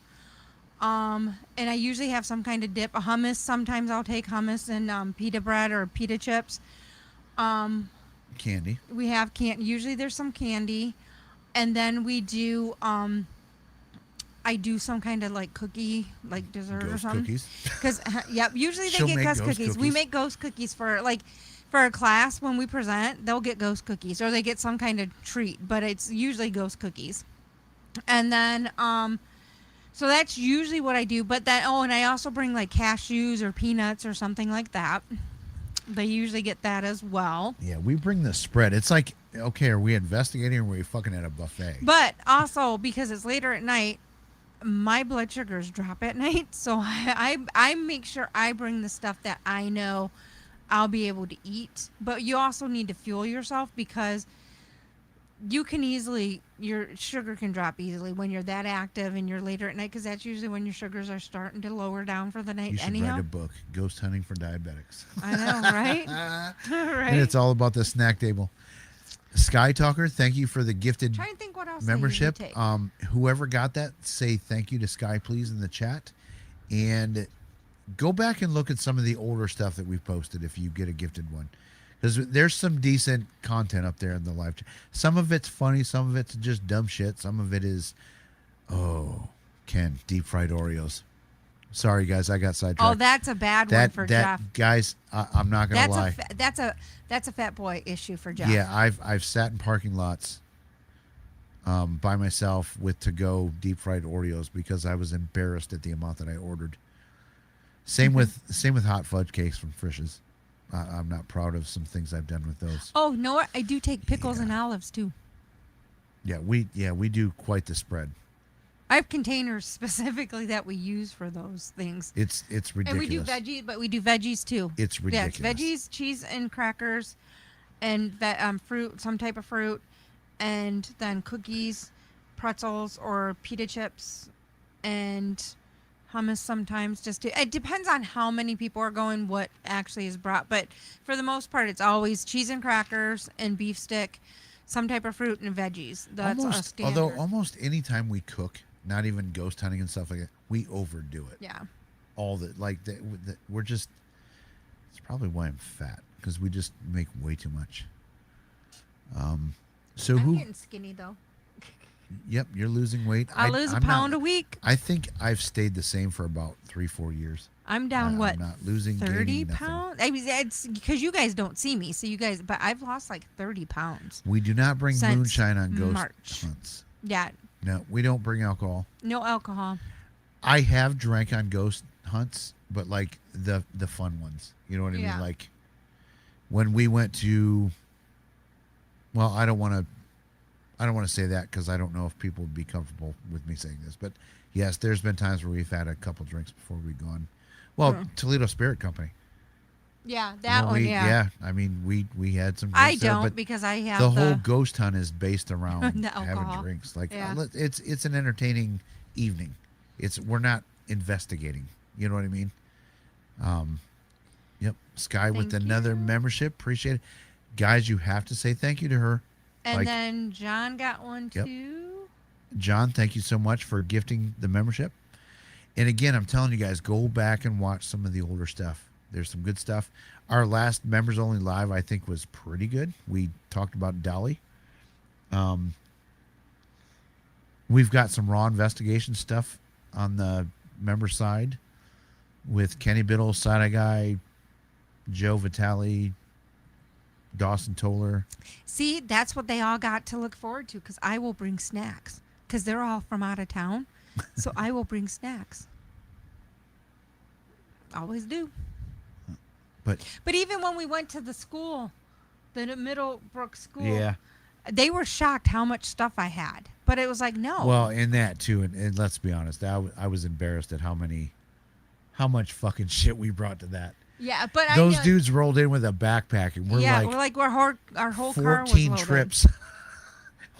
And I usually have some kind of dip, a hummus. Sometimes I'll take hummus and pita bread or pita chips. Candy. We have usually there's some candy, and then we do I do some kind of like cookie, like dessert or Ghost something. cookies. Because yep, usually they She'll get make ghost ghost cookies. We cookies. make ghost cookies for a class when we present. They'll get ghost cookies or they get some kind of treat, but it's usually ghost cookies. And then so that's usually what I do. But then and I also bring like cashews or peanuts or something like that. They usually get that as well. Yeah, we bring the spread. It's like, okay, are we investigating or are we fucking at a buffet? But also because it's later at night, my blood sugars drop at night, so I make sure I bring the stuff that I know I'll be able to eat. But you also need to fuel yourself because your sugar can drop easily when you're that active and you're later at night, because that's usually when your sugars are starting to lower down for the night You should anyhow. write a book, Ghost Hunting for Diabetics. I know, right? Right. And it's all about the snack table. Sky Talker, thank you for the gifted Try and think what else membership. I usually take. Whoever got that, say thank you to Sky, please, in the chat. And go back and look at some of the older stuff that we've posted if you get a gifted one. Because there's some decent content up there in the live chat. Some of it's funny, some of it's just dumb shit. Some of it is, oh, Ken, deep fried Oreos. Sorry, guys, I got sidetracked. Oh, that's a bad one for Jeff. Guys, I'm not gonna lie. That's a fat boy issue for Jeff. Yeah, I've sat in parking lots, by myself with to-go deep fried Oreos because I was embarrassed at the amount that I ordered. Same with hot fudge cakes from Frisch's. I'm not proud of some things I've done with those. Oh no, I do take pickles and olives too. Yeah, we do quite the spread. I have containers specifically that we use for those things. It's ridiculous. And we do veggies, but we do veggies too. It's ridiculous. Yeah, it's veggies, cheese, and crackers, and fruit, some type of fruit, and then cookies, pretzels, or pita chips, and hummus sometimes. It depends on how many people are going, what actually is brought. But for the most part, it's always cheese and crackers and beef stick, some type of fruit and veggies. That's a standard. Although almost any time we cook, not even ghost hunting and stuff like that, we overdo it. Yeah. We're just. It's probably why I'm fat, because we just make way too much. So I'm getting skinny though. Yep, you're losing weight. I lose a pound a week. I think I've stayed the same for about 3-4 years. I'm down I'm not losing 30 gaining, pounds. I mean, it's because you guys don't see me, so you guys. But I've lost like 30 pounds. We do not bring Since moonshine on ghost March. hunts. Yeah, No, we don't bring alcohol. no alcohol. I have drank on ghost hunts, but like the fun ones. You know what I Yeah. mean? Like when we went to. Well, I don't want to say that because I don't know if people would be comfortable with me saying this, but yes, there's been times where we've had a couple drinks before we've gone. Well, Toledo Spirit Company. Yeah, that Well, one. Yeah. I mean, we had some. I Drinks there, don't but because I have the whole ghost hunt is based around The having alcohol. drinks. Like Yeah. it's an entertaining evening. We're not investigating. You know what I mean? Yep. Sky with Thank another you. membership. Appreciate it, guys. You have to say thank you to her. And like- then John got one Yep. too. John, thank you so much for gifting the membership. And again, I'm telling you guys, go back and watch some of the older stuff. There's some good stuff. Our last members only live, I think, was pretty good. We talked about Dolly. We've got some raw investigation stuff on the member side with Kenny Biddle, Side Eye Guy, Joe Vitale, Dawson Toller. See, that's what they all got to look forward to because I will bring snacks because they're all from out of town. So I will bring snacks. Always do. But even when we went to the school, the Middlebrook school, yeah. they were shocked how much stuff I had. But it was like, no. Well, in that too, and let's be honest, I was embarrassed at how much fucking shit we brought to that. Yeah, but Those I know, dudes rolled in with a backpack, and we're like our whole car was 14 loaded. trips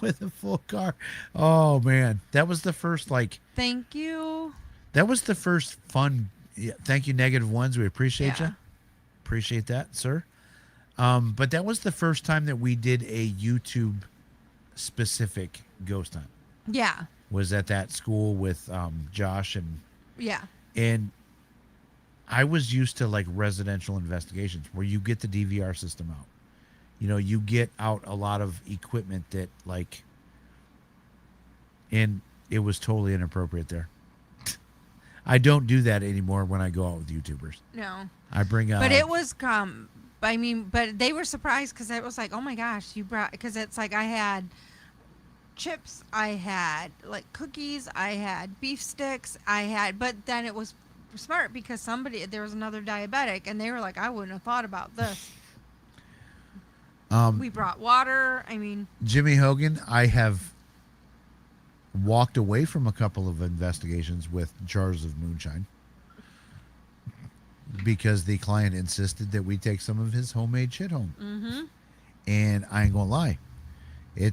with a full car. Oh man, that was the first Thank you. that was the first fun. Yeah, thank you, Negative Ones. We appreciate Yeah. you. Appreciate that, sir. But that was the first time that we did a YouTube specific ghost hunt. Yeah. Was at that school with Josh Yeah. and I was used to like residential investigations where you get the DVR system out. You know, you get out a lot of equipment that like, and it was totally inappropriate there. I don't do that anymore when I go out with YouTubers. No. I bring But it was but they were surprised because it was like, oh my gosh, you brought, because it's like I had chips, I had like cookies, I had beef sticks, but then it was smart because there was another diabetic and they were like, I wouldn't have thought about this. We brought water. I mean, Jimmy Hogan, I have walked away from a couple of investigations with jars of moonshine because the client insisted that we take some of his homemade shit home. mm-hmm. And I ain't gonna lie, he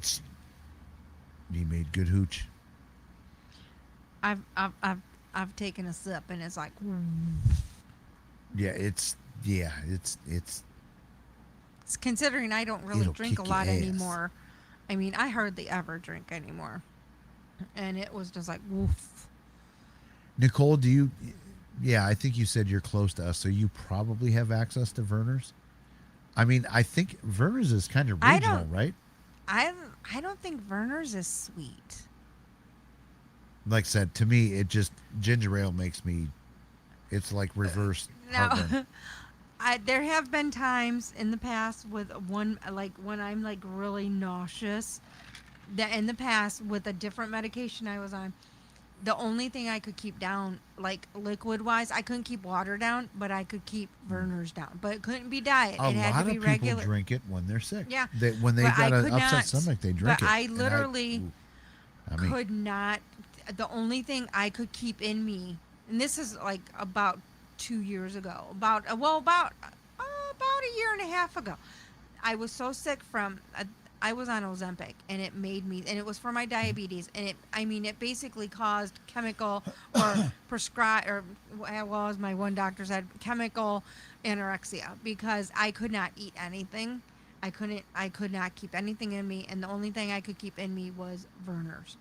made good hooch. I've taken a sip and it's like, Yeah, it's considering I don't really It'll drink a kick your lot ass. anymore. I mean, I hardly ever drink anymore. And it was just like, woof. Nicole, do yeah, I think you said you're close to us, so you probably have access to Verner's. I mean, I think Verner's is kind of I regional, don't. right? I I don't think Verner's is sweet. Like I said, to me, it just ginger ale makes me. It's like reverse heartburn. No. There have been times in the past with one like when I'm like really nauseous that in the past with a different medication I was on, the only thing I could keep down like liquid wise, I couldn't keep water down, but I could keep Verner's down. But it couldn't be diet. A It had lot to be of people regular. drink it when they're sick. Yeah. When they've But I got an could upset not. stomach, they drink But it. I And literally ooh, I mean, could not. The only thing I could keep in me, and this is like about 2 years ago, about a year and a half ago, I was so sick from. I was on Ozempic, and it made me, and it was for my diabetes, and it basically caused chemical or prescribe, or well, as my one doctor said, chemical anorexia because I could not eat anything. I could not keep anything in me, and the only thing I could keep in me was Verner's.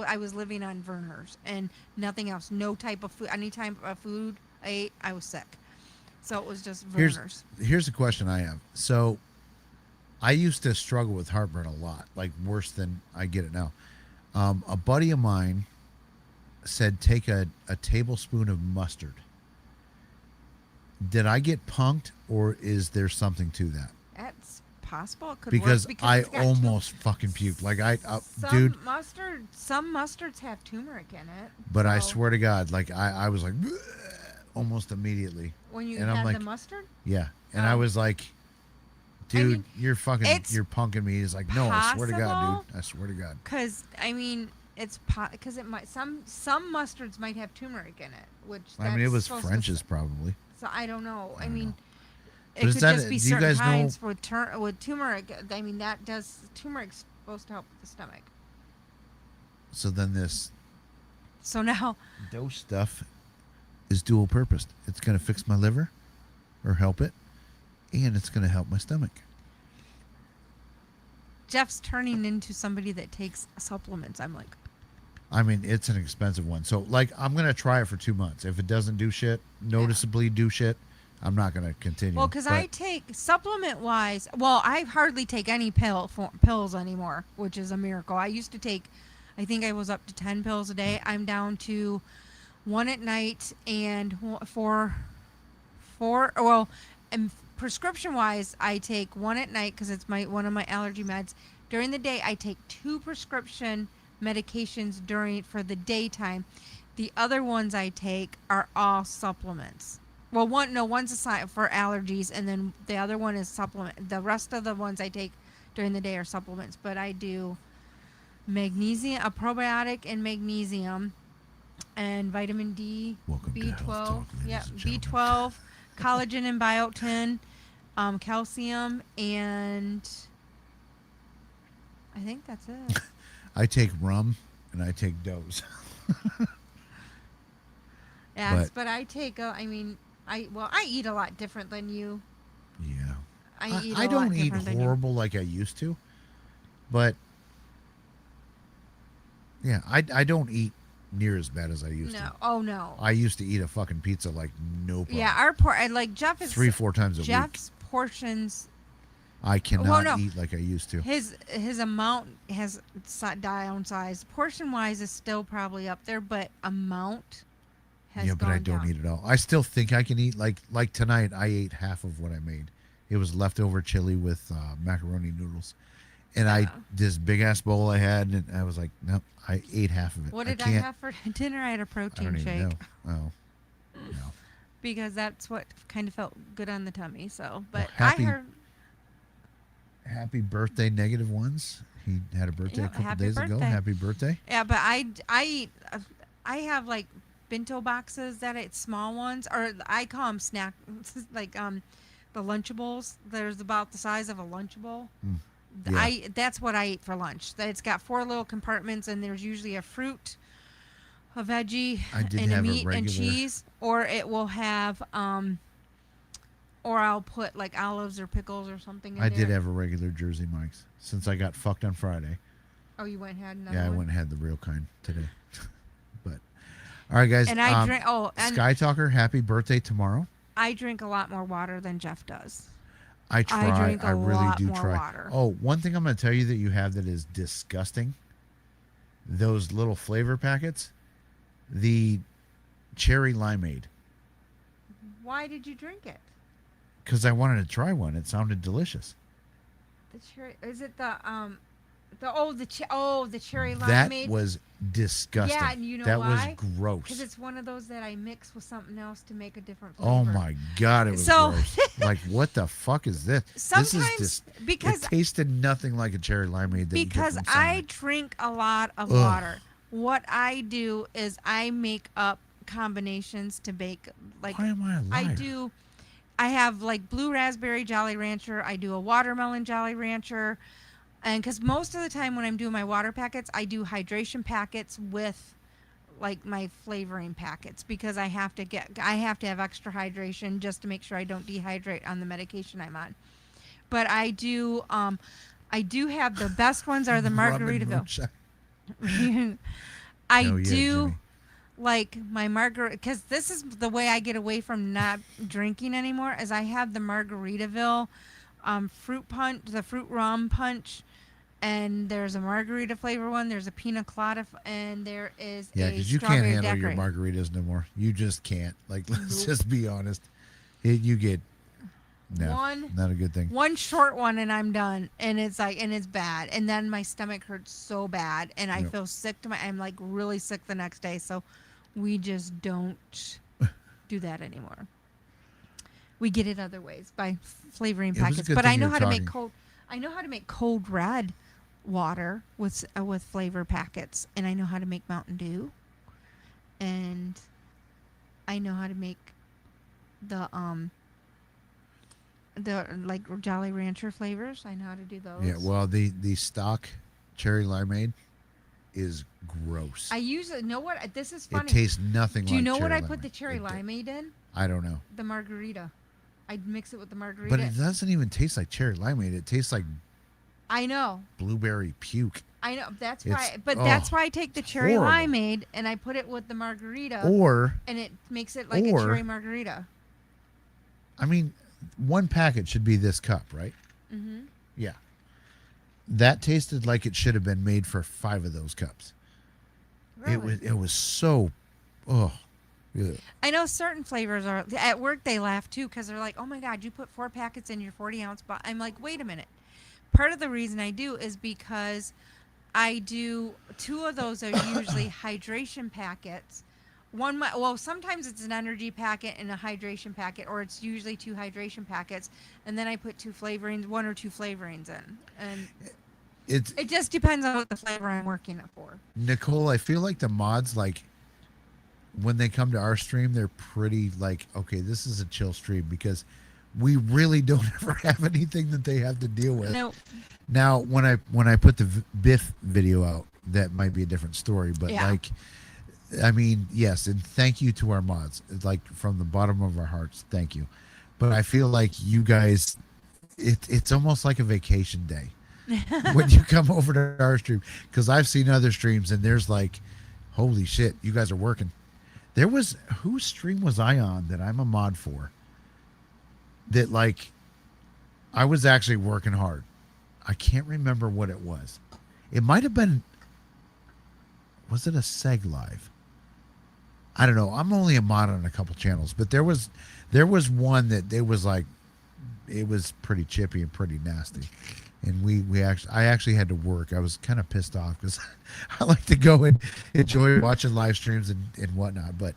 I was living on Verner's and nothing else. No type of food. Any type of food I ate, I was sick. So it was just Verner's. here's a question I have. So, I used to struggle with heartburn a lot, like worse than I get it now. A buddy of mine said take a tablespoon of mustard. Did I get punked, or is there something to that? That's possible. It could Because work I it's got almost fucking puked. Like some dude. some mustards have turmeric in it. But I so swear to God, like I was like almost immediately. when you and I'm had like, the mustard, Yeah, and I Oh. was like, dude, mean, you're fucking, it's you're punking me. He's like, no, I swear to God, possible. dude, I swear to God. because it's because it might some mustards might have turmeric in it, which I mean, it that's was supposed to French's probably. So I don't know. I don't mean, know. it But is could that- just be do you certain guys know- kinds with turmeric. I mean, turmeric's supposed to help with the stomach. So then this So now, dose stuff is dual purposed. It's going to fix my liver or help it, and it's going to help my stomach. Jeff's turning into somebody that takes supplements. I'm like, I mean, it's an expensive one. So, like, I'm going to try it for 2 months. If it doesn't do shit, noticeably do shit, I'm not going to continue. well, because But I take supplement wise. Well, I hardly take any pills anymore, which is a miracle. I used to take, I think I was up to 10 pills a day. I'm down to one at night and four. Well, and prescription wise, I take one at night because it's one of my allergy meds. During the day, I take 2 prescription medications for the daytime. The other ones I take are all supplements. Well, one's assigned for allergies, and then the other one is supplement. The rest of the ones I take during the day are supplements, but I do magnesium, a probiotic and magnesium, and vitamin D, Welcome to Health B12, Talk, ladies yeah, and gentlemen. B12, collagen and biotin, calcium, and I think that's it. I take rum and I take dose. Yes, but I take I eat a lot different than you. Yeah. I eat a I lot don't eat different than you. horrible like I used to, but yeah, I don't eat near as bad as I used No, to. oh no. I used to eat a fucking pizza like no problem. Yeah, like Jeff is 3-4 times a week. Jeff's portions. I cannot no. eat like I used to. His amount has downsized. Portion wise is still probably up there, but amount has Yeah, but I gone don't down. eat it all. I still think I can eat like tonight. I ate half of what I made. It was leftover chili with macaroni noodles, and I this big ass bowl I had, and I was like, nope, I ate half of it. What did I can't, have for dinner? I had a I protein don't shake even know. Oh, no. because that's what kind of felt good on the tummy. So, but happy- I heard. Happy birthday, negative ones. He had a birthday Yeah, a couple happy days ago. birthday. Happy birthday. Yeah, but I eat. I have like bento boxes that it's small ones, or I call them snack, like the Lunchables. There's about the size of a Lunchable. Yeah. That's what I eat for lunch. It's got 4 little compartments, and there's usually a fruit, a veggie, I did and a have a meat and regular- cheese, or it will have or I'll put like olives or pickles or something in I there. did have a regular Jersey Mike's since I got fucked on Friday. Oh, you went and had another Yeah, I one? went and had the real kind today. But All right, guys. And I drink. Oh, and Sky Talker, happy birthday tomorrow. I drink a lot more water than Jeff does. I try. drink a really lot do more try. water. Oh, one thing I'm going to tell you that you have that is disgusting. Those little flavor packets, the cherry limeade. Why did you drink it? Because I wanted to try one. It sounded delicious. The cherry. Is it the the cherry That limeade? was disgusting. Yeah, and you know that why? was gross. Because it's one of those that I mix with something else to make a different flavor. Oh my god, it was So- gross. Like, what the fuck is this? Sometimes this is because it tasted nothing like a cherry limeade. That you get because from I Sonic. drink a lot of Ugh. water. What I do is I make up combinations to bake like Why am I a liar? I do. I have like blue raspberry Jolly Rancher. I do a watermelon Jolly Rancher, and because most of the time when I'm doing my water packets, I do hydration packets with like my flavoring packets because I have to have extra hydration just to make sure I don't dehydrate on the medication I'm on. But I do have the best ones are the Rum and Margaritaville. moonshine. I Oh, yeah, do Jimmy. like my margarita because this is the way I get away from not drinking anymore. Is I have the Margaritaville fruit punch, the fruit rum punch, and there's a margarita flavor one. There's a pina colada, and there is Yeah, a because you can't strawberry handle daiquiri. your margaritas no more. You just can't. Like, let's Nope. just be honest. You get no, One- not a good thing. One short one and I'm done, and it's bad, and then my stomach hurts so bad, and I Yep. feel sick I'm like really sick the next day. So we just don't do that anymore. We get it other ways by flavoring It was a packets. good But thing I know you're how to make talking. cold. I know how to make cold red water with flavor packets, and I know how to make Mountain Dew, and I know how to make the like Jolly Rancher flavors. I know how to do those. Yeah, well, the stock cherry limeade is gross. I usually know what this is it funny. tastes nothing Do you like know what cherry I put limeade. the cherry It- limeade in? I don't know. The margarita. I'd mix it with the margarita. But it doesn't even taste like cherry limeade. It tastes like I know. blueberry puke. I know. That's It's- why. But oh, that's why I take the cherry horrible. limeade and I put it with the margarita, Or, and it makes it like a or- cherry margarita. I mean, one packet should be this cup, right? Mm-hmm. Yeah. That tasted like it should have been made for 5 of those cups. Really? It was so, oh, ugh. I know certain flavors are at work. They laugh too because they're like, "Oh my God, you put 4 packets in your 40-ounce bottle." I'm like, "Wait a minute." Part of the reason I do is because I do 2 of those are usually hydration packets. Sometimes it's an energy packet and a hydration packet, or it's usually 2 hydration packets, and then I put 2 flavorings, 1 or 2 flavorings in, and It's it just depends on what the flavor I'm working it for. Nicole. I feel like the mods, like when they come to our stream, they're pretty like, okay, this is a chill stream because we really don't ever have anything that they have to deal with. No, Now, when I put the Biff video out, that might be a different story. But Yeah. like, I mean, yes, and thank you to our mods. It's like from the bottom of our hearts, thank you. But I feel like you guys, it's almost like a vacation day when you come over to our stream, because I've seen other streams and there's like, holy shit, you guys are working. There was, whose stream was I on that I'm a mod for? That like, I was actually working hard. I can't remember what it was. It might have been, was it a Seg Live? I don't know. I'm only a mod on a couple channels, but there was one that it was like, it was pretty chippy and pretty nasty. And I actually had to work. I was kind of pissed off because I like to go and enjoy watching live streams and whatnot. But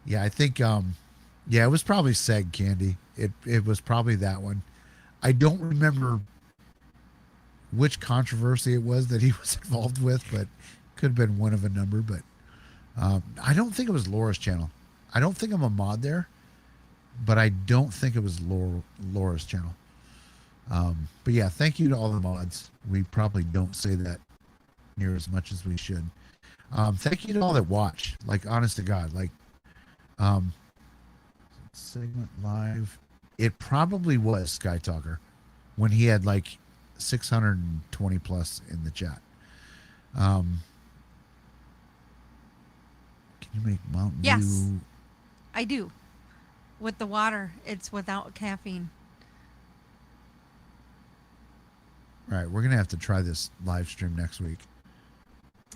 yeah, I think, yeah, it was probably Seg Candy. It was probably that one. I don't remember which controversy it was that he was involved with, but could have been one of a number. But I don't think it was Laura's channel. I don't think I'm a mod there, but I don't think it was Laura's channel. But yeah, thank you to all the mods. We probably don't say that near as much as we should. Thank you to all that watch. Like, honest to God, like, segment live. It probably was Sky Talker when he had like 620 plus in the chat. You make Mountain Yes. Dew. I do. With the water, it's without caffeine. All right, we're gonna have to try this live stream next week.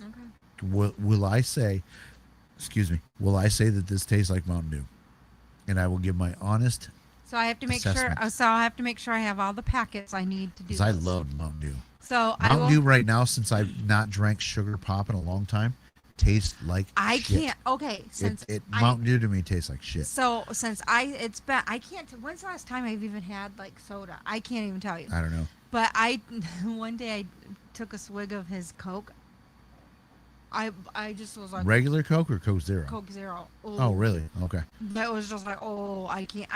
Okay. Will I say? Excuse me. Will I say that this tastes like Mountain Dew? And I will give my honest, So I have to make sure. Assessment. So I have to make sure I have all the packets I need to do. because I this. love Mountain Dew. So I Mountain will. Dew right now, since I've not drank sugar pop in a long time, tastes like I shit. can't. Okay, since Mountain Dew to me tastes like shit. So since it's been, I can't. When's the last time I've even had like soda? I can't even tell you. I don't know. But one day I took a swig of his Coke. I just was like Regular Coke or Coke Zero? Coke Zero. Oh, really? Okay. That was just like, oh, I can't.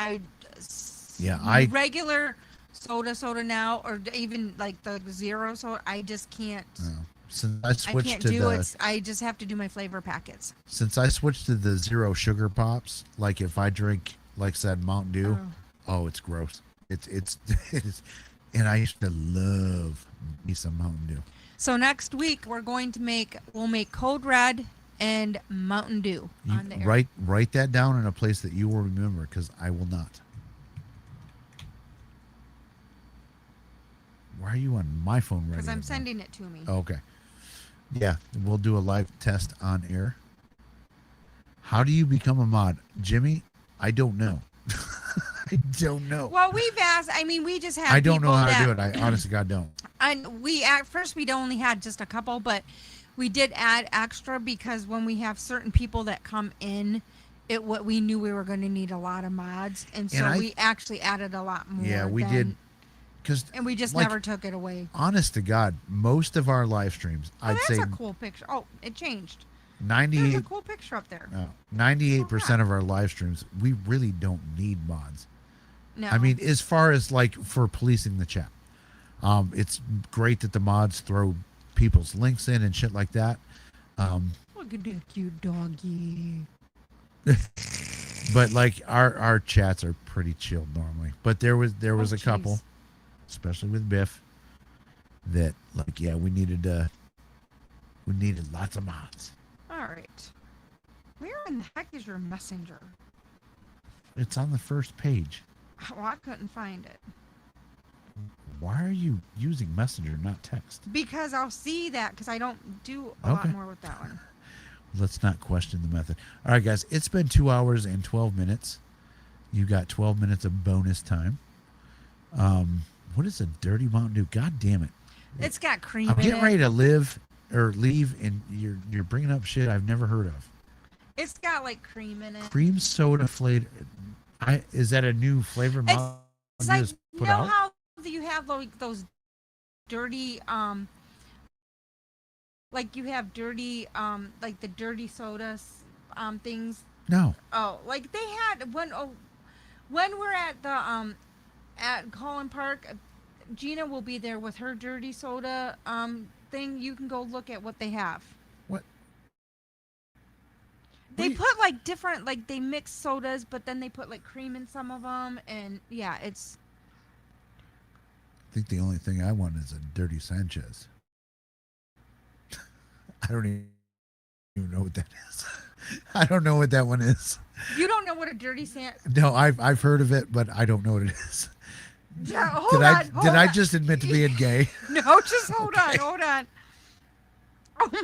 Yeah, regular soda now, or even like the zero soda. I just can't. Since I I switched can't to do the it. I just have to do my flavor packets. since I switched to the zero sugar pops, like if I drink, like I said, Mountain Dew, oh, it's gross. It's and I used to love me some Mountain Dew. So next week we'll make Code Red and Mountain Dew You on the air. write that down in a place that you will remember, because I will not. Why are you on my phone right now? Because I'm sending it to me. Oh, okay. Yeah, we'll do a live test on air. How do you become a mod? Jimmy, I don't know. I don't know. Well, we've asked. I mean, we just have. I don't know people how that, to do it. I honestly God don't. And we at first we'd only had just a couple, but we did add extra because when we have certain people that come in, what we knew we were going to need a lot of mods, and so we actually added a lot more. Yeah, we did. And we just like, never took it away. Honest to God, most of our live streams, Oh, I'd that's say a cool picture. Oh, it changed. 98. There's a cool picture up there. 98% of our live streams, we really don't need mods. No. I mean, as far as like for policing the chat, it's great that the mods throw people's links in and shit like that. Look at that cute doggy. But like our chats are pretty chilled normally. But there was a couple, jeez. especially with Biff, that like we needed lots of mods. All right. Where in the heck is your messenger? It's on the first page. Well, I couldn't find it. Why are you using Messenger, not text? Because I'll see that because I don't do a lot more with that one. Let's not question the method. All right, guys, it's been 2 hours and 12 minutes. You got 12 minutes of bonus time. What is a dirty Mountain Dew? God damn it! It's got cream I'm in getting it. ready to leave, and you're bringing up shit I've never heard of. It's got like cream in it. Cream soda flavored. Is that a new flavor Mountain It's Dew like, has you put know out? how you have like those dirty like you have dirty like the dirty sodas things. No. Oh, like they had when we're at the at Collin Park, Gina will be there with her dirty soda thing. You can go look at what they have. What? They Wait. put like different, like they mix sodas, but then they put like cream in some of them, and yeah, it's. I think the only thing I want is a dirty Sanchez. I don't even know what that is. I don't know what that one is. You don't know what a dirty sand. No, I've heard of it, but I don't know what it is. Yeah, hold on. Did I just admit to being gay? No, just hold on, hold on. Oh my.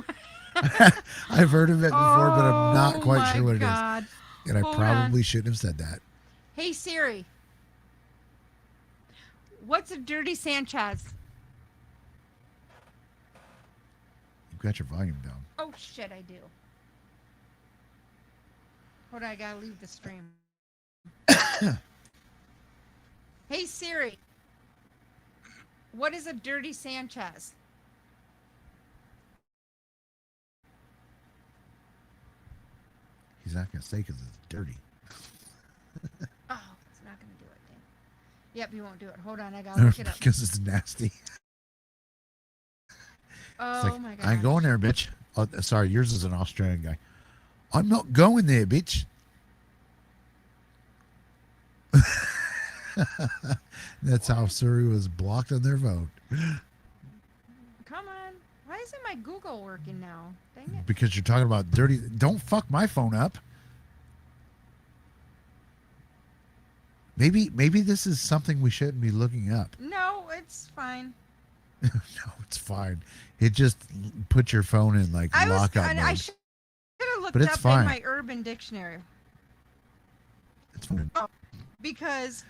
I've heard of it before, but I'm not Oh quite my sure what God. it is. And I Hold probably on. shouldn't have said that. Hey Siri, what's a dirty Sanchez? You've got your volume down. Oh shit, I do. Hold on, I gotta leave the stream. Hey Siri, what is a dirty Sanchez? He's not going to say because it's dirty. Oh, it's not gonna do it. Then. Yep, you won't do it. Hold on, I gotta look it up. Because it's nasty. Oh It's like, my god. I ain't going there, bitch. Oh, sorry, yours is an Australian guy. I'm not going there, bitch. That's how Surrey was blocked on their vote. Come on. Why isn't my Google working now? Dang it. Because you're talking about dirty. Don't fuck my phone up. Maybe this is something we shouldn't be looking up. No, it's fine. No, it's fine. It just put your phone in like lockout I mode. should have looked But it's up fine. in my Urban Dictionary It's fine. because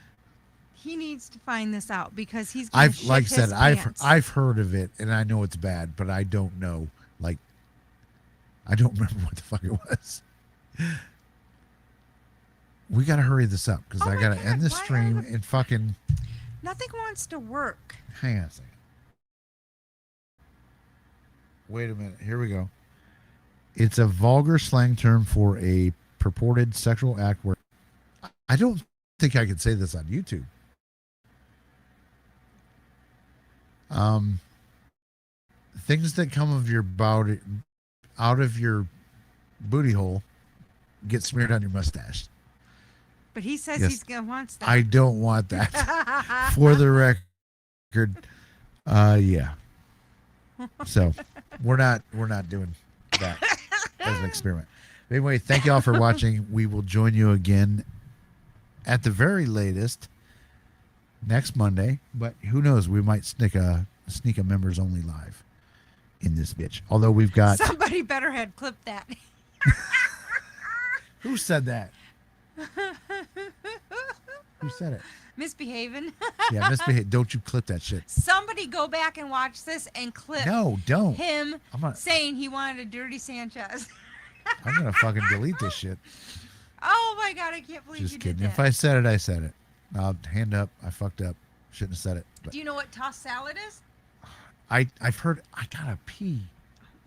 he needs to find this out because he's. I've Gonna like I shit said, his I've pants. I've heard of it and I know it's bad, but I don't know. Like, I don't remember what the fuck it was. We gotta hurry this up because Oh I my gotta God, end this why are stream the- and fucking. Nothing wants to work. Hang on a second. Wait a minute. Here we go. It's a vulgar slang term for a purported sexual act where I don't think I could say this on YouTube. Things that come of your out of your booty hole get smeared on your mustache. But he says Yes. he's gonna wants that. I don't want that. For the record, yeah. So we're not doing that as an experiment. Anyway, thank you all for watching. We will join you again at the very latest next Monday, but who knows? We might sneak a members only live in this bitch. Although we've got Somebody better had clipped that. who said that? Who said it? Misbehaving. Yeah, misbehave. Don't you clip that shit. Somebody go back and watch this and clip No, don't. him I'm not. saying he wanted a dirty Sanchez. I'm gonna fucking delete this shit. Oh my god, I can't believe Just you kidding. did If that. I said it, I said it. I'll hand up. I fucked up. Shouldn't have said it. But Do you know what tossed salad is? I've heard. I gotta pee.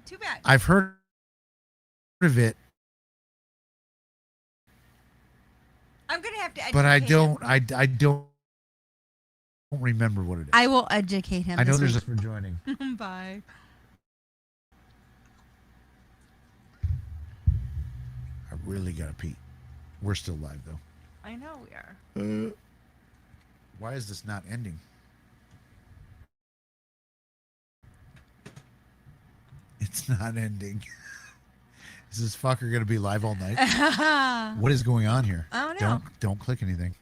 Too bad. I've heard of it, I'm gonna have to educate but I him. don't. I don't remember what it is. I will educate him. I know this there's a week. for joining. Bye. I really gotta pee. We're still live though. I know we are. Why is this not ending? It's not ending. Is this fucker gonna be live all night? What is going on here? I don't know. Don't click anything.